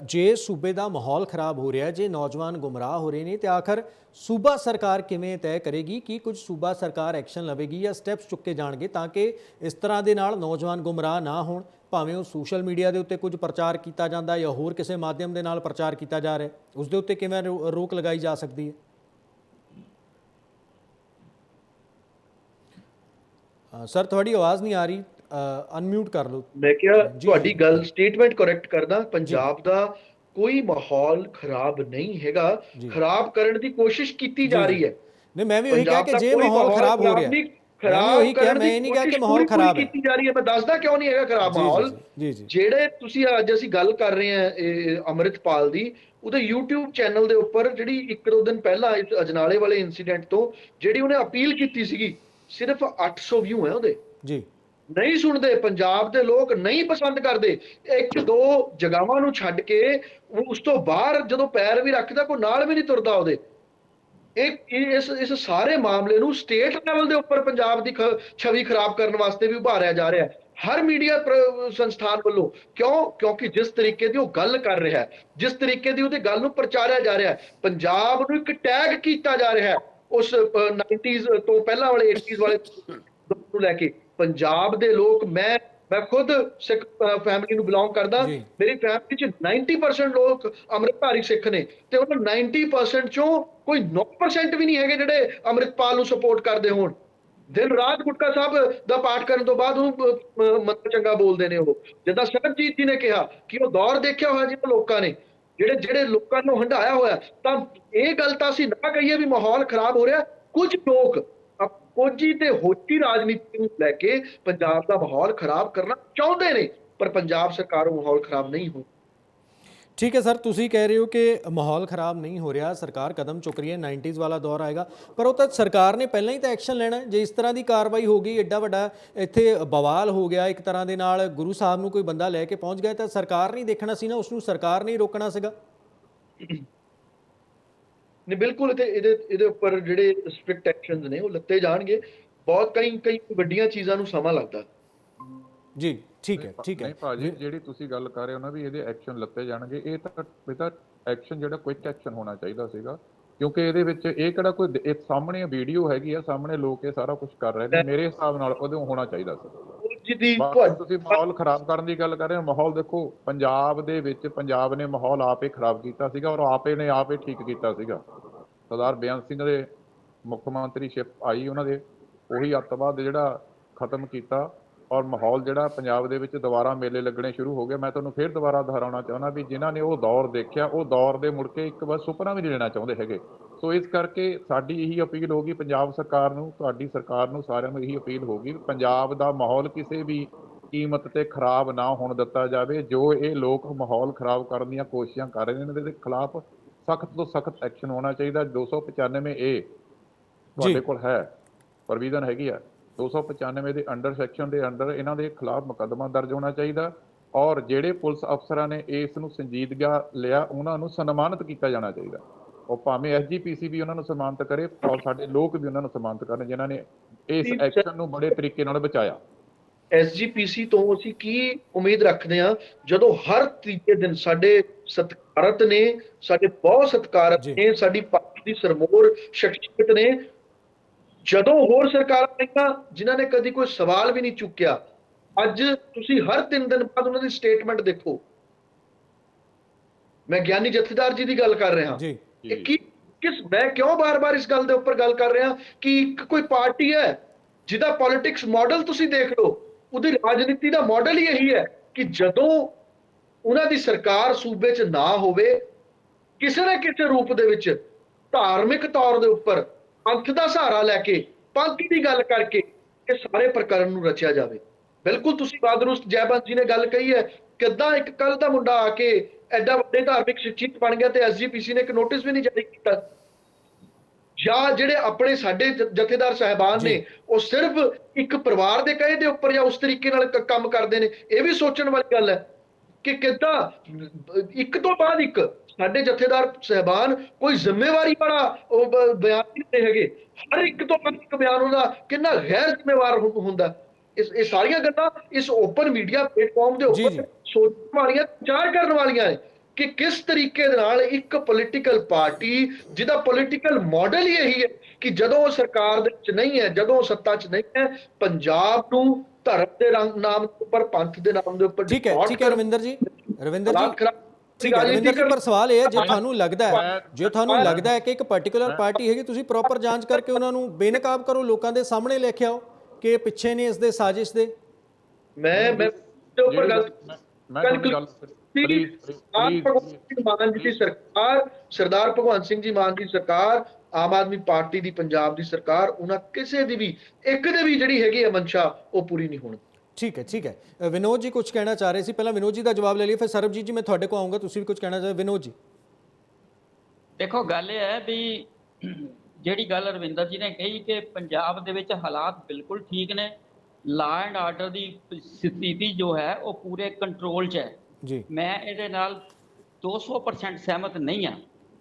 ਜੇ ਸੂਬੇ ਦਾ ਮਾਹੌਲ ਖਰਾਬ ਹੋ ਰਿਹਾ, ਜੇ ਨੌਜਵਾਨ ਗੁੰਮਰਾਹ ਹੋ ਰਹੇ ਨੇ, ਤੇ ਆਖਰ ਸੂਬਾ ਸਰਕਾਰ ਕਿਵੇਂ ਤੈਅ ਕਰੇਗੀ ਕਿ ਕੁਝ ਸੂਬਾ ਸਰਕਾਰ ਐਕਸ਼ਨ ਲਵੇਗੀ ਜਾਂ ਸਟੈਪਸ ਚੁੱਕੇ ਜਾਣਗੇ ਤਾਂ ਕਿ ਇਸ ਤਰ੍ਹਾਂ ਦੇ ਨਾਲ ਨੌਜਵਾਨ ਗੁੰਮਰਾਹ ਨਾ ਹੋਣ, ਭਾਵੇਂ ਉਹ ਸੋਸ਼ਲ ਮੀਡੀਆ ਦੇ ਉੱਤੇ ਕੁਝ ਪ੍ਰਚਾਰ ਕੀਤਾ ਜਾਂਦਾ ਜਾਂ ਹੋਰ ਕਿਸੇ ਮਾਧਿਅਮ ਦੇ ਨਾਲ ਪ੍ਰਚਾਰ ਕੀਤਾ ਜਾ ਰਿਹਾ, ਉਸ ਦੇ ਉੱਤੇ ਕਿਵੇਂ ਰੋਕ ਲਗਾਈ ਜਾ ਸਕਦੀ ਹੈ? ਸਰ ਤੁਹਾਡੀ ਆਵਾਜ਼ ਨਹੀਂ ਆ ਰਹੀ, ਅਨਮਿਊਟ ਕਰ ਲਓ। ਮੈਂ ਕਿਹਾ ਤੁਹਾਡੀ ਗੱਲ ਸਟੇਟਮੈਂਟ ਕਰੈਕਟ ਕਰਦਾ, ਪੰਜਾਬ ਦਾ ਕੋਈ ਮਾਹੌਲ ਖਰਾਬ ਨਹੀਂ ਹੈਗਾ, ਖਰਾਬ ਕਰਨ ਦੀ ਕੋਸ਼ਿਸ਼ ਕੀਤੀ ਜਾ ਰਹੀ ਹੈ। ਨਹੀਂ, ਮੈਂ ਵੀ ਉਹੀ ਕਿਹਾ ਕਿ ਜੇ ਮਾਹੌਲ ਖਰਾਬ ਹੋ ਰਿਹਾ, ਖਰਾਬ ਕਰਨ ਦੀ ਨਹੀਂ ਕਿਹਾ ਕਿ ਮਾਹੌਲ ਖਰਾਬ ਕੀਤੀ ਜਾ ਰਹੀ ਹੈ। ਮੈਂ ਦੱਸਦਾ ਕਿਉਂ ਨਹੀਂ ਹੈਗਾ ਖਰਾਬ ਮਾਹੌਲ। ਜਿਹੜੇ ਤੁਸੀਂ ਅੱਜ ਅਸੀਂ ਗੱਲ ਕਰ ਰਹੇ ਹਾਂ ਅੰਮ੍ਰਿਤਪਾਲ ਦੀ, ਉਹਦੇ YouTube ਚੈਨਲ ਦੇ ਉੱਪਰ ਜਿਹੜੀ 1-2 ਦਿਨ ਪਹਿਲਾਂ ਅਜਨਾਲੇ ਵਾਲੇ ਇਨਸੀਡੈਂਟ ਤੋਂ ਜਿਹੜੀ ਉਹਨੇ ਅਪੀਲ ਕੀਤੀ ਸੀਗੀ, ਸਿਰਫ 800 ਵਿਊ ਹੈ ਉਹਦੇ। ਜੀ ਨਹੀਂ ਸੁਣਦੇ, ਪੰਜਾਬ ਦੇ ਲੋਕ ਨਹੀਂ ਪਸੰਦ ਕਰਦੇ। 1-2 ਜਗ੍ਹਾਵਾਂ ਨੂੰ ਛੱਡ ਕੇ ਉਸ ਤੋਂ ਬਾਹਰ ਜਦੋਂ ਪੈਰ ਵੀ ਰੱਖਦਾ ਕੋਈ ਨਾਲ ਵੀ ਨਹੀਂ ਤੁਰਦਾ ਉਹਦੇ। ਇਸ ਸਾਰੇ ਮਾਮਲੇ ਨੂੰ ਸਟੇਟ ਲੈਵਲ ਦੇ ਉੱਪਰ ਪੰਜਾਬ ਦੀ ਛਵੀ ਖਰਾਬ ਕਰਨ ਵਾਸਤੇ ਵੀ ਉਭਾਰਿਆ ਜਾ ਰਿਹਾ ਹੈ ਹਰ ਮੀਡੀਆ ਸੰਸਥਾਨ ਵੱਲੋਂ। ਕਿਉਂਕਿ ਜਿਸ ਤਰੀਕੇ ਦੀ ਉਹ ਗੱਲ ਕਰ ਰਿਹਾ ਹੈ, ਜਿਸ ਤਰੀਕੇ ਦੀ ਉਹਦੀ ਗੱਲ ਨੂੰ ਪ੍ਰਚਾਰਿਆ ਜਾ ਰਿਹਾ ਹੈ, ਪੰਜਾਬ ਨੂੰ ਇੱਕ ਟੈਗ ਕੀਤਾ ਜਾ ਰਿਹਾ ਹੈ ਉਸ 90s ਤੋਂ ਪਹਿਲਾਂ ਵਾਲੇ 80s ਵਾਲੇ ਨੂੰ ਲੈ ਕੇ। ਪੰਜਾਬ ਦੇ ਲੋਕ, ਮੈਂ ਖੁਦ ਸਿੱਖ ਫੈਮਿਲੀ ਨੂੰ ਬਿਲੋਂਗ ਕਰਦਾ, ਮੇਰੀ ਫੈਮਿਲੀ 'ਚ 90% ਲੋਕ ਅੰਮ੍ਰਿਤਧਾਰੀ ਸਿੱਖ ਨੇ, ਤੇ ਉਹਨਾਂ 90% ਚੋਂ ਕੋਈ 9% ਵੀ ਨਹੀਂ ਹੈਗੇ ਜਿਹੜੇ ਅੰਮ੍ਰਿਤਪਾਲ ਨੂੰ ਸਪੋਰਟ ਕਰਦੇ ਹੋਣ। ਦਿਨ ਰਾਤ ਗੁਟਕਾ ਸਾਹਿਬ ਦਾ ਪਾਠ ਕਰਨ ਤੋਂ ਬਾਅਦ ਉਹ ਮੰਤਰ ਚੰਗਾ ਬੋਲਦੇ ਨੇ। ਉਹ ਜਿੱਦਾਂ ਸਰਬਜੀਤ ਜੀ ਨੇ ਕਿਹਾ ਕਿ ਉਹ ਦੌਰ ਦੇਖਿਆ ਹੋਇਆ ਜਿਹਨਾਂ ਲੋਕਾਂ ਨੇ, ਜਿਹੜੇ ਲੋਕਾਂ ਨੂੰ ਹੰਢਾਇਆ ਹੋਇਆ। ਤਾਂ ਇਹ ਗੱਲ ਤਾਂ ਅਸੀਂ ਨਾ ਕਹੀਏ ਵੀ ਮਾਹੌਲ ਖਰਾਬ ਹੋ ਰਿਹਾ। ਕੁਝ ਲੋਕ ਕੋਝੀ ਤੇ ਹੋਚੀ ਰਾਜਨੀਤੀ ਨੂੰ ਲੈ ਕੇ ਪੰਜਾਬ ਦਾ ਮਾਹੌਲ ਖਰਾਬ ਕਰਨਾ ਚਾਹੁੰਦੇ ਨੇ, ਪਰ ਪੰਜਾਬ ਸਰਕਾਰ ਉਹ ਮਾਹੌਲ ਖਰਾਬ ਨਹੀਂ ਹੋ। ਠੀਕ ਹੈ ਸਰ, ਤੁਸੀਂ ਕਹਿ ਰਹੇ ਹੋ ਕਿ ਮਾਹੌਲ ਖਰਾਬ ਨਹੀਂ ਹੋ ਰਿਹਾ, ਸਰਕਾਰ ਕਦਮ ਚੁੱਕ ਰਹੀ ਹੈ, 90s ਵਾਲਾ ਦੌਰ ਆਏਗਾ, ਪਰ ਉਹ ਤਾਂ ਸਰਕਾਰ ਨੇ ਪਹਿਲਾਂ ਹੀ ਤਾਂ ਐਕਸ਼ਨ ਲੈਣਾ। ਜੇ ਇਸ ਤਰ੍ਹਾਂ ਦੀ ਕਾਰਵਾਈ ਹੋ ਗਈ, ਐਡਾ ਵੱਡਾ ਇੱਥੇ ਬਵਾਲ ਹੋ ਗਿਆ ਇੱਕ ਤਰ੍ਹਾਂ ਦੇ ਨਾਲ, ਗੁਰੂ ਸਾਹਿਬ ਨੂੰ ਕੋਈ ਬੰਦਾ ਲੈ ਕੇ ਪਹੁੰਚ ਗਿਆ, ਤਾਂ ਸਰਕਾਰ ਨਹੀਂ ਦੇਖਣਾ ਸੀ ਨਾ, ਉਸ ਨੂੰ ਸਰਕਾਰ ਨੇ ਰੋਕਣਾ ਸੀਗਾ। ਨਹੀਂ ਬਿਲਕੁਲ, ਇਹਦੇ ਉੱਪਰ ਜਿਹੜੇ ਸਟ੍ਰਿਕਟ ਐਕਸ਼ਨਸ ਨੇ ਉਹ ਲੱਤੇ ਜਾਣਗੇ। ਬਹੁਤ ਕਈ ਵੱਡੀਆਂ ਚੀਜ਼ਾਂ ਨੂੰ ਸਮਾਂ ਲੱਗਦਾ। ਜੀ ਠੀਕ ਹੈ ਨਹੀਂ ਭਾਜੀ, ਜਿਹੜੀ ਤੁਸੀਂ ਗੱਲ ਕਰ ਰਹੇ ਹੋ ਨਾ ਵੀ ਇਹਦੇ ਐਕਸ਼ਨ ਲੱਤੇ ਜਾਣਗੇ, ਇਹ ਤਾਂ ਐਕਸ਼ਨ ਜਿਹੜਾ ਕੁਇਕ ਐਕਸ਼ਨ ਹੋਣਾ ਚਾਹੀਦਾ ਸੀਗਾ, ਕਿਉਂਕਿ ਇਹਦੇ ਵਿੱਚ ਇਹ ਕਿਹੜਾ ਕੋਈ ਇੱਕ ਸਾਹਮਣੇ ਵੀਡੀਓ ਹੈਗੀ ਆ, ਸਾਹਮਣੇ ਲੋਕ ਇਹ ਸਾਰਾ ਕੁਝ ਕਰ ਰਹੇ ਨੇ। ਮੇਰੇ ਹਿਸਾਬ ਨਾਲ ਉਦੋਂ ਹੋਣਾ ਚਾਹੀਦਾ ਸੀ। ਤੁਸੀਂ ਮਾਹੌਲ ਖਰਾਬ ਕਰਨ ਦੀ ਗੱਲ ਕਰ ਰਹੇ ਹੋ। ਮਾਹੌਲ ਦੇਖੋ, ਪੰਜਾਬ ਦੇ ਵਿੱਚ ਪੰਜਾਬ ਨੇ ਮਾਹੌਲ ਆਪੇ ਖਰਾਬ ਕੀਤਾ ਸੀਗਾ ਔਰ ਆਪੇ ਠੀਕ ਕੀਤਾ ਸੀਗਾ। ਸਰਦਾਰ ਬੇਅੰਤ ਸਿੰਘ ਦੇ ਮੁੱਖ ਮੰਤਰੀਸ਼ਿਪ ਆਈ, ਉਹਨਾਂ ਦੇ ਉਹੀ ਅੱਤਵਾਦ ਜਿਹੜਾ ਖਤਮ ਕੀਤਾ ਔਰ ਮਾਹੌਲ ਜਿਹੜਾ ਪੰਜਾਬ ਦੇ ਵਿੱਚ ਦੁਬਾਰਾ ਮੇਲੇ ਲੱਗਣੇ ਸ਼ੁਰੂ ਹੋ ਗਏ। ਮੈਂ ਤੁਹਾਨੂੰ ਫਿਰ ਦੁਬਾਰਾ ਦੁਹਰਾਉਣਾ ਚਾਹੁੰਦਾ ਵੀ ਜਿਨ੍ਹਾਂ ਨੇ ਉਹ ਦੌਰ ਦੇਖਿਆ, ਉਹ ਦੌਰ ਦੇ ਮੁੜ ਕੇ ਇੱਕ ਵਾਰ ਸੁਪਨਾ ਵੀ ਨਹੀਂ ਲੈਣਾ ਚਾਹੁੰਦੇ ਹੈਗੇ। ਸੋ ਇਸ ਕਰਕੇ ਸਾਡੀ ਇਹੀ ਅਪੀਲ ਹੋਗੀ ਪੰਜਾਬ ਸਰਕਾਰ ਨੂੰ, ਤੁਹਾਡੀ ਸਰਕਾਰ ਨੂੰ, ਸਾਰਿਆਂ ਨੂੰ ਇਹੀ ਅਪੀਲ ਹੋਗੀ ਕਿ ਪੰਜਾਬ ਦਾ ਮਾਹੌਲ ਕਿਸੇ ਵੀ ਕੀਮਤ ਤੇ ਖਰਾਬ ਨਾ ਹੋਣ ਦਿੱਤਾ ਜਾਵੇ। ਜੋ ਇਹ ਲੋਕ ਮਾਹੌਲ ਖਰਾਬ ਕਰਨ ਦੀਆਂ ਕੋਸ਼ਿਸ਼ਾਂ ਕਰ ਰਹੇ ਨੇ, ਇਹਨਾਂ ਦੇ ਖਿਲਾਫ ਸਖਤ ਤੋਂ ਸਖਤ ਐਕਸ਼ਨ ਹੋਣਾ ਚਾਹੀਦਾ। 295 ਏ ਤੁਹਾਡੇ ਕੋਲ ਹੈ, ਪ੍ਰੋਵੀਜ਼ਨ ਹੈਗੀ ਆ 295 ਦੇ ਅੰਡਰ ਸੈਕਸ਼ਨ ਦੇ ਅੰਡਰ ਇਹਨਾਂ ਦੇ ਖਿਲਾਫ ਮੁਕੱਦਮਾ ਦਰਜ ਹੋਣਾ ਚਾਹੀਦਾ। ਔਰ ਜਿਹੜੇ ਪੁਲਿਸ ਅਫਸਰਾਂ ਨੇ ਇਸ ਨੂੰ ਸੰਜੀਦਗੀ ਲਿਆ ਉਹਨਾਂ ਨੂੰ ਸਨਮਾਨਿਤ ਕੀਤਾ ਜਾਣਾ ਚਾਹੀਦਾ। ਉਹ ਭਾਵੇਂ ਐਸਜੀਪੀਸੀ ਵੀ ਉਹਨਾਂ ਨੂੰ ਸਨਮਾਨਿਤ ਕਰੇ ਔਰ ਸਾਡੇ ਲੋਕ ਵੀ ਉਹਨਾਂ ਨੂੰ ਸਨਮਾਨਿਤ ਕਰਨ ਜਿਨ੍ਹਾਂ ਨੇ ਇਸ ਐਕਸ਼ਨ ਨੂੰ ਬੜੇ ਤਰੀਕੇ ਨਾਲ ਬਚਾਇਆ। ਐਸਜੀਪੀਸੀ ਤੋਂ ਅਸੀਂ ਕੀ ਉਮੀਦ ਰੱਖਦੇ ਹਾਂ ਜਦੋਂ ਹਰ ਤੀਜੇ ਦਿਨ ਸਾਡੇ ਸਤਿਕਾਰਤ ਨੇ, ਸਾਡੇ ਬਹੁਤ ਸਤਿਕਾਰਤ ਨੇ, ਸਾਡੀ ਪਾਰਟੀ ਦੀ ਸਰਮੋਰ ਸ਼ਖਸੀਅਤ ਨੇ, ਜਦੋਂ ਹੋਰ ਸਰਕਾਰਾਂ ਆਈਆਂ ਜਿਨ੍ਹਾਂ ਨੇ ਕਦੀ ਕੋਈ ਸਵਾਲ ਵੀ ਨਹੀਂ ਚੁੱਕਿਆ, ਅੱਜ ਤੁਸੀਂ ਹਰ 3 ਦਿਨ ਬਾਅਦ ਉਹਨਾਂ ਦੀ ਸਟੇਟਮੈਂਟ ਦੇਖੋ। ਮੈਂ ਗਿਆਨੀ ਜਥੇਦਾਰ ਜੀ ਦੀ ਗੱਲ ਕਰ ਰਿਹਾ। ਇਹ ਕਿਸ ਮੈਂ ਕਿਉਂ ਬਾਰ-ਬਾਰ ਇਸ ਗੱਲ ਦੇ ਉੱਪਰ ਗੱਲ ਕਰ ਰਿਹਾ ਕਿ ਇੱਕ ਕੋਈ ਪਾਰਟੀ ਹੈ ਜਿਹਦਾ ਪੋਲਿਟਿਕਸ ਮਾਡਲ ਤੁਸੀਂ ਦੇਖ ਲਓ, ਉਹਦੀ ਰਾਜਨੀਤੀ ਦਾ ਮਾਡਲ ਹੀ ਇਹੀ ਹੈ ਕਿ ਜਦੋਂ ਉਹਨਾਂ ਦੀ ਸਰਕਾਰ ਸੂਬੇ 'ਚ ਨਾ ਹੋਵੇ, ਕਿਸੇ ਨਾ ਕਿਸੇ ਰੂਪ ਦੇ ਵਿੱਚ ਧਾਰਮਿਕ ਤੌਰ ਦੇ ਉੱਪਰ ਪੰਥ ਦਾ ਸਹਾਰਾ ਲੈ ਕੇ, ਪੰਥ ਦੀ ਗੱਲ ਕਰਕੇ ਇਹ ਸਾਰੇ ਪ੍ਰਕਰਨ ਨੂੰ ਰਚਿਆ ਜਾਵੇ। ਬਿਲਕੁਲ ਤੁਸੀਂ ਬਾਦਰੁਸਤ ਜੈਬੰਦ ਜੀ ਨੇ ਗੱਲ ਕਹੀ ਹੈ, ਕਿੱਦਾਂ ਇੱਕ ਕੱਲ ਦਾ ਮੁੰਡਾ ਆ ਕੇ ਐਡਾ ਵੱਡੇ ਧਾਰਮਿਕ ਸ਼ਖਸੀਅਤ ਬਣ ਗਿਆ ਤੇ ਐਸਜੀਪੀਸੀ ਨੇ ਇੱਕ ਨੋਟਿਸ ਵੀ ਨਹੀਂ ਜਾਰੀ ਕੀਤਾ। ਜਾਂ ਜਿਹੜੇ ਆਪਣੇ ਸਾਡੇ ਜਥੇਦਾਰ ਸਾਹਿਬਾਨ ਨੇ ਉਹ ਸਿਰਫ ਇੱਕ ਪਰਿਵਾਰ ਦੇ ਕਹੇ ਦੇ ਉੱਪਰ ਜਾਂ ਉਸ ਤਰੀਕੇ ਨਾਲ ਕੰਮ ਕਰਦੇ ਨੇ। ਇਹ ਵੀ ਸੋਚਣ ਵਾਲੀ ਗੱਲ ਹੈ ਕਿ ਕਿੱਦਾਂ ਇੱਕ ਤੋਂ ਬਾਅਦ ਇੱਕ ਸਾਡੇ ਜਥੇਦਾਰ ਸਾਹਿਬਾਨ ਕੋਈ ਜ਼ਿੰਮੇਵਾਰੀ ਵਾਲਾ ਬਿਆਨ ਨਹੀਂ ਦੇ ਹੈਗੇ। ਹਰ ਇੱਕ ਤੋਂ ਬਾਅਦ ਇੱਕ ਬਿਆਨ ਉਹਦਾ ਕਿੰਨਾ ਗੈਰ ਜ਼ਿੰਮੇਵਾਰ ਹੁੰਦਾ। ਇਹ ਸਾਰੀਆਂ ਗੱਲਾਂ ਇਸ ਓਪਨ ਮੀਡੀਆ ਪਲੇਟਫਾਰਮ ਦੇ ਉੱਪਰ ਸੋਚਣ ਵਾਲੀਆਂ, ਵਿਚਾਰ ਕਰਨ ਵਾਲੀਆਂ ਹੈ ਕਿ ਕਿਸ ਤਰੀਕੇ ਦੇ ਨਾਲ ਇੱਕ ਪੋਲੀਟੀਕਲ ਪਾਰਟੀ ਜਿਹਦਾ ਪੋਲੀਟੀਕਲ ਮਾਡਲ ਹੀ ਇਹੀ ਹੈ ਕਿ ਜਦੋਂ ਉਹ ਸਰਕਾਰ ਦੇ ਵਿੱਚ ਨਹੀਂ ਹੈ, ਜਦੋਂ ਉਹ ਸੱਤਾ 'ਚ ਨਹੀਂ ਹੈ, ਪੰਜਾਬ ਨੂੰ ਧਰਮ ਦੇ ਨਾਮ ਉੱਪਰ, ਪੰਥ ਦੇ ਨਾਮ ਦੇ ਉੱਪਰ। ਠੀਕ ਹੈ ਰਵਿੰਦਰ ਜੀ ਪਰ ਸਵਾਲ ਇਹ ਹੈ, ਜੇ ਤੁਹਾਨੂੰ ਲੱਗਦਾ ਹੈ ਕਿ ਇੱਕ ਪਾਰਟਿਕੂਲਰ ਪਾਰਟੀ ਹੈਗੀ, ਤੁਸੀਂ ਪ੍ਰੋਪਰ ਜਾਂਚ ਕਰਕੇ ਉਹਨਾਂ ਨੂੰ ਬੇਨਕਾਬ ਕਰੋ, ਲੋਕਾਂ ਦੇ ਸਾਹਮਣੇ ਲੈ ਕੇ ਆਓ ਕਿ ਪਿੱਛੇ ਨੇ ਇਸ ਦੇ ਸਾਜ਼ਿਸ਼ ਦੇ। ਸਰਦਾਰ ਭਗਵੰਤ ਸਿੰਘ ਜੀ ਮਾਨ ਦੀ ਸਰਕਾਰ, ਆਮ ਆਦਮੀ ਪਾਰਟੀ ਦੀ ਪੰਜਾਬ ਦੀ ਸਰਕਾਰ, ਉਹਨਾਂ ਕਿਸੇ ਦੀ ਵੀ ਇੱਕ ਦੇ ਵੀ ਜਿਹੜੀ ਹੈਗੀ ਹੈ ਮਨਸ਼ਾ ਉਹ ਪੂਰੀ ਨਹੀਂ ਹੋਣੀ। ਠੀਕ ਹੈ ਵਿਨੋਦ ਜੀ ਕੁਝ ਕਹਿਣਾ ਚਾਹ ਰਹੇ ਸੀ, ਪਹਿਲਾਂ ਵਿਨੋਦ ਜੀ ਦਾ ਜਵਾਬ ਲੈ ਲਈਏ, ਫਿਰ ਸਰਬਜੀਤ ਜੀ ਮੈਂ ਤੁਹਾਡੇ ਕੋਲ ਆਉਂਗਾ, ਤੁਸੀਂ ਵੀ ਕੁਝ ਕਹਿਣਾ ਚਾਹੋ। ਵਿਨੋਦ ਜੀ ਦੇਖੋ, ਗੱਲ ਇਹ ਹੈ ਵੀ ਜਿਹੜੀ ਗੱਲ ਰਵਿੰਦਰ ਜੀ ਨੇ ਕਹੀ ਕਿ ਪੰਜਾਬ ਦੇ ਵਿੱਚ ਹਾਲਾਤ ਬਿਲਕੁਲ ਠੀਕ ਨੇ, ਲਾ ਐਂਡ ਆਰਡਰ ਦੀ ਸਥਿਤੀ ਜੋ ਹੈ ਉਹ ਪੂਰੇ ਕੰਟਰੋਲ 'ਚ ਹੈ ਜੀ। ਮੈਂ ਇਹਦੇ ਨਾਲ 200% ਸਹਿਮਤ ਨਹੀਂ ਹਾਂ,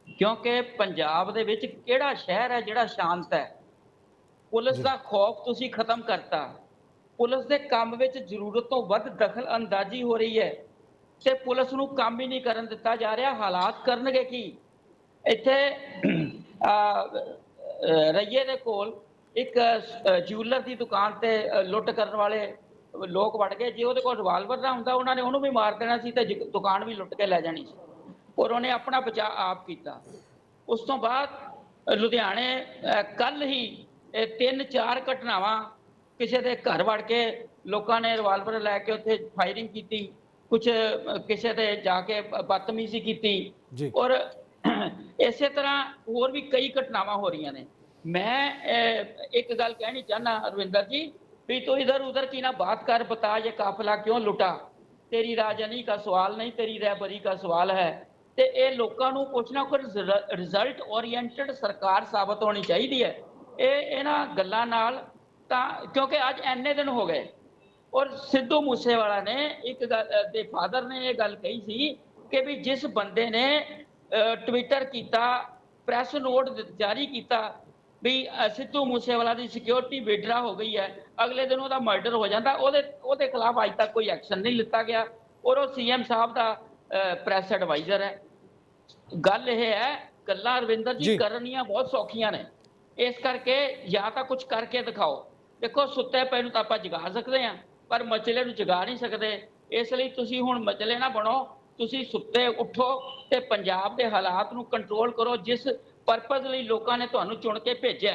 ਕਿਉਂਕਿ ਪੰਜਾਬ ਦੇ ਵਿੱਚ ਕਿਹੜਾ ਸ਼ਹਿਰ ਹੈ ਜਿਹੜਾ ਸ਼ਾਂਤ ਹੈ? ਪੁਲਿਸ ਦਾ ਖੌਫ ਤੁਸੀਂ ਖਤਮ ਕਰਤਾ, ਪੁਲਿਸ ਦੇ ਕੰਮ ਵਿੱਚ ਜ਼ਰੂਰਤ ਤੋਂ ਵੱਧ ਦਖਲ ਅੰਦਾਜ਼ੀ ਹੋ ਰਹੀ ਹੈ ਤੇ ਪੁਲਿਸ ਨੂੰ ਕੰਮ ਹੀ ਨਹੀਂ ਕਰਨ ਦਿੱਤਾ ਜਾ ਰਿਹਾ। ਹਾਲਾਤ ਕਰਨਗੇ ਕੀ? ਇੱਥੇ ਰਈਏ ਦੇ ਕੋਲ ਇੱਕ ਜਿਊਲਰ ਦੀ ਦੁਕਾਨ ਤੇ ਲੁੱਟ ਕਰਨ ਵਾਲੇ ਲੋਕ ਵੜ ਗਏ। ਜੇ ਉਹਦੇ ਕੋਲ ਰਿਵਾਲਵਰ ਨਾ ਹੁੰਦਾ ਉਹਨਾਂ ਨੇ ਉਹਨੂੰ ਵੀ ਮਾਰ ਦੇਣਾ ਸੀ ਤੇ ਦੁਕਾਨ ਵੀ ਲੁੱਟ ਕੇ ਲੈ ਜਾਣੀ ਸੀ, ਔਰ ਉਹਨੇ ਆਪਣਾ ਬਚਾਅ ਆਪ ਕੀਤਾ। ਉਸ ਤੋਂ ਬਾਅਦ ਲੁਧਿਆਣੇ ਕੱਲ ਹੀ 3-4 ਘਟਨਾਵਾਂ, ਕਿਸੇ ਦੇ ਘਰ ਵੜ ਕੇ ਲੋਕਾਂ ਨੇ ਰਿਵਾਲਵਰ ਲੈ ਕੇ ਉੱਥੇ ਫਾਇਰਿੰਗ ਕੀਤੀ, ਕੁਝ ਕਿਸੇ ਦੇ ਜਾ ਕੇ ਬਦਤਮੀਜ਼ੀ ਕੀਤੀ, ਔਰ ਇਸੇ ਤਰ੍ਹਾਂ ਹੋਰ ਵੀ ਕਈ ਘਟਨਾਵਾਂ ਹੋ ਰਹੀਆਂ ਨੇ। मैं एक गल कहनी चाहना रविंदर जी, भी तो इधर उधर की ना बात कर, बता ये काफिला क्यों लुटा, तेरी राजनी का सवाल नहीं, तेरी रहबरी का सवाल है। ते ये लोगों को कुछ ना कुछ रिजल्ट ओरीएंटेड सरकार साबित होनी चाहिए है। ये इन्हां गल्लां नाल तां क्योंकि अज इन्ने दिन हो गए, और सिद्धू मूसेवाला ने एक दे फादर ने ये गल कही सी कि भी जिस बंदे ने ट्विटर किया, प्रैस नोट जारी किया भी सिद्धू मूसेवाला की सिक्योरिटी विड्रा हो गई है, अगले दिन उसका मर्डर हो जाता, ਉਹਦੇ खिलाफ अज तक कोई एक्शन नहीं लिता गया, और वो सीएम साहब का प्रैस एडवाइजर है। गल यह है, गल्लां रविंदर जी करनियां बहुत सौखियां ने, इस करके या तो कुछ करके दिखाओ। देखो, सुत्ते पे नूं तां आपां जगा सकते हैं पर मचले नूं जगा नहीं सकते। इसलिए तुसीं हुण मचले ना बनो, तुसीं सुत्ते उठो ते पंजाब के हालात नूं कंट्रोल करो। जिस परपज ਲਈ ਲੋਕਾਂ ਨੇ ਤੁਹਾਨੂੰ ਚੁਣ ਕੇ ਭੇਜਿਆ,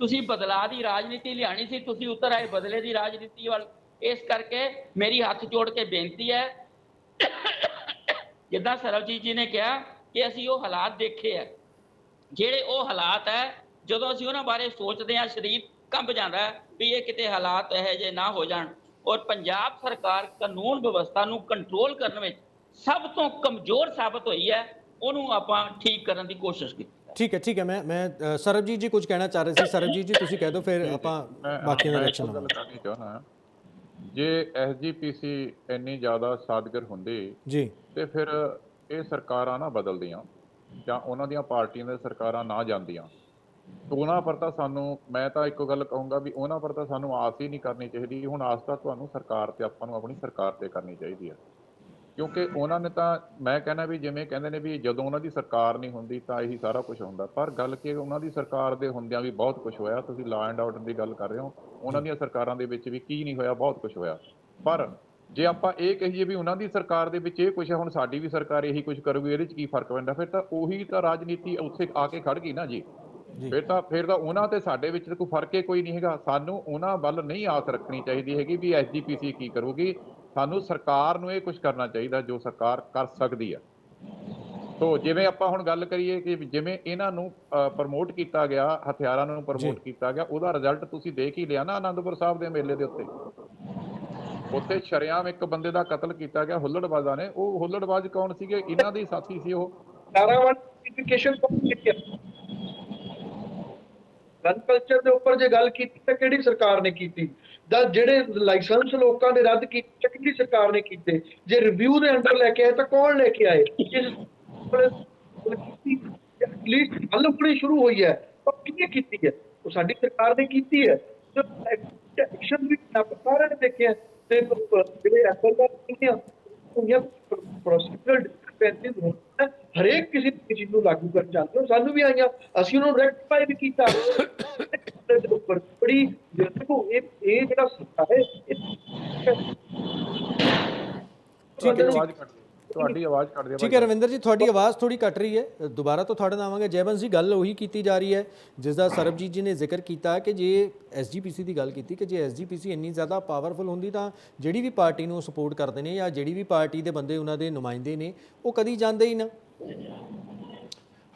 ਤੁਸੀਂ ਬਦਲਾਅ ਦੀ ਰਾਜਨੀਤੀ ਲਿਆਣੀ ਸੀ, ਤੁਸੀਂ ਉਤਰ ਆਏ ਬਦਲੇ ਦੀ ਰਾਜਨੀਤੀ ਵੱਲ। ਇਸ ਕਰਕੇ ਮੇਰੀ ਹੱਥ ਜੋੜ ਕੇ ਬੇਨਤੀ ਹੈ, ਜਿੱਦਾਂ ਸਰਬਜੀਤ ਜੀ ਨੇ ਕਿਹਾ ਕਿ ਅਸੀਂ ਉਹ ਹਾਲਾਤ ਦੇਖੇ ਆ, ਜਿਹੜੇ ਉਹ ਹਾਲਾਤ ਹੈ ਜਦੋਂ ਅਸੀਂ ਉਹਨਾਂ ਬਾਰੇ ਸੋਚਦੇ ਹਾਂ ਸਰੀਰ ਕੰਬ ਜਾਂਦਾ ਹੈ ਵੀ ਇਹ ਕਿਤੇ ਹਾਲਾਤ ਇਹੋ ਜਿਹੇ ਨਾ ਹੋ ਜਾਣ। ਔਰ ਪੰਜਾਬ ਸਰਕਾਰ ਕਾਨੂੰਨ ਵਿਵਸਥਾ ਨੂੰ ਕੰਟਰੋਲ ਕਰਨ ਵਿੱਚ ਸਭ ਤੋਂ ਕਮਜ਼ੋਰ ਸਾਬਤ ਹੋਈ ਹੈ, ਉਹਨੂੰ ਆਪਾਂ ਠੀਕ ਕਰਨ ਦੀ ਕੋਸ਼ਿਸ਼ ਕੀਤੀ। ਠੀਕ ਹੈ ਮੈਂ ਸਰਬਜੀਤ ਜੀ ਕੁਝ ਕਹਿਣਾ ਚਾਹ ਰਹੇ ਸੀ। ਸਰਬਜੀਤ ਜੀ ਤੁਸੀਂ ਕਹਿ ਦਿਓ, ਫਿਰ ਆਪਾਂ ਬਾਕੀਆਂ ਦਾ ਰਿਐਕਸ਼ਨ ਗੱਲ ਕਰਨੀ ਚਾਹੁੰਦਾ। ਜੇ ਐਸਜੀਪੀਸੀ ਇੰਨੀ ਜ਼ਿਆਦਾ ਸਾਦਗਰ ਹੁੰਦੀ ਜੀ ਤੇ ਫਿਰ ਇਹ ਸਰਕਾਰਾਂ ਨਾ ਬਦਲਦੀਆਂ ਜਾਂ ਉਹਨਾਂ ਦੀਆਂ ਪਾਰਟੀਆਂ ਦੇ ਸਰਕਾਰਾਂ ਨਾ ਜਾਂਦੀਆਂ। ਉਹਨਾਂ ਪਰ ਤਾਂ ਸਾਨੂੰ, ਮੈਂ ਤਾਂ ਇੱਕੋ ਗੱਲ ਕਹੂੰਗਾ ਵੀ ਉਹਨਾਂ ਪਰ ਤਾਂ ਸਾਨੂੰ ਆਸ ਹੀ ਨਹੀਂ ਕਰਨੀ ਚਾਹੀਦੀ। ਹੁਣ ਆਸ ਤਾਂ ਤੁਹਾਨੂੰ ਸਰਕਾਰ ਤੇ, ਆਪਾਂ ਨੂੰ ਆਪਣੀ ਸਰਕਾਰ ਤੇ ਕਰਨੀ ਚਾਹੀਦੀ ਹੈ, ਕਿਉਂਕਿ ਉਹਨਾਂ ਨੇ ਤਾਂ, ਮੈਂ ਕਹਿੰਦਾ ਵੀ ਜਿਵੇਂ ਕਹਿੰਦੇ ਨੇ ਵੀ ਜਦੋਂ ਉਹਨਾਂ ਦੀ ਸਰਕਾਰ ਨਹੀਂ ਹੁੰਦੀ ਤਾਂ ਇਹੀ ਸਾਰਾ ਕੁਝ ਹੁੰਦਾ, ਪਰ ਗੱਲ ਕਿ ਉਹਨਾਂ ਦੀ ਸਰਕਾਰ ਦੇ ਹੁੰਦਿਆਂ ਵੀ ਬਹੁਤ ਕੁਝ ਹੋਇਆ। ਤੁਸੀਂ ਲਾਅ ਐਂਡ ਆਰਡਰ ਦੀ ਗੱਲ ਕਰ ਰਹੇ ਹੋ, ਉਹਨਾਂ ਦੀਆਂ ਸਰਕਾਰਾਂ ਦੇ ਵਿੱਚ ਵੀ ਕੀ ਨਹੀਂ ਹੋਇਆ, ਬਹੁਤ ਕੁਝ ਹੋਇਆ। ਪਰ ਜੇ ਆਪਾਂ ਇਹ ਕਹੀਏ ਵੀ ਉਹਨਾਂ ਦੀ ਸਰਕਾਰ ਦੇ ਵਿੱਚ ਇਹ ਕੁਝ ਹੈ, ਹੁਣ ਸਾਡੀ ਵੀ ਸਰਕਾਰ ਇਹੀ ਕੁਝ ਕਰੂਗੀ, ਇਹਦੇ 'ਚ ਕੀ ਫਰਕ ਪੈਂਦਾ? ਫਿਰ ਤਾਂ ਉਹੀ ਤਾਂ ਰਾਜਨੀਤੀ ਉੱਥੇ ਆ ਕੇ ਖੜ ਗਈ ਨਾ ਜੀ। ਫਿਰ ਤਾਂ ਉਹਨਾਂ ਤੇ ਸਾਡੇ ਵਿੱਚ ਕੋਈ ਫਰਕ ਹੀ ਕੋਈ ਨਹੀਂ ਹੈਗਾ। ਸਾਨੂੰ ਉਹਨਾਂ ਵੱਲ ਨਹੀਂ ਆਸ ਰੱਖਣੀ ਚਾਹੀਦੀ ਹੈਗੀ ਵੀ ਐਸਜੀਪੀਸੀ ਕੀ ਕਰੂਗੀ। ਸਾਨੂੰ ਸਰਕਾਰ ਨੂੰ ਇਹ ਕੁਝ ਕਰਨਾ ਚਾਹੀਦਾ ਜੋ ਸਰਕਾਰ ਕਰ ਸਕਦੀ ਹੈ। ਸੋ ਜਿਵੇਂ ਆਪਾਂ ਹੁਣ ਗੱਲ ਕਰੀਏ ਕਿ ਜਿਵੇਂ ਇਹਨਾਂ ਨੂੰ ਪ੍ਰਮੋਟ ਕੀਤਾ ਗਿਆ, ਹਥਿਆਰਾਂ ਨੂੰ ਪ੍ਰਮੋਟ ਕੀਤਾ ਗਿਆ, ਉਹਦਾ ਰਿਜ਼ਲਟ ਤੁਸੀਂ ਦੇਖ ਹੀ ਲਿਆ ਨਾ। ਆਨੰਦਪੁਰ ਸਾਹਿਬ ਦੇ ਮੇਲੇ ਦੇ ਉੱਤੇ ਸ਼ਰੇਆਮ ਇੱਕ ਬੰਦੇ ਦਾ ਕਤਲ ਕੀਤਾ ਗਿਆ ਹੁੱਲੜਬਾਜ਼ਾਂ ਨੇ। ਉਹ ਹੁੱਲੜਬਾਜ਼ ਕੌਣ ਸੀਗੇ? ਇਹਨਾਂ ਦੇ ਸਾਥੀ ਸੀ ਉਹ। ਗਨ ਕਲਚਰ ਦੇ ਉੱਪਰ ਜੇ ਗੱਲ ਕੀਤੀ ਤਾਂ ਕਿਹੜੀ ਸਰਕਾਰ ਨੇ ਕੀਤੀ? ਦਾ ਜਿਹੜੇ ਲਾਇਸੈਂਸ ਲੋਕਾਂ ਦੇ ਰੱਦ ਕੀਤੇ ਕਿਹੜੀ ਸਰਕਾਰ ਨੇ ਕੀਤੇ? ਜੇ ਰਿਵਿਊ ਦੇ ਅੰਡਰ ਲੈ ਕੇ ਆਏ ਤਾਂ ਕੌਣ ਲੈ ਕੇ ਆਏ? ਐਟਲੀਸਟ ਗੱਲ ਉਪਣੀ ਸ਼ੁਰੂ ਹੋਈ ਹੈ, ਉਹ ਕਿਹਨੇ ਕੀਤੀ ਹੈ? ਉਹ ਸਾਡੀ ਸਰਕਾਰ ਨੇ ਕੀਤੀ ਹੈ। ਐਕਸ਼ਨ ਵੀ ਸਾਰਿਆਂ ਨੇ ਦੇਖਿਆ ਤੇ ਜਿਹੜੇ ਐਫਐਲਆਰ ਪ੍ਰੋਸੀਜਰਲ ਡਿਸਕ੍ਰਿਪੈਂਸੀਜ਼ ਹੋਣ, ਹਰੇਕ ਕਿਸੇ ਚੀਜ਼ ਨੂੰ ਲਾਗੂ ਕਰਨ ਚਾਹੁੰਦੇ ਹੋ। ਸਾਨੂੰ ਵੀ ਆਈਆਂ, ਅਸੀਂ ਉਹਨਾਂ ਨੂੰ ਰੈਕਟੀਫਾਈ ਵੀ ਕੀਤਾ। ਉੱਪਰ ਬੜੀ ਦੇਖੋ ਇਹ ਜਿਹੜਾ ਸੱਤਾ ਹੈ ਤੁਹਾਡੀ ਆਵਾਜ਼ ਕੱਟ ਰਹੀ ਹੈ। ਠੀਕ ਹੈ ਰਵਿੰਦਰ ਜੀ, ਤੁਹਾਡੀ ਆਵਾਜ਼ ਥੋੜੀ ਕੱਟ ਰਹੀ ਹੈ। ਦੁਬਾਰਾ ਤੋਂ ਤੁਹਾਡੇ ਨਾਲ ਆਵਾਂਗੇ। ਜੈਵੰਸ਼ ਜੀ, ਗੱਲ ਉਹੀ ਕੀਤੀ ਜਾ ਰਹੀ ਹੈ ਜਿਸ ਦਾ ਸਰਬਜੀਤ ਜੀ ਨੇ ਜ਼ਿਕਰ ਕੀਤਾ ਕਿ ਜੇ ਐਸਜੀਪੀਸੀ ਦੀ ਗੱਲ ਕੀਤੀ ਕਿ ਜੇ ਐਸਜੀਪੀਸੀ ਇੰਨੀ ਜ਼ਿਆਦਾ ਪਾਵਰਫੁਲ ਹੁੰਦੀ ਤਾਂ ਜਿਹੜੀ ਵੀ ਪਾਰਟੀ ਨੂੰ ਸਪੋਰਟ ਕਰਦੇ ਨੇ ਜਾਂ ਜਿਹੜੀ ਵੀ ਪਾਰਟੀ ਦੇ ਬੰਦੇ ਉਹਨਾਂ ਦੇ ਨੁਮਾਇੰਦੇ ਨੇ ਉਹ ਕਦੀ ਜਾਂਦੇ ਹੀ ਨਾ।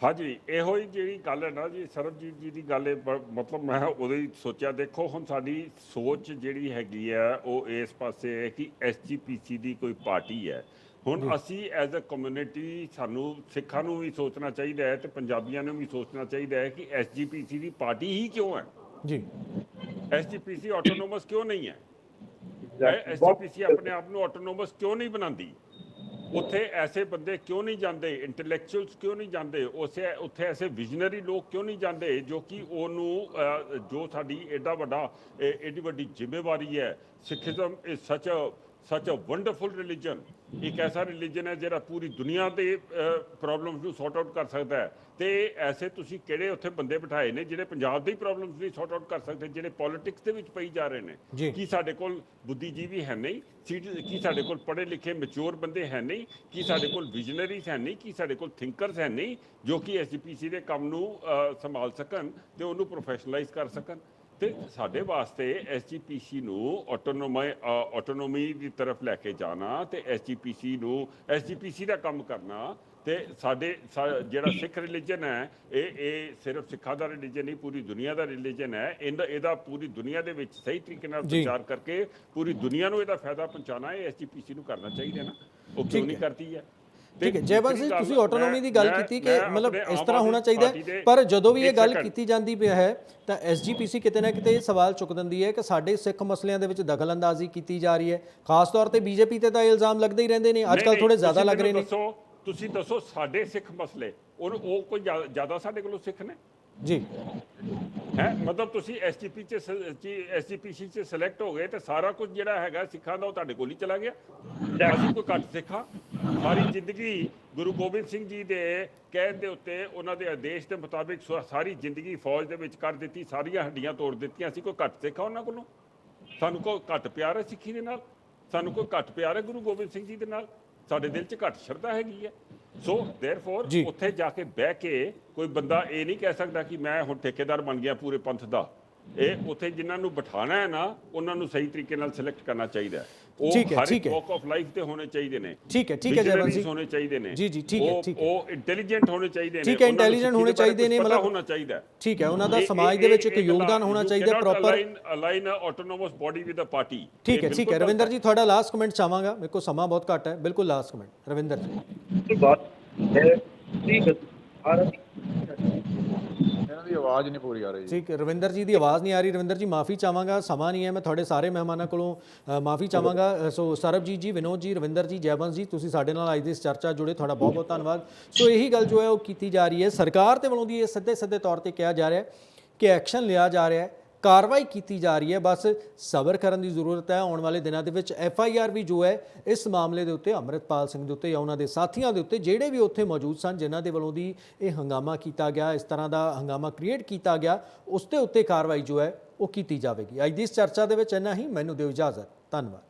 ਹਾਂਜੀ, ਇਹੋ ਹੀ ਜਿਹੜੀ ਗੱਲ ਹੈ ਨਾ ਜੀ, ਸਰਬਜੀਤ ਜੀ ਦੀ ਗੱਲ ਮਤਲਬ ਮੈਂ ਉਦੋਂ ਹੀ ਸੋਚਿਆ। ਦੇਖੋ ਹੁਣ ਸਾਡੀ ਸੋਚ ਜਿਹੜੀ ਹੈਗੀ ਆ ਉਹ ਇਸ ਪਾਸੇ ਹੈ ਕਿ ਐਸਜੀਪੀਸੀ ਦੀ ਕੋਈ ਪਾਰਟੀ ਹੈ। ਹੁਣ ਅਸੀਂ ਐਜ਼ ਅ ਕਮਿਊਨਿਟੀ, ਸਾਨੂੰ ਸਿੱਖਾਂ ਨੂੰ ਵੀ ਸੋਚਣਾ ਚਾਹੀਦਾ ਹੈ ਤੇ ਪੰਜਾਬੀਆਂ ਨੂੰ ਵੀ ਸੋਚਣਾ ਚਾਹੀਦਾ ਹੈ ਕਿ ਐਸਜੀਪੀਸੀ ਦੀ ਪਾਰਟੀ ਹੀ ਕਿਉਂ ਹੈ ਜੀ। ਐਸਜੀਪੀਸੀ ਆਟੋਨੋਮਸ ਕਿਉਂ ਨਹੀਂ ਹੈ? ਐਸਜੀਪੀਸੀ ਆਪਣੇ ਆਪ ਨੂੰ ਆਟੋਨੋਮਸ ਕਿਉਂ ਨਹੀਂ ਬਣਾਉਂਦੀ? ਉੱਥੇ ਐਸੇ ਬੰਦੇ ਕਿਉਂ ਨਹੀਂ ਜਾਂਦੇ? ਇੰਟੈਲੈਕਚੁਅਲਸ ਕਿਉਂ ਨਹੀਂ ਜਾਂਦੇ? ਉੱਥੇ ਐਸੇ ਵਿਜ਼ਨਰੀ ਲੋਕ ਕਿਉਂ ਨਹੀਂ ਜਾਂਦੇ ਜੋ ਕਿ ਉਹਨੂੰ ਜੋ ਸਾਡੀ ਐਡੀ ਵੱਡੀ ਜ਼ਿੰਮੇਵਾਰੀ ਹੈ। ਸਿੱਖੀਜ਼ਮ ਇਜ਼ ਸੱਚ ਅ ਵੰਡਰਫੁਲ ਰਿਲੀਜਨ। ਇੱਕ ਐਸਾ ਰਿਲੀਜਨ ਹੈ ਜਿਹੜਾ ਪੂਰੀ ਦੁਨੀਆ ਦੇ ਪ੍ਰੋਬਲਮਸ ਨੂੰ ਸੌਟ ਆਊਟ ਕਰ ਸਕਦਾ ਹੈ। ਤੇ ਐਸੇ ਤੁਸੀਂ ਕਿਹੜੇ ਉੱਥੇ ਬੰਦੇ ਬਿਠਾਏ ਨੇ ਜਿਹੜੇ ਪੰਜਾਬ ਦੀ ਪ੍ਰੋਬਲਮਸ ਨਹੀਂ ਸੌਟ ਆਊਟ ਕਰ ਸਕਦੇ, ਜਿਹੜੇ ਪੋਲਿਟਿਕਸ ਦੇ ਵਿੱਚ ਪਈ ਜਾ ਰਹੇ ਨੇ? ਕੀ ਸਾਡੇ ਕੋਲ ਬੁੱਧੀਜੀਵੀ ਹੈ ਨਹੀਂ? ਕੀ ਸਾਡੇ ਕੋਲ ਪੜ੍ਹੇ ਲਿਖੇ ਮੈਚੁਰ ਬੰਦੇ ਹੈ ਨਹੀਂ? ਕੀ ਸਾਡੇ ਕੋਲ ਵਿਜ਼ਨਰੀਜ਼ ਹੈ ਨਹੀਂ? ਕੀ ਸਾਡੇ ਕੋਲ ਥਿੰਕਰਸ ਹੈ ਨਹੀਂ ਜੋ ਕਿ ਐਸਜੀਪੀਸੀ ਦੇ ਕੰਮ ਨੂੰ ਸੰਭਾਲ ਸਕਣ ਤੇ ਉਹਨੂੰ ਪ੍ਰੋਫੈਸ਼ਨਲਾਈਜ਼ ਕਰ ਸਕਣ? ਤੇ ਸਾਡੇ ਵਾਸਤੇ ਐਸਜੀਪੀਸੀ ਨੂੰ ਆਟੋਨੋਮੀ ਦੀ ਤਰਫ ਲੈ ਕੇ ਜਾਣਾ ਤੇ ਐਸਜੀਪੀਸੀ ਦਾ ਕੰਮ ਕਰਨਾ ਤੇ ਜਿਹੜਾ ਸਿੱਖ ਰਿਲੀਜਨ ਹੈ ਇਹ ਸਿਰਫ ਸਿੱਖਾਂ ਦਾ ਰਿਲੀਜਨ ਨਹੀਂ, ਪੂਰੀ ਦੁਨੀਆ ਦਾ ਰਿਲੀਜਨ ਹੈ। ਇਹਦਾ ਪੂਰੀ ਦੁਨੀਆ ਦੇ ਵਿੱਚ ਸਹੀ ਤਰੀਕੇ ਨਾਲ ਪ੍ਰਚਾਰ ਕਰਕੇ ਪੂਰੀ ਦੁਨੀਆ ਨੂੰ ਇਹਦਾ ਫਾਇਦਾ ਪਹੁੰਚਾਉਣਾ ਇਹ ਐਸਜੀਪੀਸੀ ਨੂੰ ਕਰਨਾ ਚਾਹੀਦਾ ਨਾ। ਉਹ ਕਿਉਂ ਨਹੀਂ ਕਰਦੀ ਹੈ? ਠੀਕ ਹੈ ਜੈਵੰਸ਼ ਜੀ, ਤੁਸੀਂ ਆਟੋਨੋਮੀ ਦੀ ਗੱਲ ਕੀਤੀ ਕਿ ਮਤਲਬ ਇਸ ਤਰ੍ਹਾਂ ਹੋਣਾ ਚਾਹੀਦਾ, ਪਰ ਜਦੋਂ ਵੀ ਇਹ ਗੱਲ ਕੀਤੀ ਜਾਂਦੀ ਪਈ ਹੈ ਤਾਂ ਐਸਜੀਪੀਸੀ ਕਿਤੇ ਨਾ ਕਿਤੇ ਇਹ ਸਵਾਲ ਚੁੱਕ ਦਿੰਦੀ ਹੈ ਕਿ ਸਾਡੇ ਸਿੱਖ ਮਸਲਿਆਂ ਦੇ ਵਿੱਚ ਦਖਲਅੰਦਾਜ਼ੀ ਕੀਤੀ ਜਾ ਰਹੀ ਹੈ। ਖਾਸ ਤੌਰ ਤੇ ਬੀਜੇਪੀ ਤੇ ਤਾਂ ਇਹ ਇਲਜ਼ਾਮ ਲੱਗਦੇ ਹੀ ਰਹਿੰਦੇ ਨੇ, ਅੱਜ ਕੱਲ੍ਹ ਥੋੜੇ ਜ਼ਿਆਦਾ ਲੱਗ ਰਹੇ ਨੇ। ਤੁਸੀਂ ਦੱਸੋ ਸਾਡੇ ਸਿੱਖ ਮਸਲੇ, ਉਹ ਕੋਈ ਜ਼ਿਆਦਾ ਸਾਡੇ ਕੋਲੋਂ ਸਿੱਖ ਨੇ ਜੀ? ਹੈ ਮਤਲਬ ਤੁਸੀਂ ਐਸਜੀਪੀਸੀ 'ਚ ਸਿਲੈਕਟ ਹੋ ਗਏ ਤੇ ਸਾਰਾ ਕੁਝ ਜਿਹੜਾ ਹੈਗਾ ਸਿੱਖਾਂ ਦਾ ਉਹ ਤੁਹਾਡੇ ਕੋਲ ਹੀ ਚਲਾ ਗਿਆ। ਅਸੀਂ ਕੋਈ ਘੱਟ ਸਿੱਖਾਂ? ਸਾਰੀ ਜ਼ਿੰਦਗੀ ਗੁਰੂ ਗੋਬਿੰਦ ਸਿੰਘ ਜੀ ਦੇ ਕਹਿਣ ਦੇ ਉੱਤੇ, ਉਹਨਾਂ ਦੇ ਆਦੇਸ਼ ਦੇ ਮੁਤਾਬਿਕ ਸਾਰੀ ਜ਼ਿੰਦਗੀ ਫੌਜ ਦੇ ਵਿੱਚ ਕਰ ਦਿੱਤੀ, ਸਾਰੀਆਂ ਹੱਡੀਆਂ ਤੋੜ ਦਿੱਤੀਆਂ। ਅਸੀਂ ਕੋਈ ਘੱਟ ਸਿੱਖਾਂ ਉਹਨਾਂ ਕੋਲੋਂ? ਸਾਨੂੰ ਕੋਈ ਘੱਟ ਪਿਆਰ ਹੈ ਸਿੱਖੀ ਦੇ ਨਾਲ? ਸਾਨੂੰ ਕੋਈ ਘੱਟ ਪਿਆਰ ਹੈ ਗੁਰੂ ਗੋਬਿੰਦ ਸਿੰਘ ਜੀ ਦੇ ਨਾਲ? ਸਾਡੇ ਦਿਲ 'ਚ ਘੱਟ ਸ਼ਰਧਾ ਹੈਗੀ ਹੈ? ਸੋ ਦੇਅਰਫੋਰ ਉੱਥੇ ਜਾ ਕੇ ਬਹਿ ਕੇ ਕੋਈ ਬੰਦਾ ਇਹ ਨਹੀਂ ਕਹਿ ਸਕਦਾ ਕਿ ਮੈਂ ਹੁਣ ਠੇਕੇਦਾਰ ਬਣ ਗਿਆ ਪੂਰੇ ਪੰਥ ਦਾ। ਇਹ ਉੱਥੇ ਜਿਨ੍ਹਾਂ ਨੂੰ ਬਿਠਾਣਾ ਹੈ ਨਾ ਉਹਨਾਂ ਨੂੰ ਸਹੀ ਤਰੀਕੇ ਨਾਲ ਸਿਲੈਕਟ ਕਰਨਾ ਚਾਹੀਦਾ ਹੈ। ਉਹ ਠੀਕ ਹੈ, ਹਰ ਠੀਕ ਇੱਕ ਹੈ। ਵਾਕ ਆਫ ਲਾਈਫ ਤੇ ਹੋਣੇ ਚਾਹੀਦੇ ਨੇ। ਠੀਕ ਹੈ ਜੈਵੰਤ ਜੀ, ਹੋਣੇ ਚਾਹੀਦੇ ਨੇ ਜੀ ਠੀਕ ਹੈ, ਠੀਕ ਹੈ। ਉਹ ਇੰਟੈਲੀਜੈਂਟ ਹੋਣੇ ਚਾਹੀਦੇ ਨੇ। ਠੀਕ ਹੈ, ਇੰਟੈਲੀਜੈਂਟ ਹੋਣੇ ਚਾਹੀਦੇ ਨੇ, ਮਤਲਬ ਹੋਣਾ ਚਾਹੀਦਾ। ਠੀਕ ਹੈ, ਉਹਨਾਂ ਦਾ ਸਮਾਜ ਦੇ ਵਿੱਚ ਇੱਕ ਯੋਗਦਾਨ ਹੋਣਾ ਚਾਹੀਦਾ proper. Align autonomous body with a party. ਠੀਕ ਹੈ ਰਵਿੰਦਰ ਜੀ, ਤੁਹਾਡਾ ਲਾਸਟ ਕਮੈਂਟ ਚਾਹਾਂਗਾ, ਮੇਰੇ ਕੋਲ ਸਮਾਂ ਬਹੁਤ ਘੱਟ ਹੈ। ਬਿਲਕੁਲ ਲਾਸਟ ਕਮੈਂਟ ਰਵਿੰਦਰ ਜੀ। ਬਾਤ ਹੈ ਇਹਨਾਂ ਦੀ ਆਵਾਜ਼ ਨਹੀਂ ਪੂਰੀ ਆ ਰਹੀ। ਠੀਕ ਹੈ, ਰਵਿੰਦਰ ਜੀ ਦੀ ਆਵਾਜ਼ ਨਹੀਂ ਆ ਰਹੀ। ਰਵਿੰਦਰ ਜੀ ਮਾਫੀ ਚਾਹਾਂਗਾ, ਸਮਾਂ ਨਹੀਂ ਹੈ। ਮੈਂ ਤੁਹਾਡੇ ਸਾਰੇ ਮਹਿਮਾਨਾਂ ਕੋਲੋਂ ਮਾਫੀ ਚਾਹਾਂਗਾ। ਸੋ ਸਰਬਜੀਤ ਜੀ, ਵਿਨੋਦ ਜੀ, ਰਵਿੰਦਰ ਜੀ, ਜੈਵੰਤ ਜੀ, ਤੁਸੀਂ ਸਾਡੇ ਨਾਲ ਅੱਜ ਦੀ ਇਸ ਚਰਚਾ ਜੁੜੇ, ਤੁਹਾਡਾ ਬਹੁਤ ਬਹੁਤ ਧੰਨਵਾਦ। ਸੋ ਇਹੀ ਗੱਲ ਜੋ ਹੈ ਉਹ ਕੀਤੀ ਜਾ ਰਹੀ ਹੈ ਸਰਕਾਰ ਦੇ ਵੱਲੋਂ ਦੀ, ਇਹ ਸਿੱਧੇ ਤੌਰ ਤੇ ਕਿਹਾ ਜਾ ਰਿਹਾ ਹੈ ਕਿ ਐਕਸ਼ਨ ਲਿਆ ਜਾ ਰਿਹਾ ਹੈ, ਕਾਰਵਾਈ ਕੀਤੀ ਜਾ ਰਹੀ ਹੈ। ਬਸ ਸਬਰ ਕਰਨ ਦੀ ਜ਼ਰੂਰਤ ਹੈ। ਆਉਣ ਵਾਲੇ ਦਿਨਾਂ ਦੇ ਵਿੱਚ FIR ਵੀ ਜੋ ਹੈ ਇਸ ਮਾਮਲੇ ਦੇ ਉੱਤੇ, ਅੰਮ੍ਰਿਤਪਾਲ ਸਿੰਘ ਦੇ ਉੱਤੇ ਜਾਂ ਉਹਨਾਂ ਦੇ ਸਾਥੀਆਂ ਦੇ ਉੱਤੇ, ਜਿਹੜੇ ਵੀ ਉੱਥੇ ਮੌਜੂਦ ਸਨ ਜਿਨ੍ਹਾਂ ਦੇ ਵੱਲੋਂ ਦੀ ਇਹ ਹੰਗਾਮਾ ਕੀਤਾ ਗਿਆ, ਇਸ ਤਰ੍ਹਾਂ ਦਾ ਹੰਗਾਮਾ ਕ੍ਰੀਏਟ ਕੀਤਾ ਗਿਆ, ਉਸ ਦੇ ਉੱਤੇ ਕਾਰਵਾਈ ਜੋ ਹੈ ਉਹ ਕੀਤੀ ਜਾਵੇਗੀ। ਅੱਜ ਦੀ ਇਸ ਚਰਚਾ ਦੇ ਵਿੱਚ ਇੰਨਾ ਹੀ। ਮੈਨੂੰ ਦਿਓ ਇਜਾਜ਼ਤ। ਧੰਨਵਾਦ।